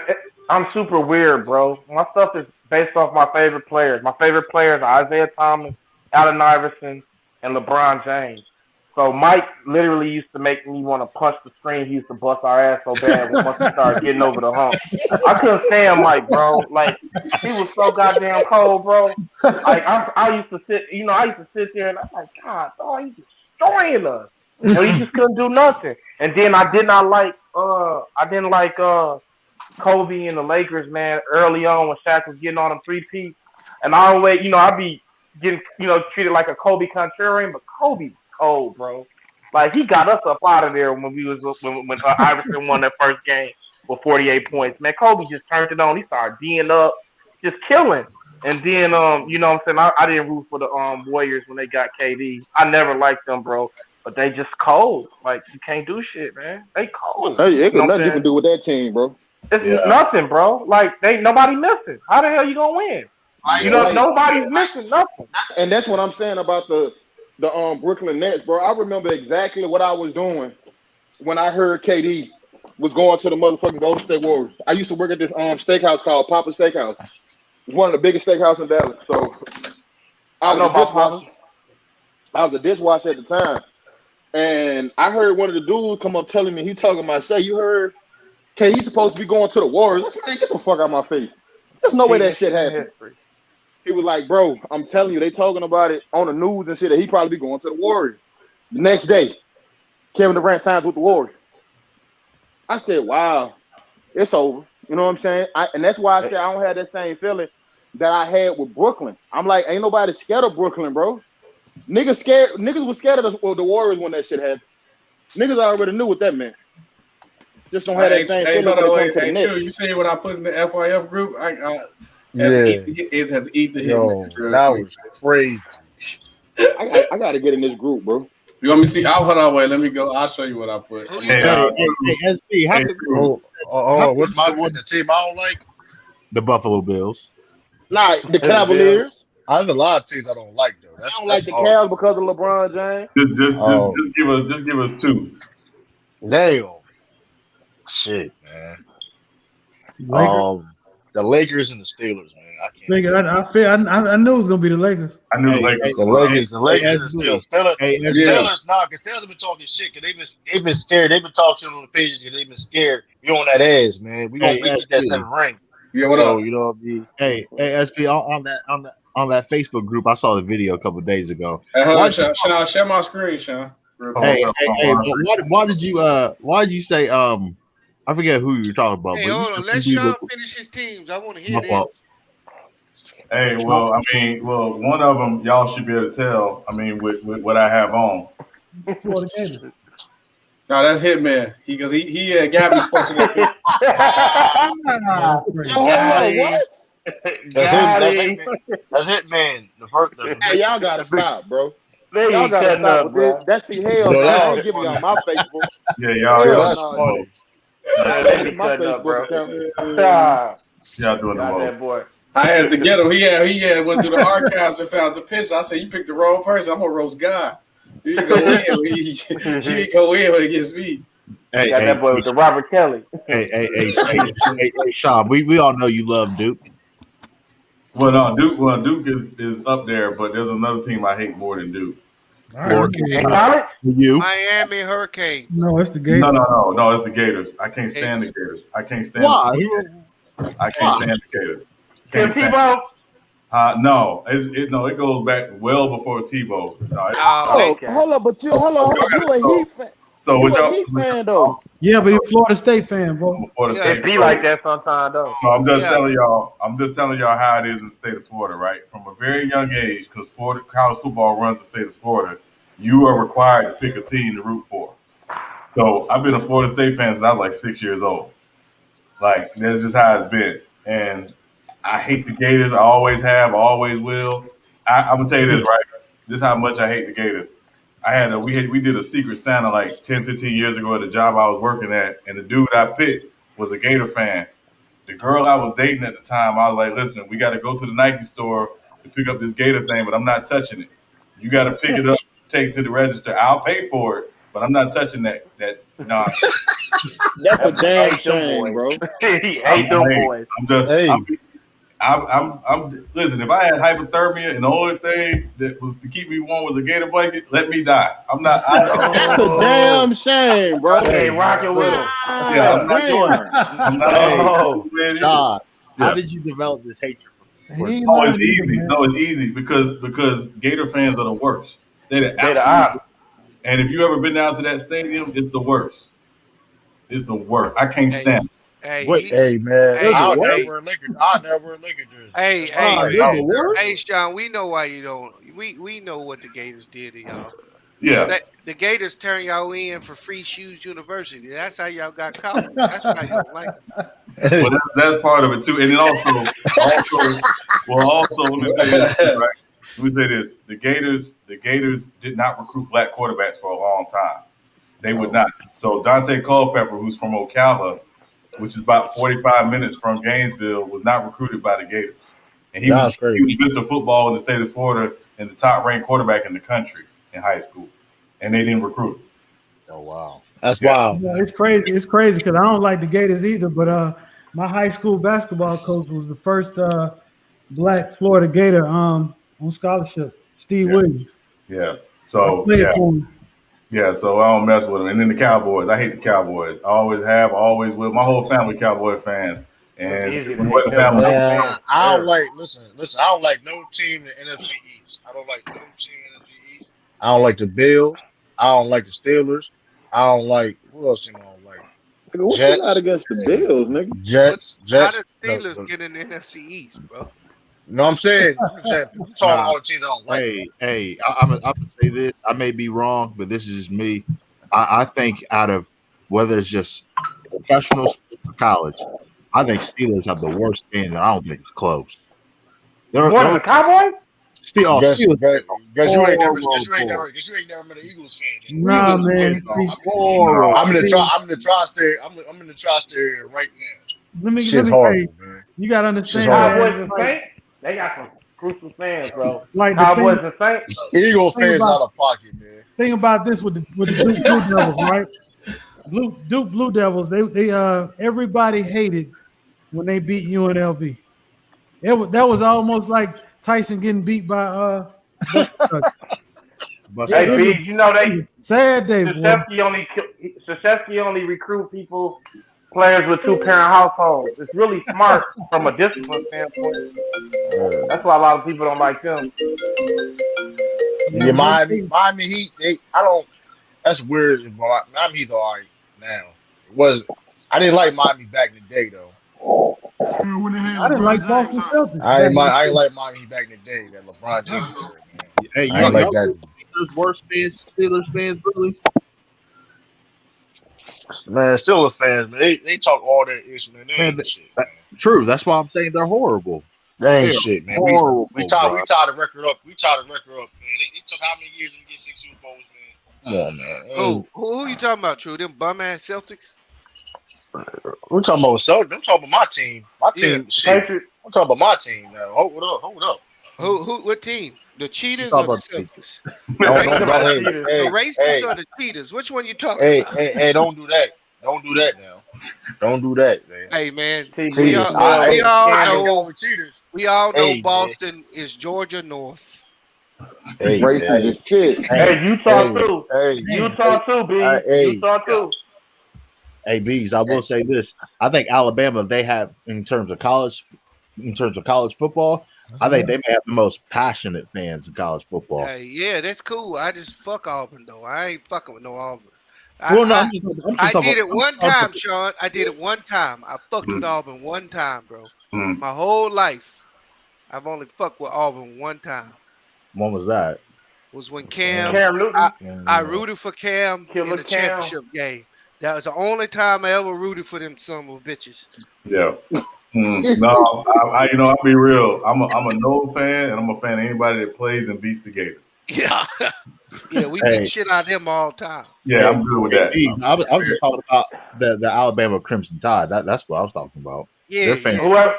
I'm super weird, bro. My stuff is based off my favorite players. My favorite players are Isaiah Thomas, Allen Iverson, and LeBron James. So Mike literally used to make me want to punch the screen. He used to bust our ass so bad once we started getting over the hump. I couldn't stand Mike, bro. Like he was so goddamn cold, bro. Like I used to sit, I used to sit there and I'm like, God, dog, he's destroying us. And he just couldn't do nothing. And then I didn't like Kobe and the Lakers, man, early on when Shaq was getting on them 3-peats. And I always, I'd be getting, treated like a Kobe contrarian, but Kobe cold, bro. Like he got us up out of there when when Iverson won that first game with 48 points. Man, Kobe just turned it on. He started D'ing up, just killing. And then you know what I'm saying? I didn't root for the Warriors when they got KD. I never liked them, bro. But they just cold. Like you can't do shit, man. They cold. Hey, ain't nothing you can do with that team, bro. It's nothing, bro. Like nobody missing. How the hell you gonna win? Nobody's missing nothing. And that's what I'm saying about the Brooklyn Nets, bro. I remember exactly what I was doing when I heard KD was going to the motherfucking Golden State Warriors. I used to work at this steakhouse called Papa Steakhouse. It's one of the biggest steakhouses in Dallas. So I was a dishwasher at the time. And I heard one of the dudes come up telling me, he talking about, say, you heard KD's supposed to be going to the Warriors. I said, man, get the fuck out of my face. There's no way that shit happened. He was like, bro, I'm telling you, they talking about it on the news and shit that he probably be going to the Warriors. The next day, Kevin Durant signs with the Warriors. I said, wow, it's over. You know what I'm saying? And that's why I said I don't have that same feeling that I had with Brooklyn. I'm like, ain't nobody scared of Brooklyn, bro. Niggas was scared of the Warriors when that shit happened. Niggas already knew what that meant. Just don't have that same feeling. You see what I put in the FYF group? I had to eat the hit. That was crazy. I got to get in this group, bro. You want me to see? Hold on, wait. Let me go. I'll show you what I put. Hey, SB, what's the team I don't like? The Buffalo Bills. Nah, the Cavaliers. There's a lot of teams I don't like though. I don't like the Cavs because of LeBron James. Just give us two. Damn. Shit, man. The Lakers and the Steelers, man. I knew it was gonna be the Lakers. I knew the Lakers. The Lakers and the Steelers. Steelers, because Steelers have been talking shit. Cause they've been scared. They've been talking on the pages. Cause they've been scared. You on that ass, man. We gonna get that 7th ring. Yeah, what up? You know what I mean? Hey, SP on that Facebook group, I saw the video a couple of days ago. Hey, Sean, share my screen, Sean. Hey, why did you say I forget who you were talking about. Hey, hold on. Let Sean finish his teams. I want to hear this. Hey, well, one of them y'all should be able to tell. I mean, with what I have on. No, that's Hitman. Because he got me posting that picture. That's Hitman. Hey, y'all gotta stop, bro. Y'all gotta stop, bro. That's the hell. Don't give me on my Facebook. Yeah, y'all. My Facebook account. Y'all doing the most. Boy. I had to get him. He had went through the archives and found the picture. I said, "You picked the wrong person. I'm gonna roast God. You didn't go in against me." Hey, got that boy with the Robert Kelly. Hey, Sean. We all know you love Duke. Well, no, Duke is up there, but there's another team I hate more than Duke. You? Miami Hurricane. No, it's the Gators. No, it's the Gators. I can't stand the Gators. I can't stand. Why? I can't stand the Gators. Tim Tebow? No, it goes back well before Tebow. No, hold on, but you a Heat fan. So you a Heat fan though? Yeah, but you're a Florida State fan, bro. It be like that sometimes though. So I'm just telling y'all how it is in the state of Florida, right? From a very young age, because Florida college football runs the state of Florida, you are required to pick a team to root for. So I've been a Florida State fan since I was like 6 years old. Like that's just how it's been. And I hate the Gators. I always have. I always will. I'm gonna tell you this, right? This is how much I hate the Gators. We did a Secret Santa like 10, 15 years ago at the job I was working at, and the dude I picked was a Gator fan. The girl I was dating at the time, I was like, listen, we got to go to the Nike store to pick up this Gator thing, but I'm not touching it. You got to pick it up, take it to the register. I'll pay for it, but I'm not touching that nonsense. That's a damn shame, bro. He hate them boys. I'm listen. If I had hypothermia and the only thing that was to keep me warm was a Gator blanket, let me die. I'm not. That's a damn shame, bro. You ain't rocking with him. Yeah, I'm God not doing it. damn. I'm not No. doing it. Sean, how Yeah. did you develop this hatred? He ain't Oh, it's lying either, easy. man. No, it's easy because Gator fans are the worst. They're the They the absolute op. worst. And if you ever been down to that stadium, it's the worst. It's the worst. I can't Hey, stand it. hey, Hey man, hey, I'll never hey, wear a Laker. I'll never wear a Laker jersey. hey, That's hey, like, man. I'll never do Hey, it. Sean, we know why you don't. We know what the Gators did to y'all. Yeah. That the Gators turn y'all in for Free Shoes University. That's how y'all got caught. That's why you don't like them. Well, that's part of it too. And then also, let me say this too, right? Let me say this: the Gators did not recruit black quarterbacks for a long time. They would not. So Dante Culpepper, who's from Ocala, which is about 45 minutes from Gainesville, was not recruited by the Gators, and he was That's crazy. Mr. Football in the state of Florida and the top ranked quarterback in the country in high school, and they didn't recruit him. Oh wow, that's Yeah. wild. Yeah, it's crazy. It's crazy because I don't like the Gators either. But my high school basketball coach was the first black Florida Gator on scholarship, Steve Yeah. Williams. Yeah. I So played yeah. for him. Yeah, so I don't mess with them. And then the Cowboys. I hate the Cowboys. I always have, always will. My whole family Cowboy fans. It's And easy to we hate wasn't them. family. No Man, fans. I don't Sure. like. Listen. I don't like no team in the NFC East. I don't like no team in the NFC East. I don't like the Bills. I don't like the Steelers. I don't like who else? I don't like Nigga, what you got Jets. against the Bills, nigga? How the Jets. Steelers get in the NFC East, bro? No, I'm saying. I'm talking about all the teams I don't like. I'm gonna say this. I may be wrong, but this is just me. I think out of whether it's just professional sports or college, I think Steelers have the worst fans, and I don't think it's close. More than the Cowboys? Guess Steelers you ain't never. horrible. Guess you ain't never met an Eagles fan. Nah, Eagles man. fans are See, horrible. I'm in the tri-state area. I'm in the tri-state area right now. let me Shit's say, horrible, man. you got to Shit's understand, horrible. Cowboys man. and Saints? They got some crucial fans, bro. Like the Cowboys and Saints? Eagles thing fans about out of pocket, man. thing about this with the Duke Blue Devils, right? Duke Blue Devils. They everybody hated when they beat UNLV. That was almost like Tyson getting beat by Buster Douglas. Hey, It B, was you know a sad day, boy. Krzyzewski only recruit players with 2-parent households. It's really smart from a discipline standpoint. That's why a lot of people don't like them. Yeah, Miami Heat. That's weird. Miami Heat's all right now. I didn't like Miami back in the day though. I didn't like Boston Celtics. I ain't like Miami back in the day. That LeBron James era, man. Hey, I ain't like that. Steelers worst fans, Steelers fans, really? Man, Steelers fans, man, they talk all that ish, man. They ain't shit, man. True. That's why I'm saying they're horrible. They ain't shit, man. Horrible, We tied the record up. Man. They took how many years to get 6 Super Bowls, man? Come on, man. Who you talking about, True? Them bum ass Celtics? We're talking about Celtics. I'm talking about my team. My team, shit. Patriots. I'm talking about my team now. Hold up. What team? The Cheaters talking or the about Celtics? The Racists or the Cheaters? Which one you talking about? Hey, don't do that. Don't do that now. Don't do that, man. Hey, man. We all know Boston is Georgia North. Hey, racist as shit. Hey, Utah too. Hey, Utah too, B. Utah too. Hey, Bees, I will say this. I think Alabama, they have, in terms of college football, I think they may have the most passionate fans in college football. Hey, yeah, that's cool. I just fuck Auburn, though. I ain't fucking with no Auburn. I did it one time, Sean. I did it one time. I fucked with Auburn one time, bro. My whole life, I've only fucked with Auburn one time. When was that? Was when Cam Newton. I rooted for Cam Killer in the Cam. championship game. That was the only time I ever rooted for them son of bitches. Yeah. No, I'll be real. I'm a Noel fan, and I'm a fan of anybody that plays and beats the Gators. Yeah. Yeah, we beat shit out of them all the time. Yeah, I'm good with that. Bees, I was just talking about the Alabama Crimson Tide. That's what I was talking about. Yeah, Whoever.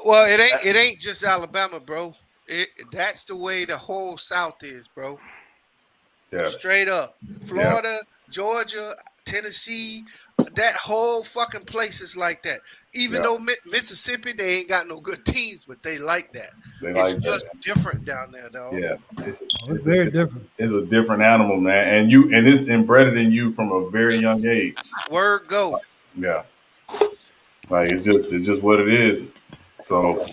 Well, it ain't just Alabama, bro. That's the way the whole South is, bro. Yeah. Straight up. Florida, Georgia, Tennessee, that whole fucking place is like that. Even though Mississippi, they ain't got no good teams, but they like that. It's just different down there, dog. Yeah, it's very different. It's a different animal, man, and it's embedded in you from a very young age. Word go. Yeah, like it's just what it is. So,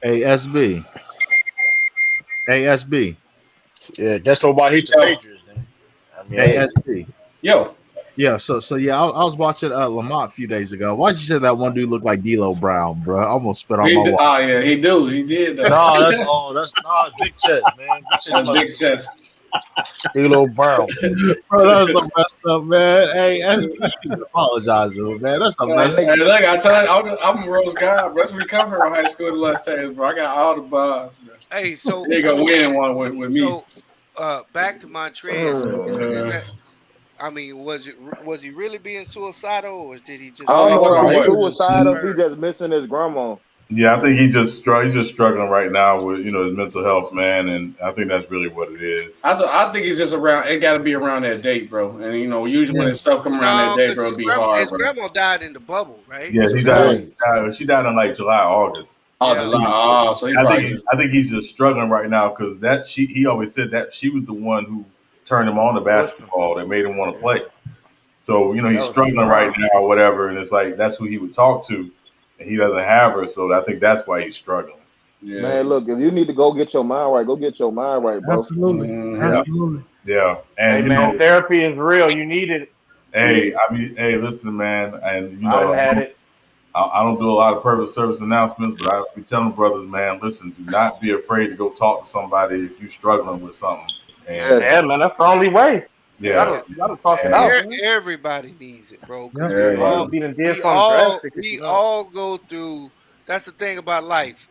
ASB. Yeah, that's nobody hit the Patriots. Then. I mean, ASB. Yo. Yeah, so yeah, I was watching Lamont a few days ago. Why'd you say that one dude looked like D'Lo Brown, bro? I almost spit on my wall. Oh yeah, he did. No, that's big chest, man. That's big chest. D'Lo Brown. Bro, that was so messed up, man. Hey, SB, apologize, man. That's a mess. Hey, look, I tell you, I'm a Rose guy, bro. That's what we come from high school the last time, bro. I got all the bars, man. Hey, so they gonna win one with me. So, back to Montrez. I mean, was he really being suicidal, or did he just? I don't know if he's suicidal. He just missing his grandma. Yeah, I think he's just struggling right now with his mental health, man, and I think that's really what it is. I think it's just around. It got to be around that date, bro. And usually when stuff come around that date, bro, it'd be hard. His grandma died in the bubble, right? Yeah, she died. She died in like July, August. Oh, July. So I think he's just struggling right now because he always said that she was the one who turned him on to basketball that made him want to play. So he's struggling right now or whatever, and it's like that's who he would talk to. And he doesn't have her, so I think that's why he's struggling. Yeah. Man, look, if you need to go get your mind right, go get your mind right, bro. Absolutely. Absolutely. Yeah. And hey, man, therapy is real. You need it. Hey, listen, man, and I had it. I don't do a lot of public service announcements, but I be telling brothers, man, listen, do not be afraid to go talk to somebody if you're struggling with something. And, yeah, man, that's the only way. Yeah, you gotta talk it out. Everybody needs it, bro. We all go through. That's the thing about life.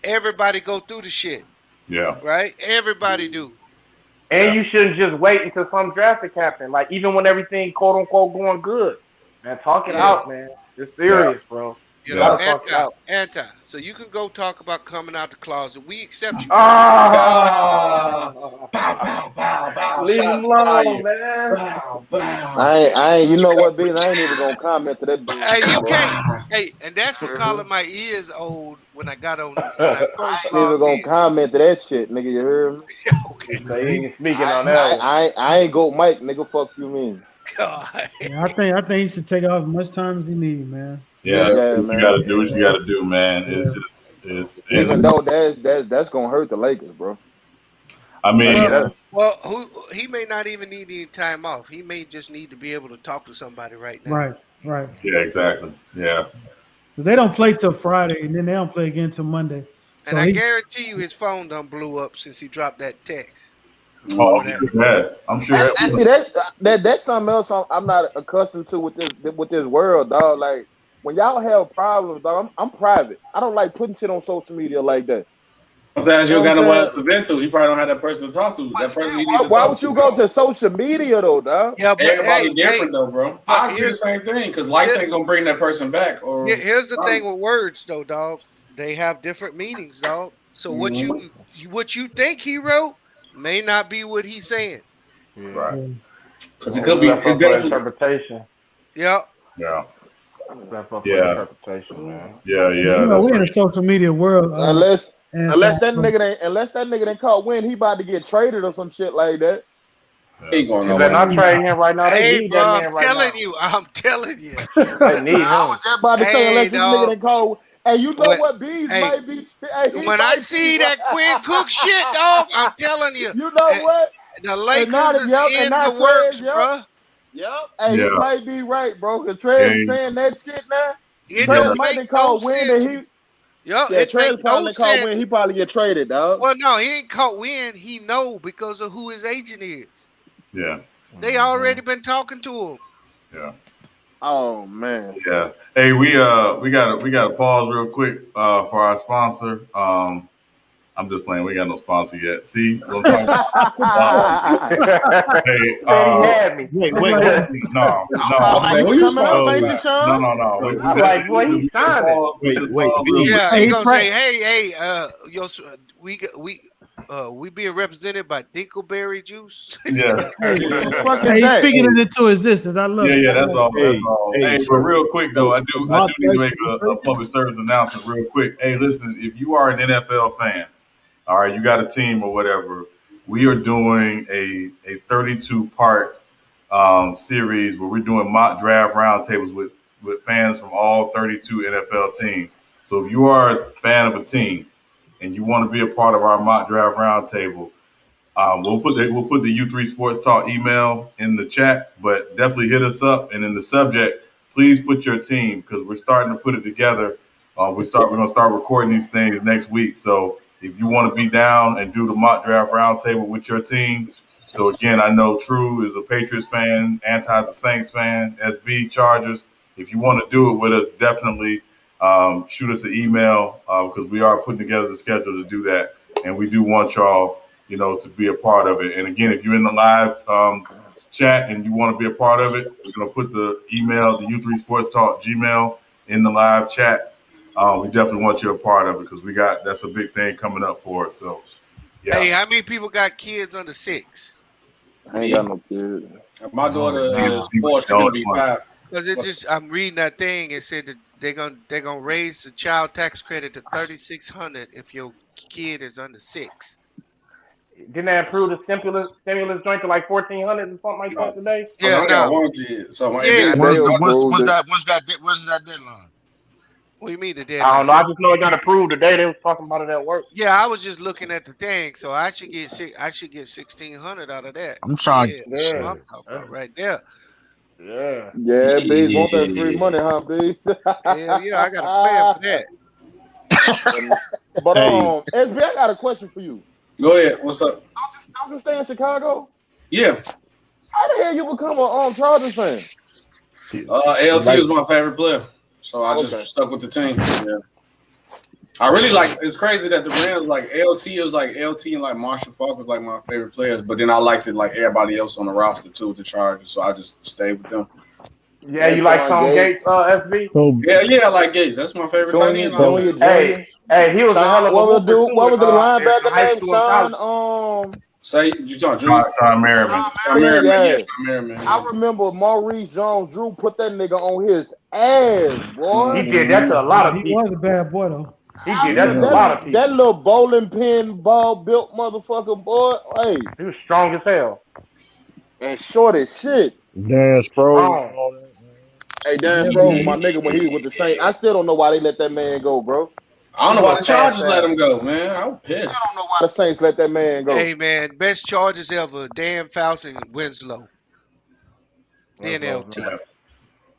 Everybody go through the shit. Yeah. Right. Everybody do. And you shouldn't just wait until some drastic happen. Like even when everything quote unquote going good, man, talk it out, man. It's serious, bro. You know, anti. So you can go talk about coming out the closet. We accept you. Leave him alone, man. I ain't. You know what, B? I ain't even gonna comment to that. Hey, you can't. Hey, and that's for calling my ears old when I got on. When I first ain't even gonna comment to that shit, nigga. You heard me? Okay. So you ain't speaking on that. I ain't go Mike, nigga. Fuck you, mean. Yeah, I think he should take off as much time as he need, man. Yeah, you gotta do what you gotta do, man. It's just even though that's gonna hurt the Lakers, bro. I mean, he may not even need any time off. He may just need to be able to talk to somebody right now. Right. Yeah, exactly. Yeah. They don't play till Friday, and then they don't play again till Monday. And I guarantee you, his phone done blew up since he dropped that text. Oh, I'm sure. That's something else I'm not accustomed to with this world, dog. Like when y'all have problems, dog, I'm private. I don't like putting shit on social media like that. Sometimes you don't got no one else to vent to. He probably don't have that person to talk to. That person he needs to Why talk would you to, go to social media though, dog? Yeah, but everybody different though, bro. I agree the same thing because likes ain't gonna bring that person back. Or here's the thing with words, though, dog. They have different meanings, dog. So what you think he wrote may not be what he's saying. Right. Because it could be interpretation. Yep. Yeah. Interpretation, man. Yeah. We're in a social media world. Unless that nigga didn't caught wind, he about to get traded or some shit like that. He going They're not trading him right now. They need that man right now. I'm telling you. They need him. I was just about to say, unless this nigga didn't call. Hey, you know what? Bees might be. When I see that Quinn Cook shit, dog, I'm telling you. You know what? The Lakers is in the works, bro. Yep. Hey, he might be right, bro. Because Trey saying that shit now. Trey might have called wind and he. Trey probably caught wind. He probably get traded, dog. Well, no, he ain't caught wind. He know because of who his agent is. Yeah. They already been talking to him. Yeah. Oh man. Yeah. Hey, we gotta pause real quick for our sponsor. I'm just playing. We ain't got no sponsor yet. See what I'm talking about? Hey, he had me. Wait. No. Who you sponsoring? No. I'm like, boy, he's signing. Wait. Yeah, he gonna say, hey, we being represented by Dinkleberry juice. Yeah. Hey, Fuck is he's that? speaking it into existence. I love it. Yeah, that's all. That's all. Hey, but so real quick though, I do Mark need to Price make a public service announcement real quick. Hey, listen, if you are an NFL fan, all right, you got a team or whatever, we are doing a 32 part series where we're doing mock draft roundtables with fans from all 32 NFL teams. So if you are a fan of a team and you want to be a part of our mock draft roundtable, we'll put the U3 Sports Talk email in the chat, but definitely hit us up. And in the subject, please put your team because we're starting to put it together. We're going to start recording these things next week. So if you want to be down and do the mock draft roundtable with your team, so again, I know True is a Patriots fan, Anti's a Saints fan, SB Chargers. If you want to do it with us, definitely shoot us an email because we are putting together the schedule to do that, and we do want y'all to be a part of it. And again, if you're in the live chat and you want to be a part of it, we're going to put the email, the U3 Sports Talk Gmail in the live chat. We definitely want you a part of it because that's a big thing coming up for us. So, yeah. Hey, how many people got kids under 6? I ain't got no kids. My daughter is 4. She's gonna be 5. Because I'm reading that thing. It said that they're gonna raise the child tax credit to $3,600 if your kid is under 6. Didn't they approve the stimulus joint to like 1,400 or something like that today? Yeah, I got one kid. So When's that deadline? What do you mean the deadline? I don't know. I just know it got approved today. They was talking about it at work. Yeah, I was just looking at the thing, so I should get $1,600 out of that. I'm trying. Yeah, I'm talking about right there. Yeah. Yeah, B, want that free money, huh, B? Hell yeah, I got a plan for that. But SB, I got a question for you. Go ahead. What's up? Don't you stay in Chicago? Yeah. How the hell you become a Chargers fan? LT was my favorite player, so I just stuck with the team. Yeah. I really it's crazy that the Rams LT and like Marshall Faulk was like my favorite players, but then I liked it like everybody else on the roster too with the Chargers, so I just stayed with them. Yeah, you like Tom Gates, SB? Yeah, I like Gates. That's my favorite tight end. Hey, he was a hell of a what was the linebacker name? Sean, Say you saw Sean Merriman. I remember Maurice Jones-Drew put that nigga on his ass, boy. He did that to a lot of people. He was a bad boy though. He did that to a lot of people. That little bowling pin ball built motherfucker, boy. Hey, he was strong as hell and short as shit. Dan Sproles. Hey, Dan Sproles, my nigga, when he was with the Saints, I still don't know why they let that man go, bro. I don't know why the Chargers let him go, man. I was pissed. I don't know why the Saints let that man go. Hey, man, best Chargers ever. Dan Fouts and Winslow. Then LT.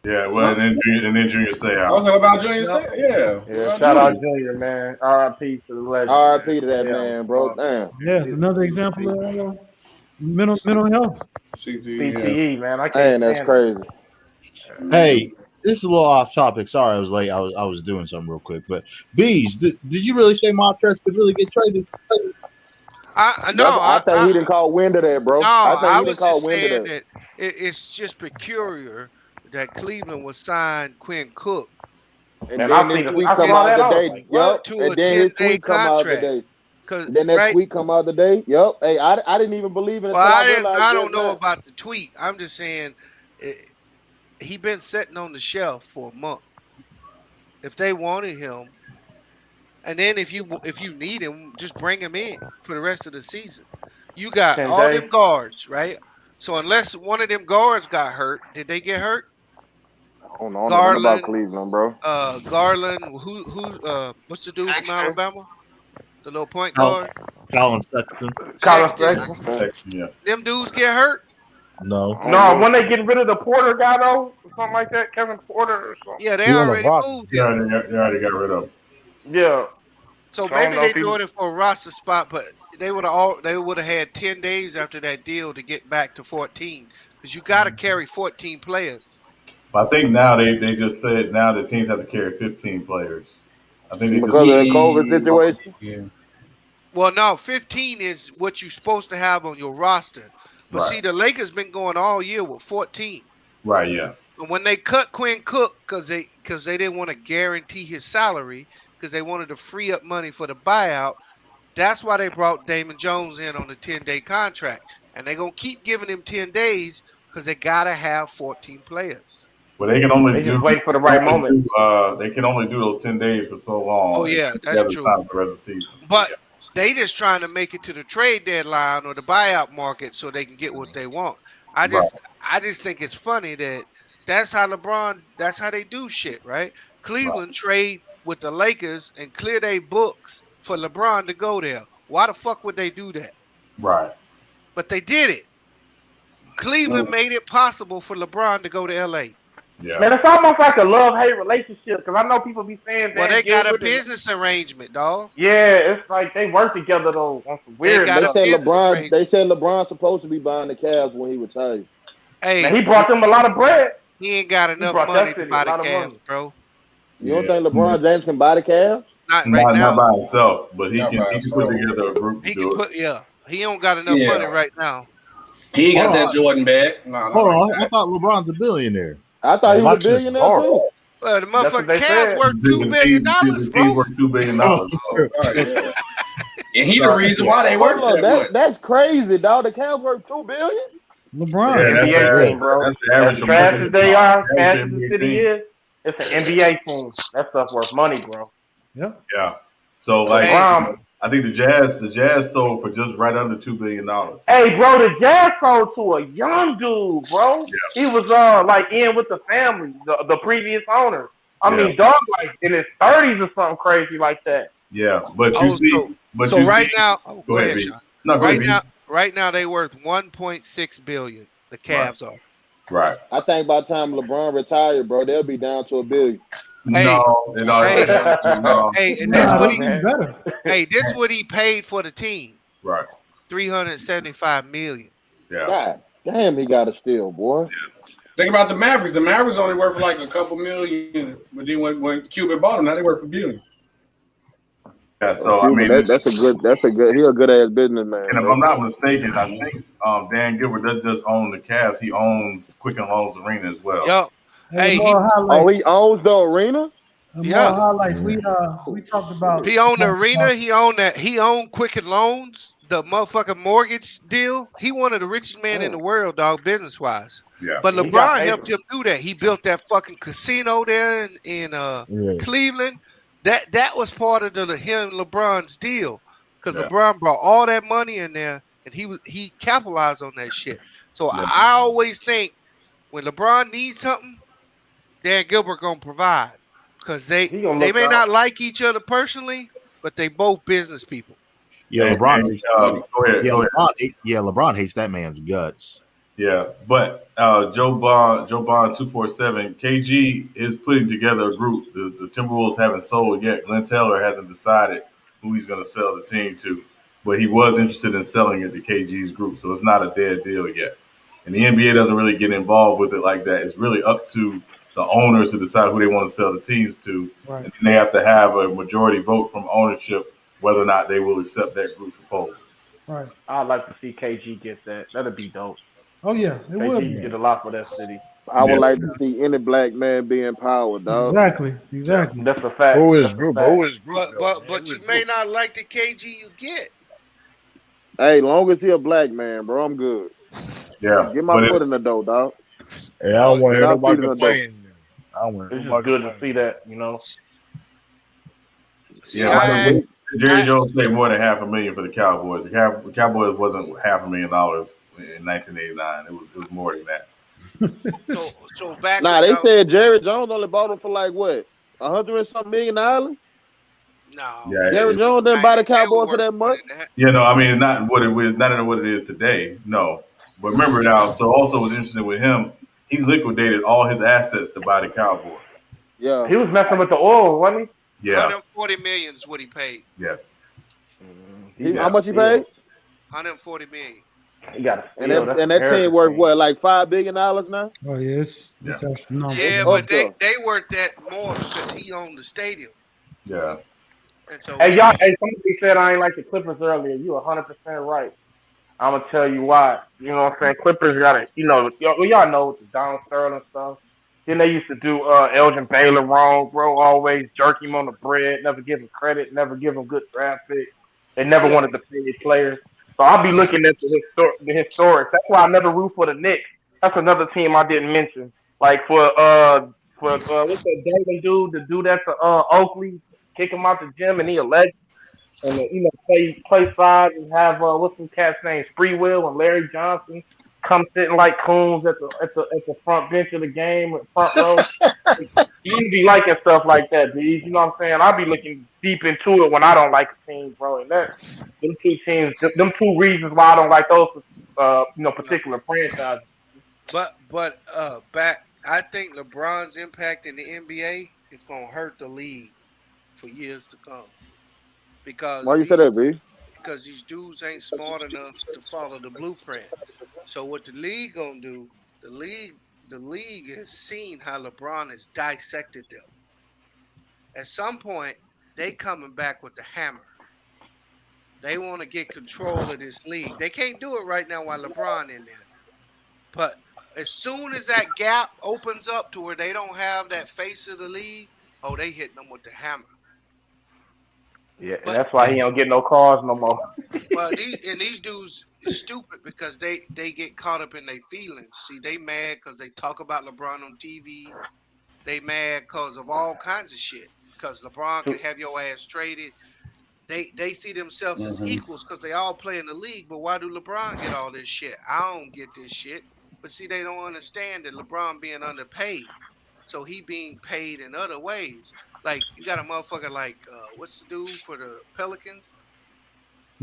Yeah, well, and then Junior Seau. I was like about Junior Seau. Yeah, shout out Junior, man. R.I.P. to the legend. R.I.P. to that man, bro. Damn. Yeah, it's another example of mental health. CTE, man. I can't. Man, that's crazy. Hey, this is a little off topic. Sorry, I was late. I was doing something real quick. But Bees, did you really say Montrez could really get traded? I think he didn't call wind of that, bro. No, I think he was didn't call just wind saying of that. It's just peculiar that Cleveland was signed Quinn Cook. And then his tweet come out today. Yup. And then his tweet come out today. Then that tweet come out today. Yup. Hey, I didn't even believe it until I realized. I don't know about the tweet. I'm just saying he been sitting on the shelf for a month. If they wanted him, and then if you need him, just bring him in for the rest of the season. You got all them guards, right? So unless one of them guards got hurt, did they get hurt? I don't know nothing about Cleveland, bro. Garland, who what's the dude from Alabama? The little point guard? Colin Sexton. Yeah. Them dudes get hurt? No, when they get rid of the Porter guy though, something like that, Kevin Porter or something. Yeah, they already moved him. They already got rid of him. Yeah. So maybe they're doing it for a roster spot, but they would have had 10 days after that deal to get back to 14 because you got to carry 14 players. But I think now they just said now the teams have to carry 15 players. I think because of the COVID situation. Yeah. Well, no, 15 is what you're supposed to have on your roster. But see, the Lakers been going all year with 14. Right. Yeah. And when they cut Quinn Cook because they didn't want to guarantee his salary because they wanted to free up money for the buyout, That's why they brought Damon Jones in on the 10-day contract, and they're gonna keep giving him 10 days because they gotta have 14 players. But they can only just wait for the right moment. They can only do those 10 days for so long. Oh yeah, that's true. Time for the rest of the season. So, but they just trying to make it to the trade deadline or the buyout market so they can get what they want. I just think it's funny that's how that's how they do shit, right? Cleveland trade with the Lakers and clear their books for LeBron to go there. Why the fuck would they do that? Right. But they did it. Cleveland made it possible for LeBron to go to LA. Yeah. Man, it's almost like a love-hate relationship because I know people be saying that. Well, they got a business arrangement, dog. Yeah, it's like they work together though on some weird. They said LeBron's supposed to be buying the Cavs when he retires. Hey, man, he brought them a lot of bread. He ain't got enough money to buy the Cavs, bro. You don't think LeBron James can buy the Cavs? Not right now. Not by himself, but he can put together a group. He can put he don't got enough money right now. He ain't got that Jordan bag. Hold on, I thought LeBron's a billionaire. I thought he was a billionaire too. Well, the motherfucking Cavs worth $2 billion, bro. Worth $2 billion. And he the reason why they worth that much. That's crazy, dog. The Cavs worth $2 billion. LeBron, NBA team, bro. That's the average. As trash as they are, as trash as the city is, it's an NBA team. That stuff worth money, bro. Yep. Yeah. So like, I think the Jazz sold for just right under $2 billion. Hey, bro, the Jazz sold to a young dude, bro. Yeah. He was like in with the family, the previous owner. I mean, dog, like in his 30s or something crazy like that. Yeah, but you see, now, go ahead, Sean. No, right now they worth $1.6 billion. The Cavs are. Right. I think by the time LeBron retired, bro, they'll be down to $1 billion. No. Hey, and that's what this is what he paid for the team. Right. $375 million. Yeah. God damn, he got a steal, boy. Yeah. Think about the Mavericks. The Mavericks only worth like a couple million, but then when Cuban bought them, now they worth $1 billion. Yeah, so I mean that's a good he's a good ass businessman. And if I'm not mistaken, I think Dan Gilbert doesn't just own the Cavs; he owns Quicken Loans Arena as well. Yo, he owns the arena. Yeah, highlights. We talked about. He owned the arena. He owned Quicken Loans, the motherfucking mortgage deal. He one of the richest men in the world, dog, business wise. Yeah. But LeBron helped him do that. He built that fucking casino there in Cleveland. That was part of him and LeBron's deal, because LeBron brought all that money in there, and he capitalized on that shit. So I always think when LeBron needs something, Dan Gilbert gonna provide, because they may not like each other personally, but they both business people. Yeah, LeBron. Go ahead. LeBron hates that man's guts. Yeah, but Joe Bond 247 KG is putting together a group. The Timberwolves haven't sold yet. Glenn Taylor hasn't decided who he's going to sell the team to, but he was interested in selling it to KG's group, so it's not a dead deal yet. And the NBA doesn't really get involved with it like that. It's really up to the owners to decide who they want to sell the teams to, and then they have to have a majority vote from ownership whether or not they will accept that group's proposal. Right. I'd like to see KG get that. That'd be dope. Oh yeah, it would. KG get a lot for that city. I would like to see any black man be empowered, dog. Exactly. That's a fact. Who is group? But you may not like the KG you get. Hey, long as he a black man, bro, I'm good. Yeah. Get my foot in the door, dog. Hey, I don't want to hear nobody complain. It's just good to see that, you know. Yeah, Jerry Jones paid more than $500,000 for the Cowboys. The Cowboys wasn't $500,000 in 1989. It was more than that. So back. Nah, they said Jerry Jones only bought him for like what, $100 and something million? No. Yeah, Jerry Jones didn't buy the Cowboys for that much. Yeah, no, I mean not what it is today. No, but remember now. So also was interesting with him. He liquidated all his assets to buy the Cowboys. Yeah, he was messing with the oil, wasn't he? Yeah, $140 million is what he paid. Yeah. How much he paid? $140 million. He got and that team worth what, like $5 billion now? Oh yes, yeah, but they worth that more because he owned the stadium. Yeah. And so hey, somebody said I ain't like the Clippers earlier. You 100% right. I'm gonna tell you why. You know what I'm saying? Clippers got it. You know, y'all know with the Don Sterling stuff. Then they used to do Elgin Baylor wrong, bro. Always jerk him on the bread, never give him credit, never give him good draft picks. They never wanted to pay their players. So I'll be looking at the historics. That's why I never root for the Knicks. That's another team I didn't mention. Like for what's that David dude, the dude that's Oakley, kick him out the gym and he a legend. And play side and have what's some cat's name, Spreewell and Larry Johnson come sitting like coons at the front bench of the game, or front row. You be liking stuff like that, dude. You know what I'm saying? I'll be looking deep into it when I don't like a team, bro. And that them two teams, them two reasons why I don't like those, particular franchises. But back, I think LeBron's impact in the NBA is gonna hurt the league for years to come. Because why you say that, B? Because these dudes ain't smart enough to follow the blueprint. So what the league gonna do? The league has seen how LeBron has dissected them. At some point, they coming back with the hammer. They want to get control of this league. They can't do it right now while LeBron in there. But as soon as that gap opens up to where they don't have that face of the league, they hitting them with the hammer. Yeah, and that's why he don't get no calls no more. Well, these dudes is stupid because they get caught up in their feelings. See, they mad because they talk about LeBron on TV. They mad because of all kinds of shit. Because LeBron can have your ass traded. They see themselves as equals because they all play in the league. But why do LeBron get all this shit? I don't get this shit. But see, they don't understand that LeBron being underpaid. So he being paid in other ways. Like, you got a motherfucker like, what's the dude for the Pelicans?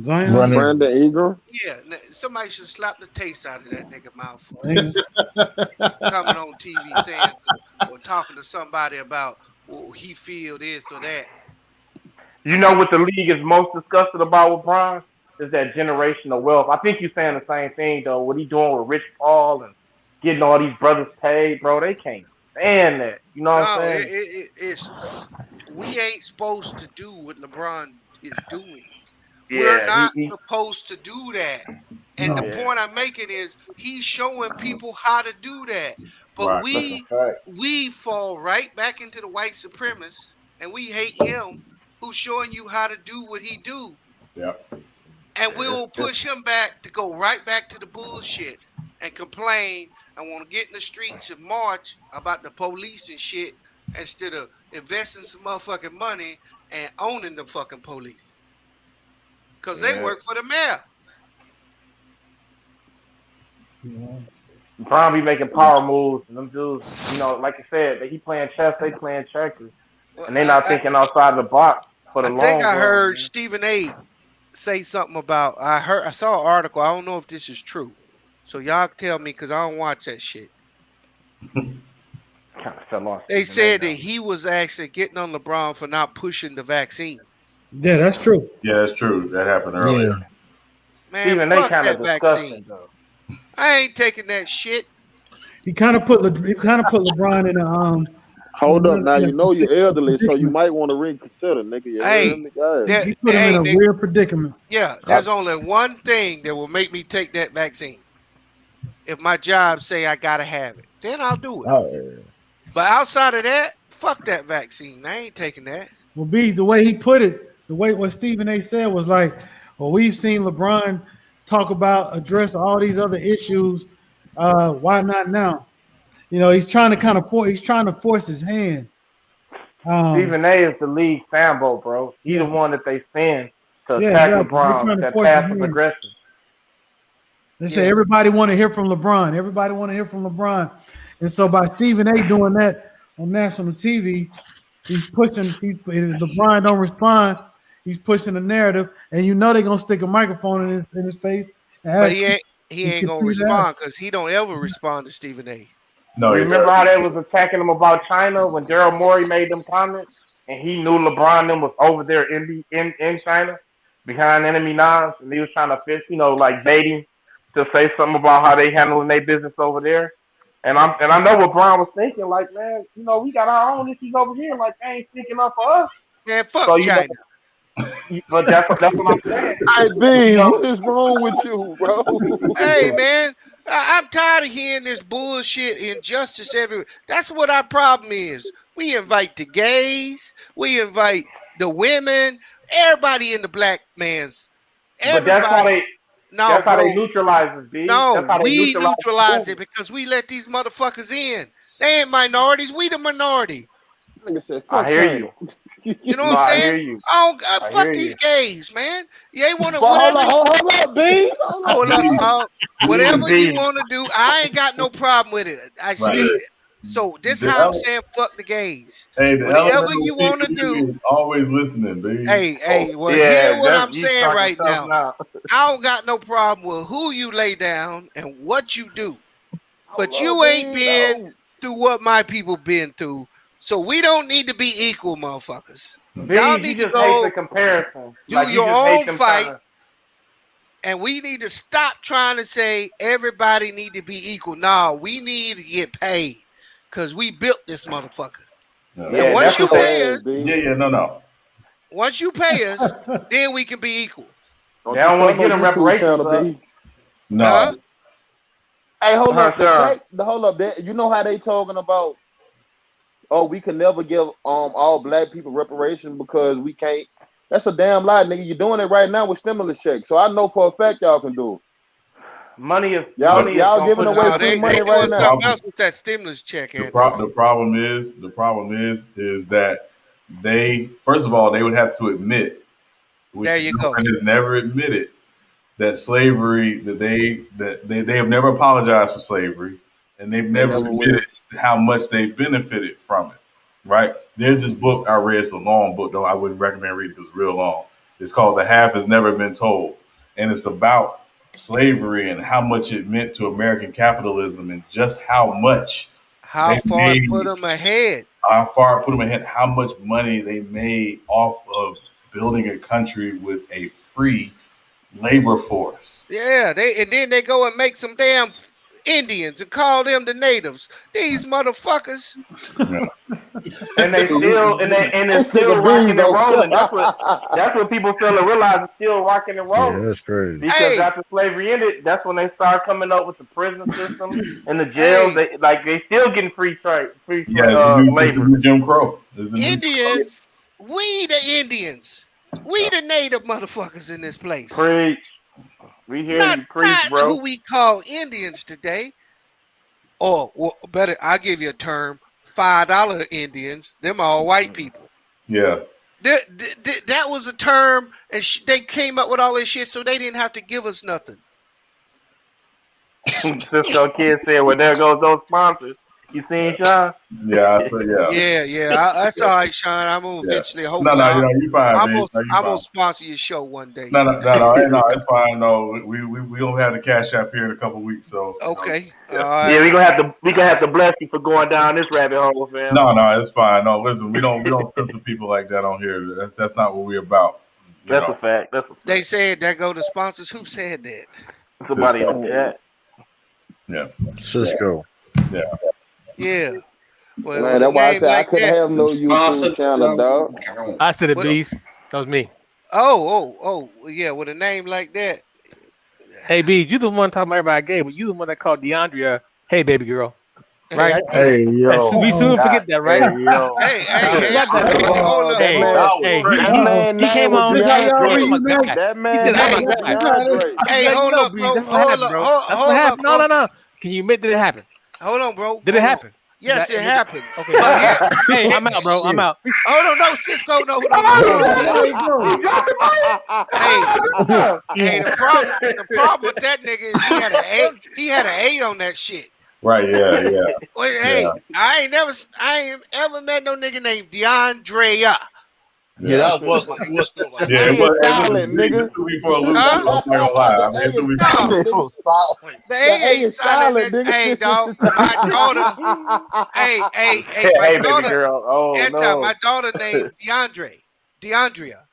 Zion. Brandon Ingram. Yeah, somebody should slap the taste out of that nigga mouth. Coming on TV saying or talking to somebody about he feel this or that. You know what the league is most disgusted about with Bron? Is that generational wealth. I think you're saying the same thing, though. What he doing with Rich Paul and getting all these brothers paid, bro, they can't stand that. You know what I'm saying? We ain't supposed to do what LeBron is doing. Yeah, we're not supposed to do that. And the point I'm making is he's showing people how to do that. But we fall right back into the white supremacists and we hate him who's showing you how to do what he do. Yeah. And we'll push him back to go right back to the bullshit and complain and want to get in the streets and march about the police and shit instead of investing some motherfucking money and owning the fucking police. Because they work for the mayor. Bron be making power moves, and them dudes, like you said, he playing chess, they playing checkers, and they not thinking outside the box for the long run. I think I heard Stephen A. say something about. I saw an article. I don't know if this is true, so y'all tell me because I don't watch that shit. They said that he was actually getting on LeBron for not pushing the vaccine. Yeah, that's true. Yeah, that's true. That happened earlier. Yeah. Man, fuck that vaccine. I ain't taking that shit. He kind of put LeBron in a Hold up, now you know you're elderly, so you might want to reconsider, nigga. He put him in a weird predicament. Yeah, there's only one thing that will make me take that vaccine. If my job say I gotta have it, then I'll do it. But outside of that, fuck that vaccine. I ain't taking that. Well, Bees, the way he put it, the way what Stephen A. said was like, well, we've seen LeBron address all these other issues. Why not now? He's trying to force his hand. Stephen A. is the league fanboy, bro. He's the one that they send to attack LeBron, that passive aggressive. They say everybody want to hear from LeBron. Everybody want to hear from LeBron. And so by Stephen A. doing that on national TV, he's pushing. LeBron don't respond. He's pushing the narrative, and they're gonna stick a microphone in his face. But he ain't gonna respond because he don't ever respond to Stephen A. No, remember how they was attacking him about China when Daryl Morey made them comments, and he knew LeBron them was over there in China behind enemy lines, and he was trying to baiting to say something about how they handling their business over there. And I know what Bron was thinking, like, man, we got our own issues over here, like they ain't sticking up for us. Man, fuck China. But that's what I'm saying. Hey, B, what is wrong with you, bro? Hey, man, I'm tired of hearing this bullshit, injustice everywhere. That's what our problem is. We invite the gays, we invite the women, Everybody in the black man's. But that's how they. No, that's how bro. they neutralize it, B. No, that's how they we neutralize the it because we let these motherfuckers in. They ain't minorities. We the minority. I hear you. You know what I'm saying? I hear you. Fuck these gays, man. They want to Hold whatever. up, B. Hold up, whatever you want to do. I ain't got no problem with it. I stated. So this how I'm saying fuck the gays. Hey, the whatever you want to do. is always listening, baby. Hey, well, hear what I'm saying right now. I don't got no problem with who you lay down and what you do. But you ain't been through what my people been through. So we don't need to be equal, motherfuckers. Y'all need to hate the go comparison. do Like, your own fight. And we need to stop trying to say everybody need to be equal. No, we need to get paid. Because we built this motherfucker. Yeah, and once you pay us, no. Once you pay us, then we can be equal. They don't want to get them reparations. No. Huh? Hey, hold up. Sure. Hold up. You know how they talking about, oh, we can never give all black people reparations because we can't. That's a damn lie, nigga. You're doing it right now with stimulus checks. So I know for a fact y'all can do it. Money is y'all giving away free money right now. Something else with that stimulus check. The problem is that they, first of all, they would have to admit, which there you go, has never admitted that slavery, that they have never apologized for slavery, and they've never admitted how much they benefited from it. Right? There's this book I read. It's a long book, though I wouldn't recommend reading because it's real long. It's called The Half Has Never Been Told, and it's about slavery and how much it meant to American capitalism and just how much far it put them ahead. How far it put them ahead, how much money they made off of building a country with a free labor force. Yeah, and then they go and make some damn Indians and call them the natives. These motherfuckers. Yeah. And they still and it's still rocking and rolling. That's what people fail to realize. It's still rocking and rolling. Yeah, that's crazy. Because after slavery ended, that's when they start coming up with the prison system and the jails. They still getting free labor. It's the new Jim Crow. Indians, we the Indians, we the native motherfuckers in this place. Preach. We hear you preach, bro. Who we call Indians today. Or better, I'll give you a term. $5 Indians, them all white people. Yeah. That was a term, and they came up with all this shit so they didn't have to give us nothing. Cisco Kid said, well, there goes those sponsors. You seen Sean? Yeah, I said, yeah. That's all right, Sean. I'm gonna eventually hope. No, you fine. I'm gonna sponsor your show one day. No, it's fine. No, we gonna have the cash app here in a couple weeks. So okay, all right. Yeah, we gonna have to bless you for going down this rabbit hole, fam. No, it's fine. No, listen, we don't censor people like that on here. That's not what we're about. That's a fact. They said that go to sponsors. Who said that? Somebody in the chat. Yeah, Cisco. Yeah. Well, man, that's why I said I couldn't have no YouTube channel, dog. I said it, Beast. That was me. Oh, yeah, with a name like that. Hey, B, you the one talking about everybody gay, but you the one that called DeAndrea, hey, baby girl. Right? Hey, yo. We soon forget that, right? Hey, hold up. He came on. That man. He said, oh my God. Hey, hold up, bro. Hold up. No. Can you admit that it happened? Hold on, bro. Did it happen? Yes, it happened. Okay. Hey, I'm out, bro. I'm out. Hold on, no, Cisco, no. Hey, the problem with that nigga is he had an A on that shit. Right, yeah. Well, hey, I ain't ever met no nigga named DeAndrea. Yeah, that was like it was still like it was nigga. It threw me for a loop. I'm not gonna lie. I mean, it threw me for The A ain't silent, nigga. Hey, dog. My daughter. Hey, my daughter. Baby girl. Oh, no. My daughter named DeAndrea.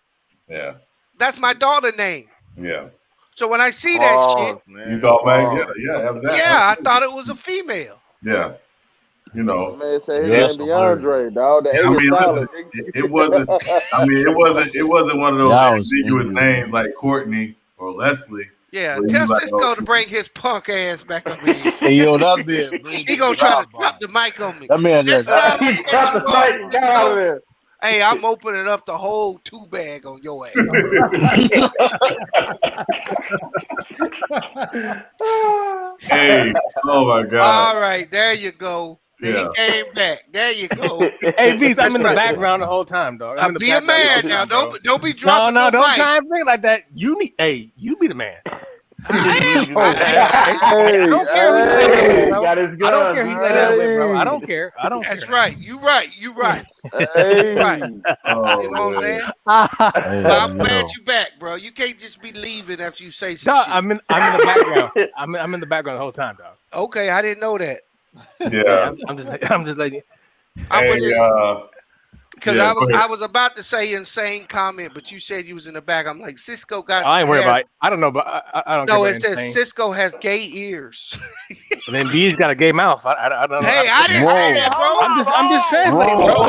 Yeah. That's my daughter name. Yeah. So when I see that shit, man. You thought, man, exactly. Yeah, I thought it was a female. Yeah. You know, man, say his name DeAndre, dog. Listen, it wasn't. I mean, it wasn't one of those ambiguous names like Courtney or Leslie. Yeah, tell Cisco to bring his punk ass back up here. Hey, yo, that man. He gonna try to drop the mic on me. That man Next time I catch you on, Cisco, Hey, I'm opening up the whole 2-bag on your ass. Hey, oh my God. All right, there you go. He came back. There you go. Hey, Beast, I'm in the background the whole time, dog. I'm in the Be a background. man now. Don't be dropping No, your don't mic. try and think like that. You be the man. I am. I don't care who you lay down with, bro. Got his I don't care who you lay down with, bro. I don't care. That's right. You right. You right. Hey. Right. Oh, you know what I'm saying? Hey, But I'm glad yo. you back, bro. You can't just be leaving after you say Dog, some I'm in the background. I'm in the background the whole time, dog. shit. Okay, I didn't know that. Yeah. I'm just letting you. Because I was about to say insane comment, but you said you was in the back. I'm like, Cisco got. I ain't worried about it. I don't know, but I don't care. No, about it says anything. Cisco has gay ears. And then B's got a gay mouth. I don't know. Hey, I didn't say that, bro. I'm just translating, bro.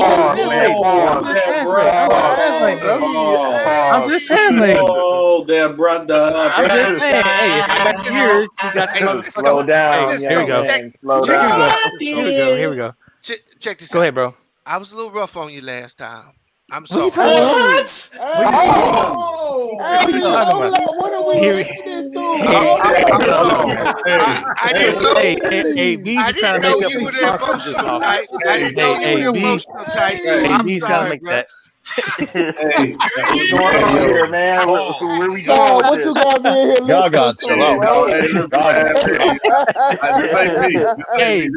I'm just translating. Oh, there, brother. I'm just saying. Hey, if I got ears, you got to slow down. Hey, here we go. Slow down. Here we go. Check this out. Go ahead, bro. I was a little rough on you last time. I'm What sorry. are you What are we listening to? I didn't know. Hey, B's trying to make up you were the emotional type. I didn't know you were the emotional type. I'm B's trying to sorry, make bro. that. What's going on here, man? Where we going? Sean, what you got me in here Y'all got listening chill to, out. bro? Hey,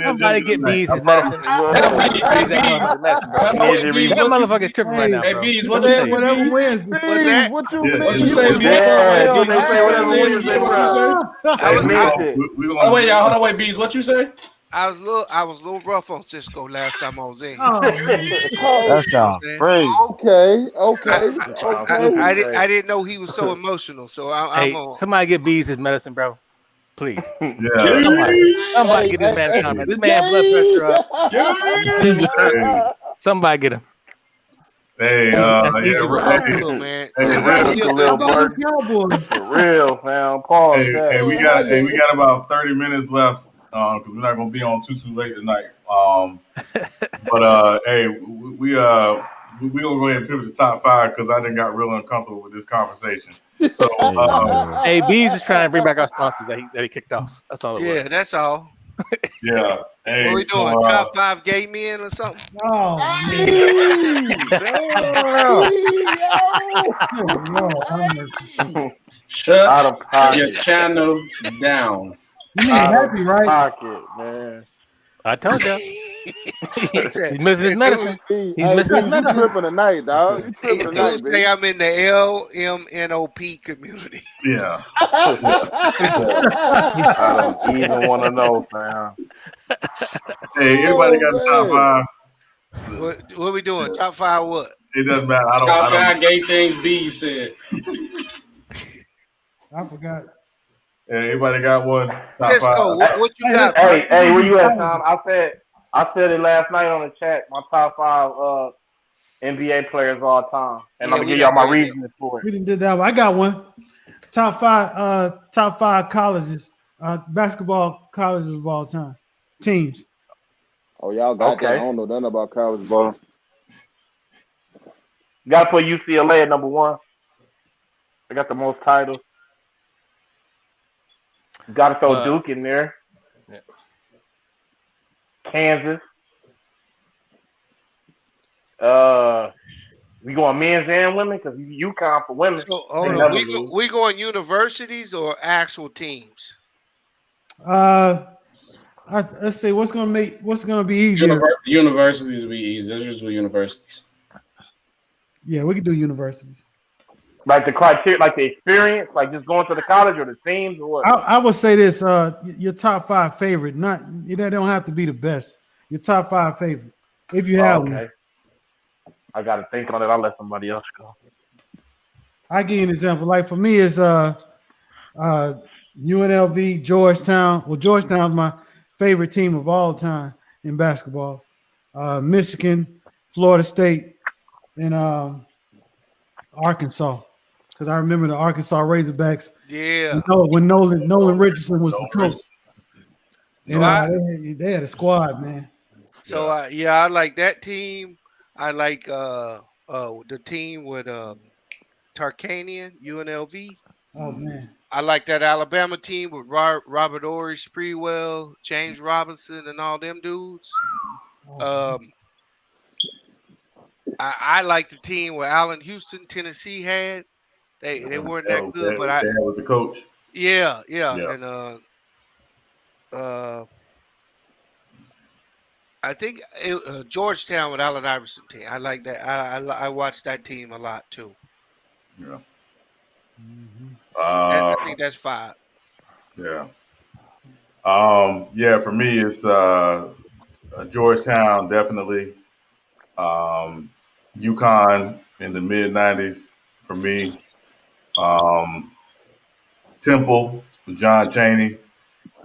somebody get B's his medicine. That motherfucker's tripping right now, Hey, bro. Bees, what you say? Whatever wins. What's that? What you mean? What you say, Bees? Yeah, Bees, they what say you whatever say? Wednesday, What you say? I Oh wait, y'all. Hold on, wait, Bees. What you say? I was a little rough on Cisco last time I was in here. That's crazy. Okay. I didn't know he was so emotional, so I'm Hey, on. somebody get B's his medicine, bro. Please. Yeah. Somebody get this man comment. This man blood pressure up. Somebody get him. Hey, man. For real, fam. Pause that. Hey, we got about 30 minutes left because we're not gonna be on too late tonight. But hey, we gonna go ahead and pivot to top 5 because I done got real uncomfortable with this conversation. So hey, Bees is trying to bring back our sponsors that he kicked off. That's all it was. Yeah, that's all. Yeah. Hey, what we doing? Top 5 gay men or something? Oh, Shut your channel down. You mean happy, right? Pocket, man. I told you. He's missing his medicine. He's missing his medicine. You tripping tonight, dog. You tripping tonight, Dude say I'm in the LMNOP community. Yeah. I don't even want to know, fam. Hey, anybody got the top 5? What we doing? Top 5 what? It doesn't matter. Top 5 gay things B said. I forgot. Yeah, anybody got one? Top Cisco, 5. what you got? Hey, where you at, Tom? I said it last night on the chat. My top 5 NBA players of all time, and I'm gonna give y'all my reasons for it. We didn't do that one. I got one. Top 5 colleges, basketball colleges of all time, teams. Oh, y'all got that. I don't know nothing about college ball. Got to put UCLA at number 1. They got the most titles. Got to throw Duke in there. Yeah. Kansas. We going men's and women because UConn for women. So hold on, we going universities or actual teams? Let's see what's gonna be easier. Universities will be easy. Let's just do universities. Yeah, we can do universities. Like the criteria, like the experience, like just going to the college or the teams or what? I would say this: your top 5 favorite. They don't have to be the best. Your top 5 favorite, if you have one. I got to think on it. I'll let somebody else go. I give you an example. Like for me, it's UNLV, Georgetown. Well, Georgetown's my favorite team of all time in basketball. Michigan, Florida State, and Arkansas. Because I remember the Arkansas Razorbacks. Yeah. When Nolan Richardson was the coach. And they had a squad, man. So I like that team. I like the team with Tarkanian, UNLV. Oh man. I like that Alabama team with Robert Ory, Sprewell, James Robinson, and all them dudes. I like the team where Allen Houston, Tennessee had. They weren't that good, but Dad was the coach. yeah, and I think Georgetown with Allen Iverson team. I like that. I watched that team a lot too. Yeah. I think that's 5. Yeah. Yeah, for me, it's Georgetown, definitely. UConn in the mid 90s for me. Temple with John Chaney.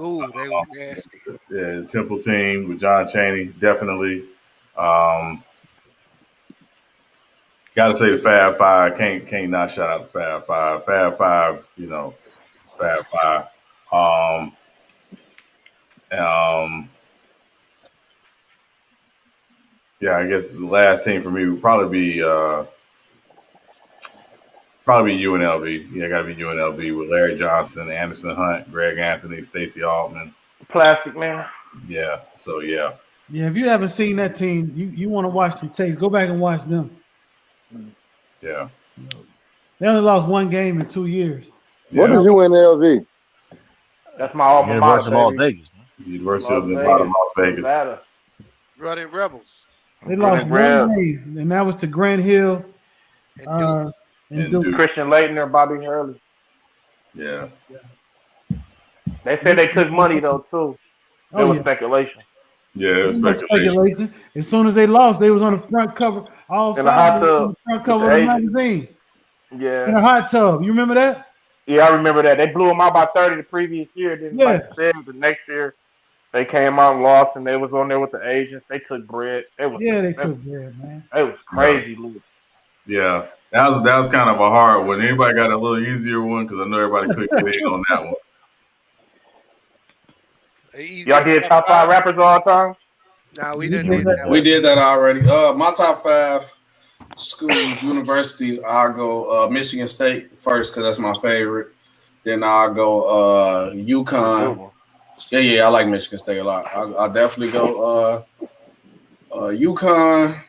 Ooh, they was nasty. Yeah, the Temple team with John Chaney, definitely. Got to say the Fab Five. Can't not shout out the Fab Five. Fab Five, Fab Five. Yeah, I guess the last team for me would probably be UNLV. Yeah, got to be UNLV with Larry Johnson, Anderson Hunt, Greg Anthony, Stacey Altman. Plastic Man. Yeah. So yeah. Yeah, if you haven't seen that team, you want to watch some tapes. Go back and watch them. Yeah. They only lost 1 game in 2 years. What is UNLV? That's my alma mater. University of Las Vegas. University of Nevada, Las Vegas. Nevada. Running Rebels. They lost 1 game, and that was to Grant Hill and Duke. Christian Laettner, Bobby Hurley. Yeah. They said they took money though too. There was speculation. Yeah, it was speculation. As soon as they lost, they was on the front cover. All in the hot tub. On the front cover of the magazine. Yeah. In a hot tub. You remember that? Yeah, I remember that. They blew them out by 30 the previous year. Then like I said, the next year they came out and lost, and they was on there with the agents. They took bread. They took bread, man. It was crazy, Luke. Yeah, that was kind of a hard one. Anybody got a little easier one? Because I know everybody couldn't get in on that one. Y'all did top 5 rappers all the time? No, we didn't do that. We did that already. My top 5 schools, universities, I'll go Michigan State first because that's my favorite. Then I'll go UConn. Yeah, I like Michigan State a lot. I'll definitely go UConn.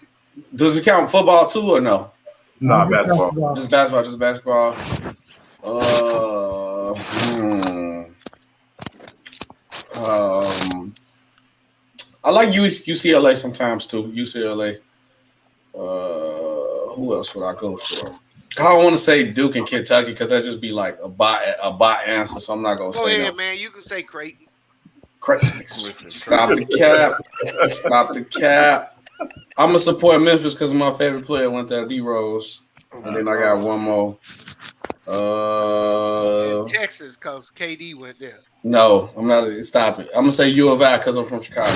Does it count football too or no? No, basketball. Just basketball. I like UCLA sometimes too. UCLA. Who else would I go for? I don't want to say Duke and Kentucky because that just be like a bot answer. So I'm not gonna say. Go ahead, no. man. You can say Creighton. Stop the cap. Stop the cap. I'm gonna support Memphis because my favorite player went there, D Rose, and then I got one more. Texas, cause KD went there. No, I'm not. Stop it. I'm gonna say U of I because I'm from Chicago.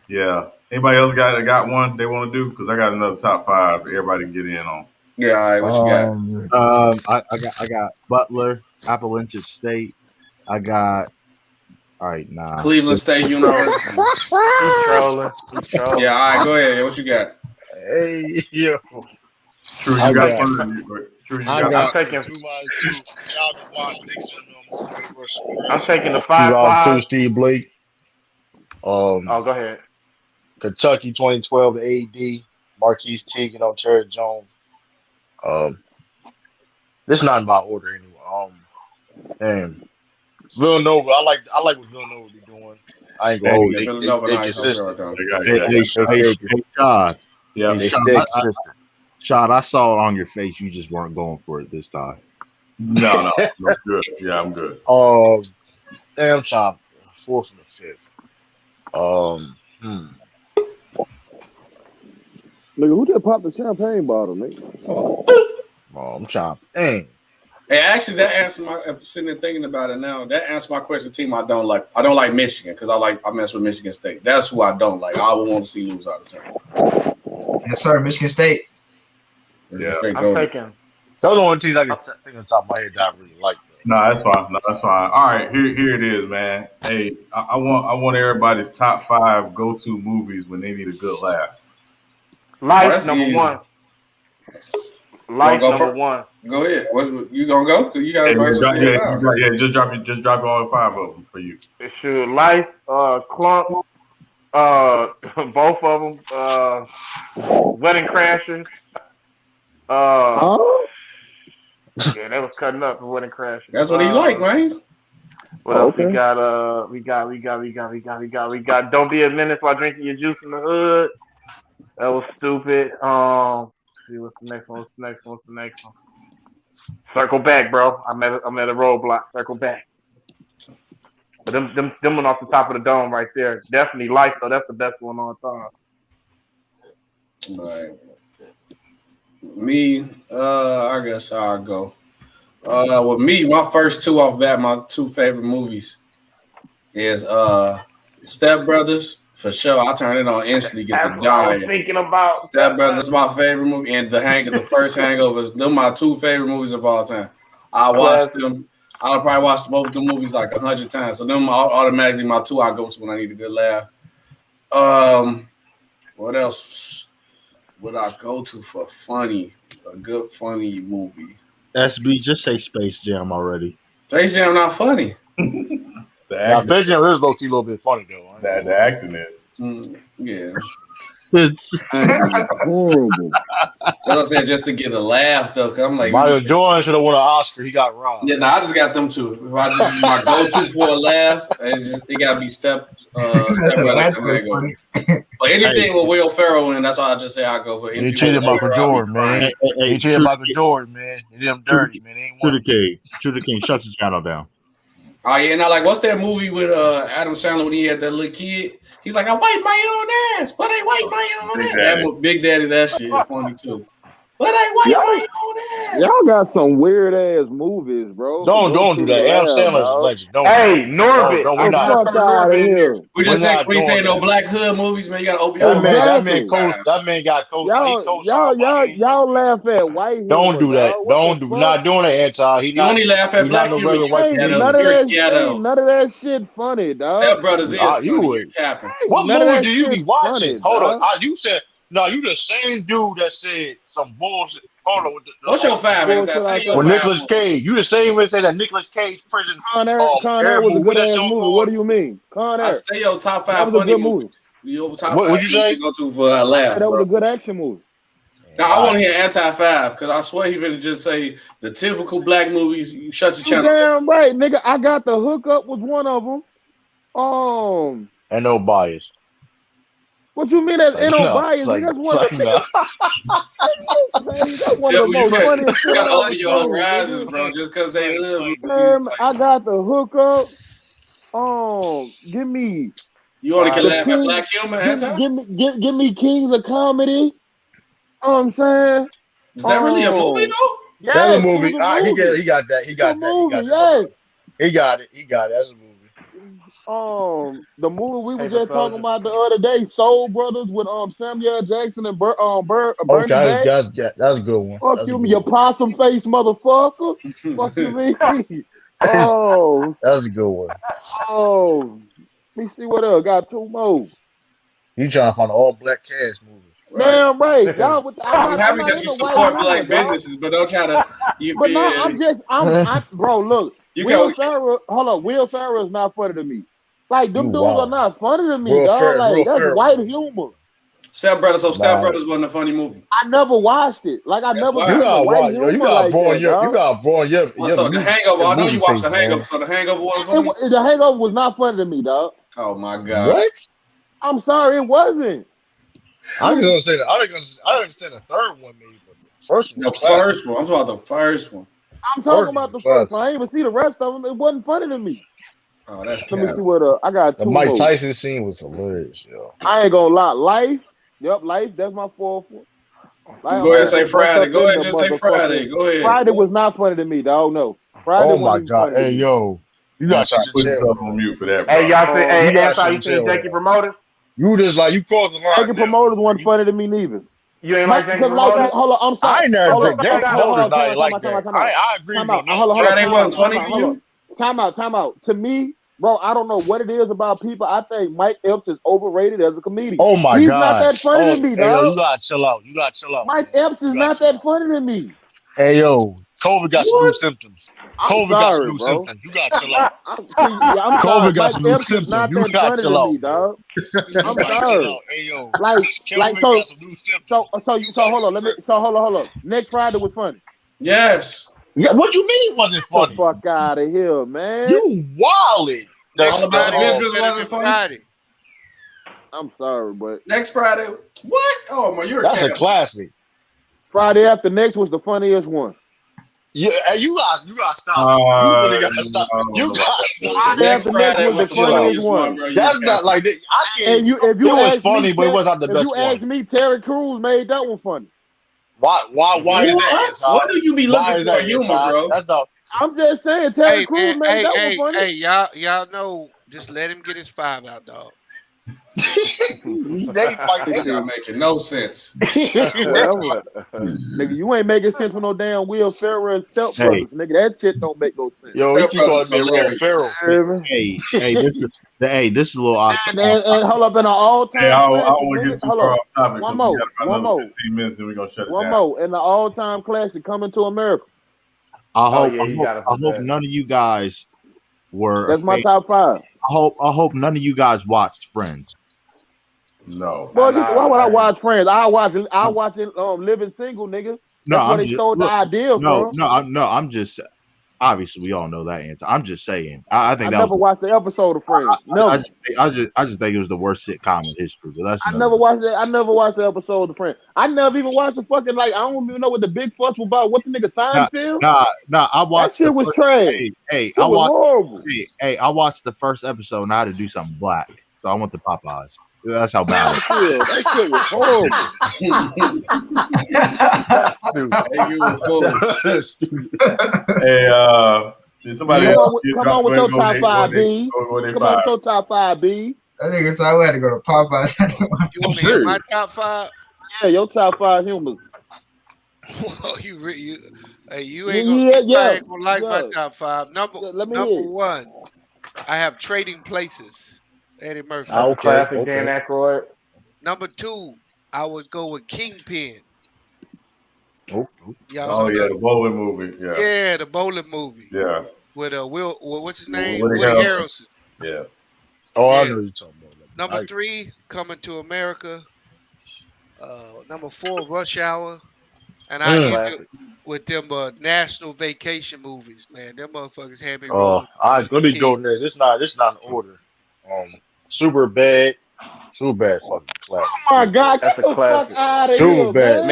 Yeah. Anybody else got one they want to do? Because I got another top 5. Everybody can get in on. Yeah. All right. What you got? I got Butler, Appalachian State. I got. All right, Cleveland State University. He's trolling. Yeah. All right. Go ahead. What you got? Hey, yo. True, you got one. True, you got. I'm taking the 5-5. 2 Steve Blake. Go ahead. Kentucky 2012 AD, Marquise Teague on Terry Jones. This is not in my order anyway. And Villanova, I like what Villanova be doing. I ain't gonna hold it. They consistent. Shad, I saw it on your face. You just weren't going for it this time. No, I'm good. Yeah, I'm good. Damn, Chop, 4th and the 5th. Nigga, who just popped the champagne bottle, nigga? I'm chopped. Dang. Hey, actually, that answered my. Sitting there thinking about it now, that answered my question. Team I don't like. I don't like Michigan because I mess with Michigan State. That's who I don't like. I would want to see lose all the time. Yes, sir. Michigan State. Yeah, I'm taking. Those are the only teams I can think on top of my head that I really like. No, that's fine. All right, here it is, man. Hey, I want everybody's top 5 go-to movies when they need a good laugh. Life #1. Life #1. Go ahead. What you gonna go? You got just drop all 5 of them for you. Sure. Life, Clunk, both of them, Wedding Crashers. Yeah, they was cutting up for Wedding Crashers. That's what he like, man. What else we got? We got Don't Be a Menace While Drinking Your Juice in the Hood. That was stupid. Let's see what's the next one? What's the next one? Circle Back, bro. I'm at a roadblock. Circle Back. But them one off the top of the dome right there. Definitely Life, though. That's the best one on time. All right. Me, I guess I'll go. With me, my first 2 off bat, my 2 favorite movies is Step Brothers. For sure, I turn it on instantly. Get the dying. I was thinking about Step Brothers. That's my favorite movie, and the first Hangovers. They're my 2 favorite movies of all time. I watched them. I'll probably watch both of the movies like 100 times. So them automatically my 2 I go to when I need a good laugh. What else would I go to for funny? A good funny movie. SB, just say Space Jam already. Space Jam not funny. Space Jam is low key a little bit funny though. The acting is. Yeah. Horrible. I said just to get a laugh though, cause I'm like Michael Jordan should have won an Oscar. He got robbed. Yeah, I just got them 2. If I just my go-to for a laugh, it gotta be Step Brothers. But anything with Will Ferrell in, that's why I just say I go for. He cheated Michael Jordan, man. He cheated Michael Jordan, man. He did him dirty, man. True the King, shut your channel down. Oh yeah, now like what's that movie with Adam Sandler when he had that little kid? He's like, I wipe my own ass, but I wipe my own ass. That Big Daddy, that shit is funny too. But I wipe my own ass. Y'all got some weird ass movies, bro. Don't do that. Adam Sandler's a legend. Hey, Norbit. We're not out of here. We just say we say no Black Hood movies, man. You gotta open your That man got coached. Y'all laugh at white humor. Don't do that. We're not doing it, anti. You only laugh at Black humor. None of that shit funny, dog. Step Brothers is funny. You would. What movie do you be watching? Hold on. You said no. You the same dude that said some bullshit. Hold on. What's your 5? With Nicolas Cage. You the same one that said that Nicolas Cage prison. Con Air was a good ass movie. What do you mean? Con Air. I say your top 5 funny movies. Your top 5 what you say? Go to for a laugh. That was a good action movie. Now I want to hear anti-5 because I swear he really just say the typical black movies. You shut your channel. Damn right, nigga. I Got the Hookup was one of them. And no bias. What you mean that's ain't no bias? That's one of the most funniest. You gotta open your horizons, bro. Just because they live. I Got the Hookup. Give me. You only can laugh at black humor. Give me Kings of Comedy. You know what I'm saying? Is that really a movie though? Yeah, that's a movie. He got that. He got that. He got it. That's a movie. The movie we were just talking about the other day, Soul Brothers with Samuel Jackson and Bernie Mac. That's a good one. Fuck you, you possum face motherfucker. Fuck you mean? That's a good one. Let me see what else. Got 2 more. You trying to find an all black cast movie? Damn right, y'all. I'm happy that you support black businesses, but don't try to. Bro. Look, Will Ferrell is not funny to me. Like them dudes are not funny to me, dog. Like that's white humor. Step Brothers. So Step Brothers wasn't a funny movie. I never watched it. Like I never. You got born. So The Hangover. I know you watched The Hangover. So The Hangover wasn't funny. The Hangover was not funny to me, dog. Oh my god. What? I'm sorry, it wasn't. I was gonna say that. I understand the third one, maybe, but the first one. The first one. I'm talking about the first one. I'm talking about the first one. I didn't even see the rest of them. It wasn't funny to me. Oh, that's. Let me see what I got. The Mike Tyson scene was hilarious, yo. I ain't gonna lie. Life. Yep, Life. That's my 4th one. Go ahead and say Friday. Go ahead, just say Friday. Go ahead. Friday was not funny to me, dog. No. Friday. Oh my god. Hey, yo. You got to put yourself on mute for that. Hey, y'all say, hey, that's how you think Jackie Promoters? You just like you caused the line. Jackie Promoters wasn't funny to me neither. You ain't like Jackie Promoters? Hold on, I'm sorry. I ain't never Jackie Promoters not like that. I agree with you. Hold on. Friday wasn't funny to you? Time out. To me, Bro, I don't know what it is about people. I think Mike Epps is overrated as a comedian. Oh my He's God. not that funny to me, Hey, yo, dog. you gotta chill out. You gotta chill out. Mike Epps is not that funny to me. Hey, yo, COVID got some new symptoms. I'm sorry, bro. symptoms. You gotta chill out. I'm sorry. COVID got Mike some new Epps is symptoms. not You that gotta funny chill to out, me, dog. I'm sorry. Hey, yo, Like Kelvin got some new symptoms. So hold on. Next Friday was funny. Yes. Yeah, what you mean it wasn't Get the funny? fuck out of here, man. You wildin'. All about the Benjamins wasn't funny. Friday. I'm sorry, but next Friday. What? Oh my, you're That's a classic. Friday after next was the funniest one. Yeah, you got stop. You really got to stop. You got to stop. Next Friday was the funniest one, bro. That's not like I can't. And if it you was ask funny, me, but it was not the if best you one. ask me, Terry Crews made that one funny. Why is that? What do you be looking for humor, bro? That's all. I'm just saying, Terry Crews made that one funny. Hey, y'all know, just let him get his 5 out, dog. He's not making no sense. Whatever. Nigga, you ain't making sense for no damn Will Ferrell and Step Brothers. Nigga, that shit don't make no sense. Yo, he keep calling me Will Ferrell. This is a little off. And hold up, in an all-time. Hey, I don't want to get too far off topic. One We more. got about another 15 minutes and we're going to shut it down. One more. In the all-time classic, Coming to America. I hope none of you guys were. That's my top 5. I hope none of you guys watched Friends. No. Boy, why would I watch Friends? I watch it. Living Single, nigga. That's where they stole the idea from. I'm just. Obviously, we all know that answer. I'm just saying. I think I never watched the episode of Friends. Never. I just think it was the worst sitcom in history. But that's I never watched it. I never watched the episode of Friends. I never even watched the fucking I don't even know what the big fuss was about. What the nigga Seinfeld? Nah. I watched. That shit was trash. Hey, I watched. Horrible. Hey, I watched the first episode and I had to do something black, so I went to Popeyes. That's how bad it was. That shit was horrible. Hey, somebody come on with your top 5, B. Come on with your top 5, B. That nigga said I had to go to Popeyes. You want me to hit my top 5? Yeah, your top 5 humans. Well, you ain't gonna like my top 5. Number 1, I have Trading Places. Eddie Murphy. Classic Dan Aykroyd. Number 2, I would go with Kingpin. Oh yeah, the bowling movie. Yeah, the bowling movie. Yeah. With what's his name? Woody Woody Harrelson. Yeah. Oh, I know you're talking about that. Number 3, Coming to America. Number 4, Rush Hour. And I hit it with them national vacation movies, man. Them motherfuckers had me rolling. Let me go there. This not in order. Super bad fucking classic. Oh my God, that's a classic. Super bad.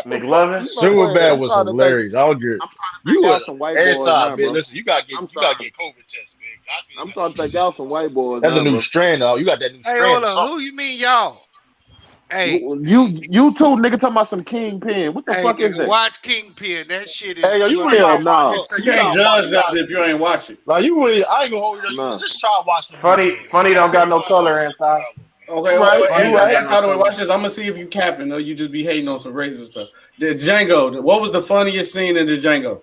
McLovin. Super bad was hilarious. I'll get you some white boys now, man. Listen, you gotta get COVID test, man. I'm trying to take out some white boys. That's a new strand, though. You got that new strand. Hey, hold on. Who you mean, y'all? Hey, you too, nigga, talking about some Kingpin. What the fuck is that? Watch Kingpin. That shit is. Hey, yo, you really no. You can't judge that if you ain't watch it. Like you really, I ain't gonna hold you. Nah. Just try watching. Funny don't got no color inside. Okay, right. How do we watch this? I'm gonna see if you capping or you just be hating on some racist stuff. The Django. What was the funniest scene in the Django?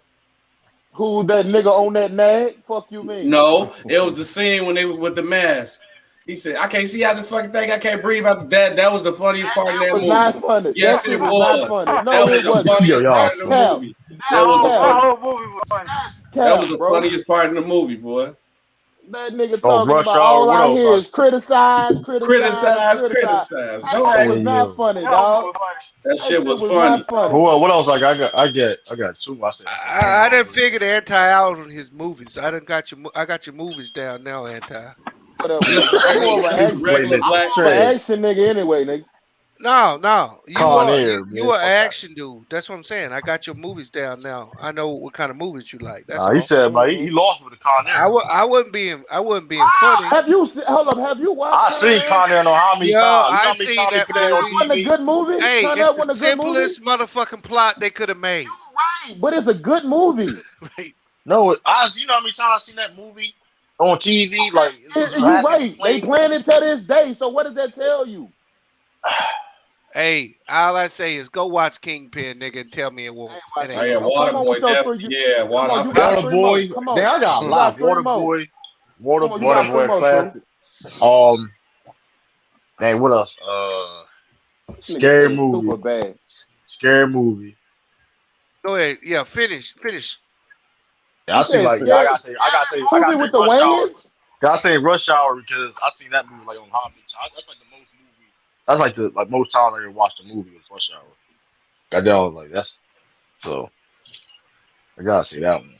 Who that nigga on that nag? Fuck you mean? No, it was the scene when they were with the mask. He said, "I can't see out this fucking thing. I can't breathe out that." That was the funniest part of that movie. Not funny. Yes, it was. No, that was the funniest part of the movie. That was the funniest part of the movie, boy. That nigga talking about all I hear is criticize. That was not funny, dog. That shit was funny. Boy, what else? Like I got 2. I done figured Anti out on his movies. I got your movies down now, Anti. Regular black action nigga anyway, nigga. No. You an action dude. That's what I'm saying. I got your movies down now. I know what kind of movies you like. That's he said, but he lost with the Con Air. I wasn't being funny. Have you watched? I seen Con Air. Know how many times? I seen that movie. Wasn't a good movie. Hey, it's the simplest motherfucking plot they could have made. Right, but it's a good movie. Right. No, you know how many times I seen that movie on TV? Like you're right. They playing it to this day. So what does that tell you? Hey, all I say is go watch Kingpin, nigga, and tell me it won't. It ain't yeah, funny. Waterboy, yeah, Water. Water Boy. Damn, I got a lot. Water Boy. Water Boy classic. Dang, what else? Scary movie. Super bad. Scary movie. Go ahead. Yeah, finish. Yeah, I see. Like, yeah, I gotta say, with the Rush Hour. Wayans? Gotta say Rush Hour because I seen that movie like on Hobby. That's like the most movie. That's like the most time I ever watched a movie was Rush Hour. Goddamn, like that's so. I gotta see that one.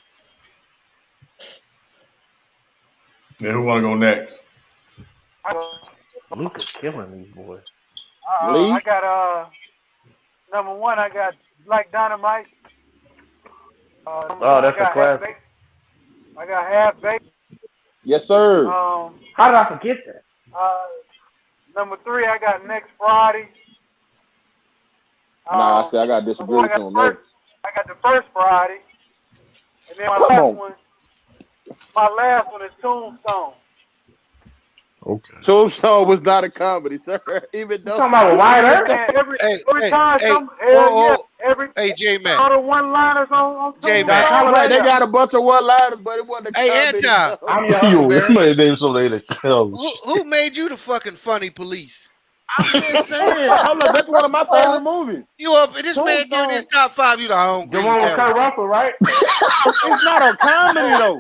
Yeah, who want to go next? Luca's killing these boys. Lee? I got number one. I got Black Dynamite. That's a classic. I got Half Baked. Yes, sir. How did I forget that? Number three, I got Next Friday. Nah, I got to disagree with you on that. I got the first Friday, and then my last one is Tombstone. Okay. Tombstone was not a comedy, sir. Even though talking about Wider? Hey, J-Man. All the one-liners on J-Man. Right, they got a bunch of one-liners, but it wasn't a comedy. Hey, Anton. Who made you the fucking funny police? I'm just saying. Hold up, that's one of my favorite movies. You up? This man giving his top five. You don't. The one with Kurt Russell, right? It's not a comedy though.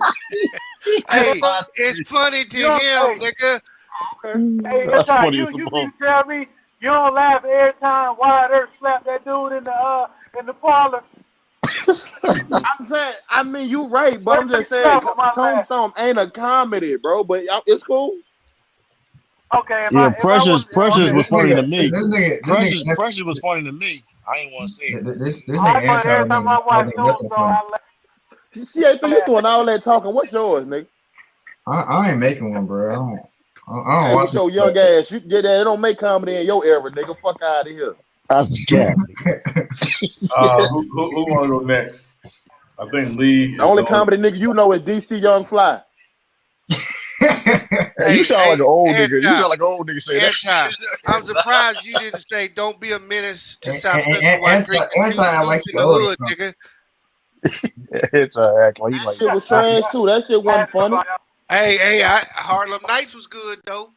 Hey, it's funny to him, nigga. Hey, that's right. You can tell me you don't laugh every time Wyatt Earp slapped that dude in the parlor. I'm saying, I mean, you right, but I'm just saying, Tombstone ain't a comedy, bro. But it's cool. Okay. Precious was funny to me. Precious was funny to me. I ain't want to see it. This nigga Anton don't think nothing funny. See, I think you doing all that talking. What's yours, nigga? I ain't making one, bro. I don't watch your young ass. You get that? It don't make comedy in your era, nigga. Fuck out of here. That's scared. Who want to go next? I think Lee. The only comedy nigga you know is DC Young Fly. Hey, you sound like an old nigga. You sound like an old nigga saying that. I'm surprised you didn't say "Don't be a menace to South Central." I like the hood, nigga. Act like that shit was trash too. That shit wasn't funny. Hey, Harlem Nights was good though.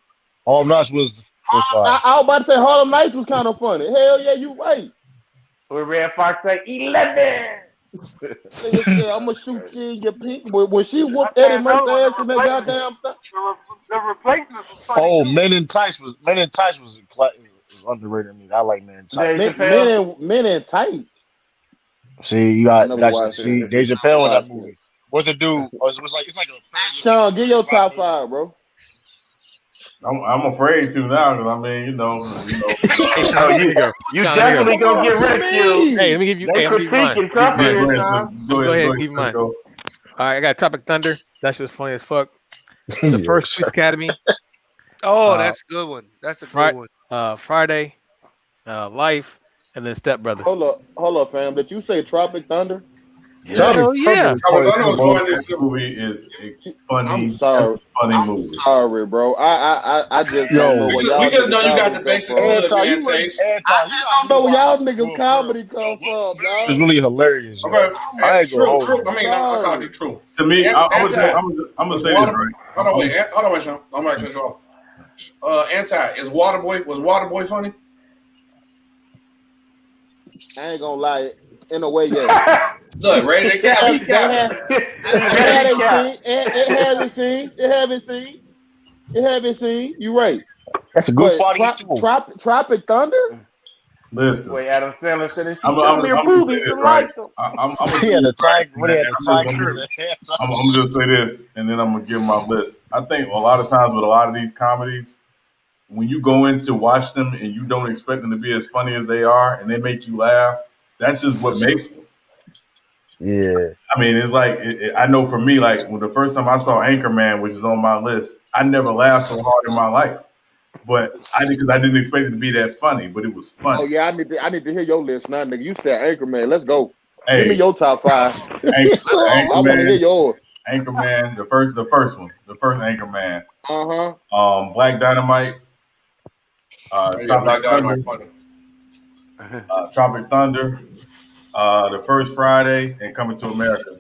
Harlem Nights was fine. I was about to say Harlem Nights was kind of funny. Hell yeah, you right. Where Red Fox say 11. Nigga said, I'm gonna shoot you in your pink. When she whooped Eddie Murphy ass in that goddamn thing. The replacement was funny. Oh, Men in Tights was underrated. I mean, I like Men in Tights. Men in Tights. See, you got see Dave Chappelle in that movie. What's the dude? It's like a Sean, get your top five, bro. I'm afraid to now because I mean, you definitely gonna get rescued. Hey, let me give you. Hey, I'm gonna give you mine. Go ahead and give you mine. All right, I got Tropic Thunder. That shit was funny as fuck. The first Police Academy. Oh, that's a good one. That's a good one. Friday, Life, and then Step Brothers. Hold up, fam. Did you say Tropic Thunder? Yeah. This movie is a funny, funny movie. I'm sorry, bro. I just don't know where y'all. We just know you got the basic hood, man. I don't know where y'all niggas comedy come from, y'all. It's really hilarious. Okay, true. I mean, I call it true. To me, I'm gonna say this right. Hold on, wait, Sean. I'm gonna cut you off. Was Waterboy funny? I ain't gonna lie. In a way, yeah. Look, Ray, they got me. It haven't seen. You right. That's a good funny too. Tropic Thunder. Listen, wait, Adam Sandler said I'm gonna say this right. I'm gonna just say this, and then I'm gonna give my list. I think a lot of times with a lot of these comedies, when you go in to watch them and you don't expect them to be as funny as they are, and they make you laugh, that's just what makes them. Yeah. I mean, it's like, I know for me, like when the first time I saw Anchorman, which is on my list, I never laughed so hard in my life. But because I didn't expect it to be that funny, but it was funny. Oh yeah, I need to hear your list now, nigga. You said Anchorman. Let's go. Give me your top five. I want to hear yours. Anchorman, the first one, the first Anchorman. Uh-huh. Black Dynamite. Black Dynamite funny. Tropic Thunder, The First Friday, and Coming to America.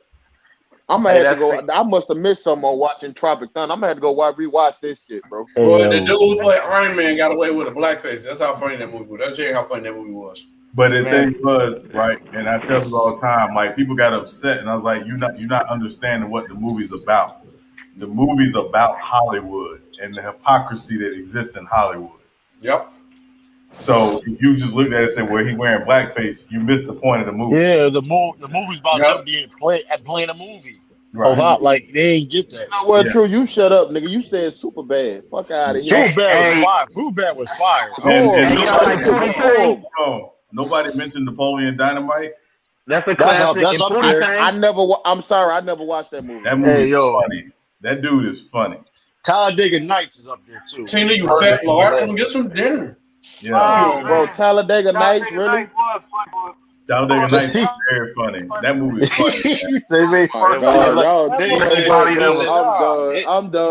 I'm gonna have to go. I must have missed something on watching Tropic Thunder. I'm gonna have to go rewatch this shit, bro. Boy, the dude who played Iron Man got away with a blackface. That's how funny that movie was. That's how funny that movie was. But the thing was, right, and I tell people all the time, like people got upset, and I was like, you're not understanding what the movie's about. The movie's about Hollywood and the hypocrisy that exists in Hollywood. Yep. So if you just looked at it and said, well, he wearing blackface, you missed the point of the movie. Yeah, the movie's about them being playing a movie. Right. Like they ain't get that. You know what, True? You shut up, nigga. You said super bad. Fuck out of here. Superbad was fire. Nobody mentioned Napoleon Dynamite. That's a classic. That's up there. I'm sorry, I never watched that movie. That movie is funny. That dude is funny. Talladega Nights is up there too. Tina, you fat lord, come get some dinner. Yeah, bro. Talladega Nights, really? Talladega Nights is very funny. That movie is funny. I'm done.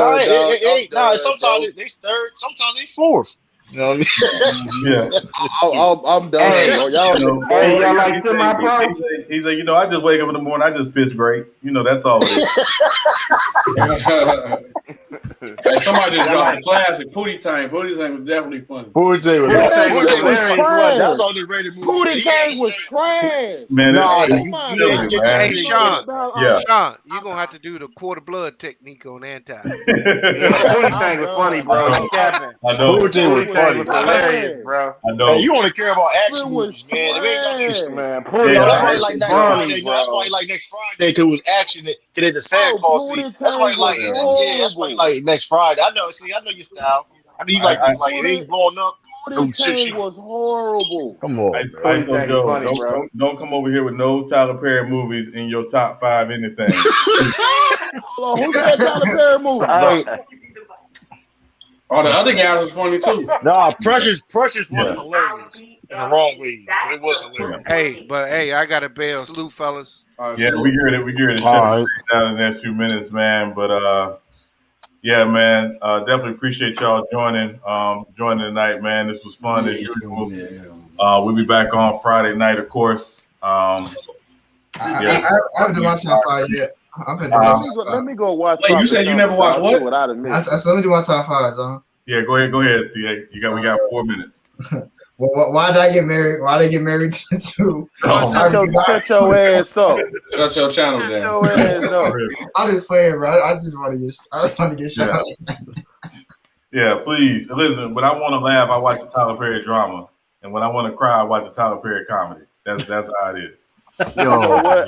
Nah, sometimes they third, sometimes they fourth. You know what I mean? I'm done. Y'all like semi-pro? He's like, I just wake up in the morning, I just piss great. That's all it is. Hey, somebody just dropped a classic. Pootie Tang. Pootie Tang was definitely funny. Pootie Tang was trash. That was on the rated movie. Pootie Tang was trash. Man, Hey, Sean. Yeah. Sean, you're going to have to do the quarter blood technique on Anti. Pootie Tang was funny, bro. I know. Pootie Tang was funny. Hilarious, bro. I know. Hey, you want to care about action movies, man. It ain't no action, man. That's why he like next Friday. That's why he like next Friday, because it was action. Because it's the Santa Claus scene. That's why he like it. Yeah, that's why he like next Friday. I know. See, I know your style. I know you like this. Like it ain't blowing up. Pootie was horrible. Come on. ISO Joe, don't come over here with no Tyler Perry movies in your top 5 anything. Hold on, who said Tyler Perry movie? Oh, the other guys was funny too. Nah, Precious was hilarious in the wrong way. But it was hilarious. Hey, I got a bell. Salute, fellas. Yeah, we hear it. We hear it. Down in the next few minutes, man. But yeah, man. Definitely appreciate y'all joining tonight, man. This was fun as usual. We'll be back on Friday night, of course. I haven't done my top 5 yet. Let me go watch. Wait, you said you never watched what? I still need to do my top 5, son. Yeah, go ahead, CA. We got 4 minutes. Well, why did I get married? Why did I get married to? Shut your ass up. Shut your channel down. Shut your ass up. I'm just playing, bro. I just want to get shot. Yeah, please listen. When I want to laugh, I watch a Tyler Perry drama, and when I want to cry, I watch a Tyler Perry comedy. That's how it is.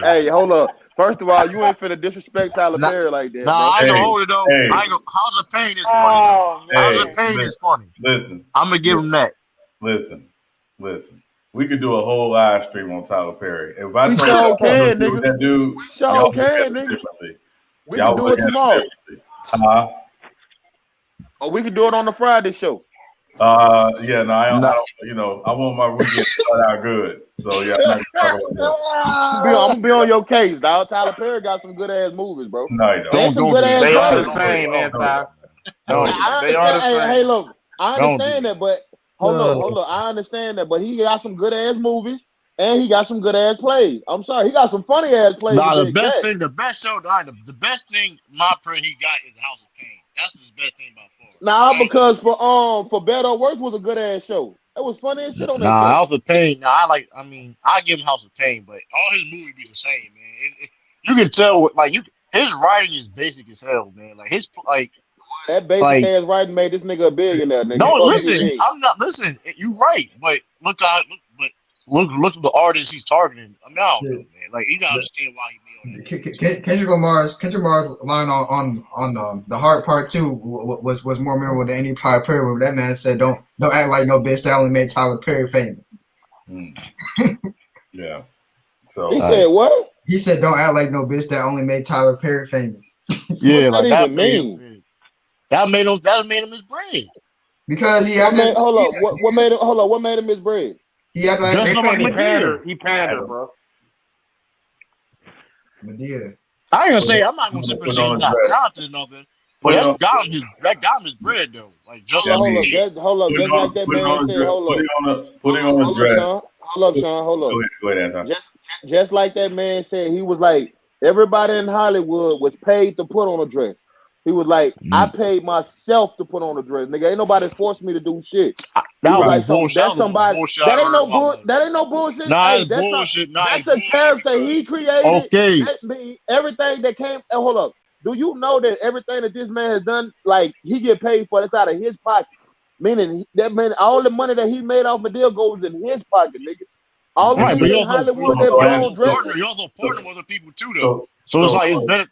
Hey, hold up. First of all, you ain't finna disrespect Tyler Perry like that. Nah, I ain't gonna hold it though. House of Pain is funny. House of Pain is funny. Listen, I'm gonna give him that. Listen. We could do a whole live stream on Tyler Perry. If I told you that dude, y'all would answer differently. We can do it tomorrow. Or we can do it on the Friday show. Yeah, no, I want my weekend to start out good. So yeah, I'm not gonna talk about that. I'm gonna be on your case, dog. Tyler Perry got some good ass movies, bro. No, he don't. They are the same, man. Hey, look, I understand that, but hold up. I understand that, but he got some good ass movies and he got some good ass plays. I'm sorry, he got some funny ass plays. Nah, the best thing, the best thing my friend he got is House of Pain. That's the best thing about Florida. Nah, because for Better or Worse was a good ass show. It was funny as shit on that show. House of Pain. Nah, I give him House of Pain, but all his movies be the same, man. You can tell, his writing is basic as hell, man. That basic ass writing made this nigga a billionaire. Nigga. No, listen, I'm not. Listen, you're right, but look at the artists he's targeting. Now, man. You gotta understand why he made it. Kendrick Lamar's line on the Heart Part 2 was more memorable than any Tyler Perry movie. That man said, "Don't act like no bitch that only made Tyler Perry famous." Yeah. So he said what? He said, "Don't act like no bitch that only made Tyler Perry famous." Yeah, what that even mean? That made him his bread. Because he had what made him his bread? He had he pandered, bro. Medea. I ain't gonna say I'm not gonna sit there and say he's not talented or nothing. But that got him his bread though. Like just hold up, just like that man said, hold up. Putting on a dress. hold up, Sean. Hold up. Go ahead, Anton. Just like that man said, he was like, everybody in Hollywood was paid to put on a dress. He was like, I paid myself to put on a dress. Nigga, ain't nobody forced me to do shit. That was like, bullshit. that's somebody. That ain't no bullshit. That ain't no bullshit. Nah, Hey, it's bullshit. That's a character he created. Okay. That mean everything that came. Hold up. Do you know that everything that this man has done, like he get paid for, that's out of his pocket? Meaning that man, all the money that he made off the deal goes in his pocket, nigga. All the niggas in Hollywood that put on dresses. You also partner with other people too, though. So it's like it's better.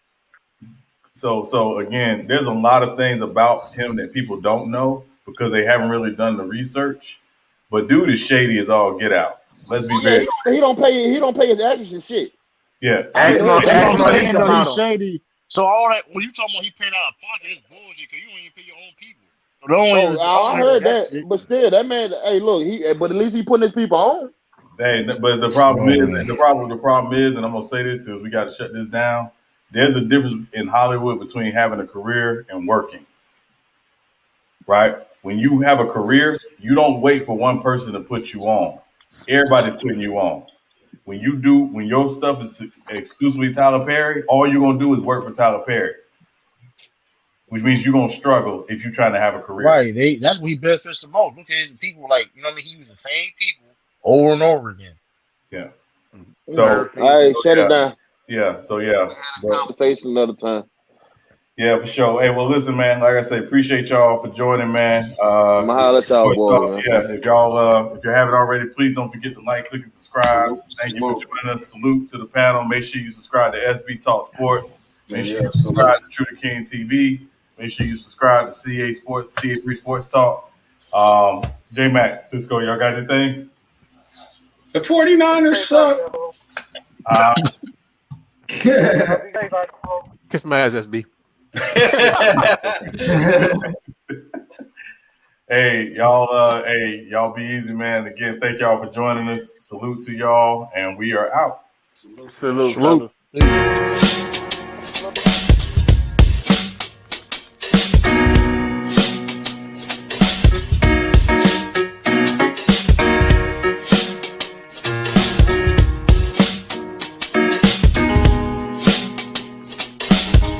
So again, there's a lot of things about him that people don't know because they haven't really done the research. But dude is shady as all get out. Let's be very. He don't pay his actors and shit. Yeah, that's what I'm saying. Though he's shady. So all that when you talking about he paying out of pocket, it's bullshit because you don't even pay your own people. So I heard that, but still, that man. Hey, look, but at least he putting his people on. Hey, but the problem is, and I'm gonna say this is we got to shut this down. There's a difference in Hollywood between having a career and working. Right? When you have a career, you don't wait for one person to put you on. Everybody's putting you on. When your stuff is exclusively Tyler Perry, all you're gonna do is work for Tyler Perry, which means you're gonna struggle if you're trying to have a career. Right. That's what he benefits the most. Look at people like you know what I mean. He uses the same people over and over again. Yeah. So shut it down. Yeah. So yeah. Conversation another time. Yeah, for sure. Hey, well, listen, man. Like I say, appreciate y'all for joining, man. I'm gonna holler at y'all, boys. Yeah, if you haven't already, please don't forget to like, click, and subscribe. Thank you for joining us. Salute to the panel. Make sure you subscribe to SB Talk Sports. Make sure you subscribe to True to King TV. Make sure you subscribe to CA Sports, CA3 Sports Talk. J Mac, Cisco, y'all got anything? The 49ers suck. Kiss my ass, SB. Hey, y'all be easy, man. Again, thank y'all for joining us. Salute to y'all, and we are out. Salute.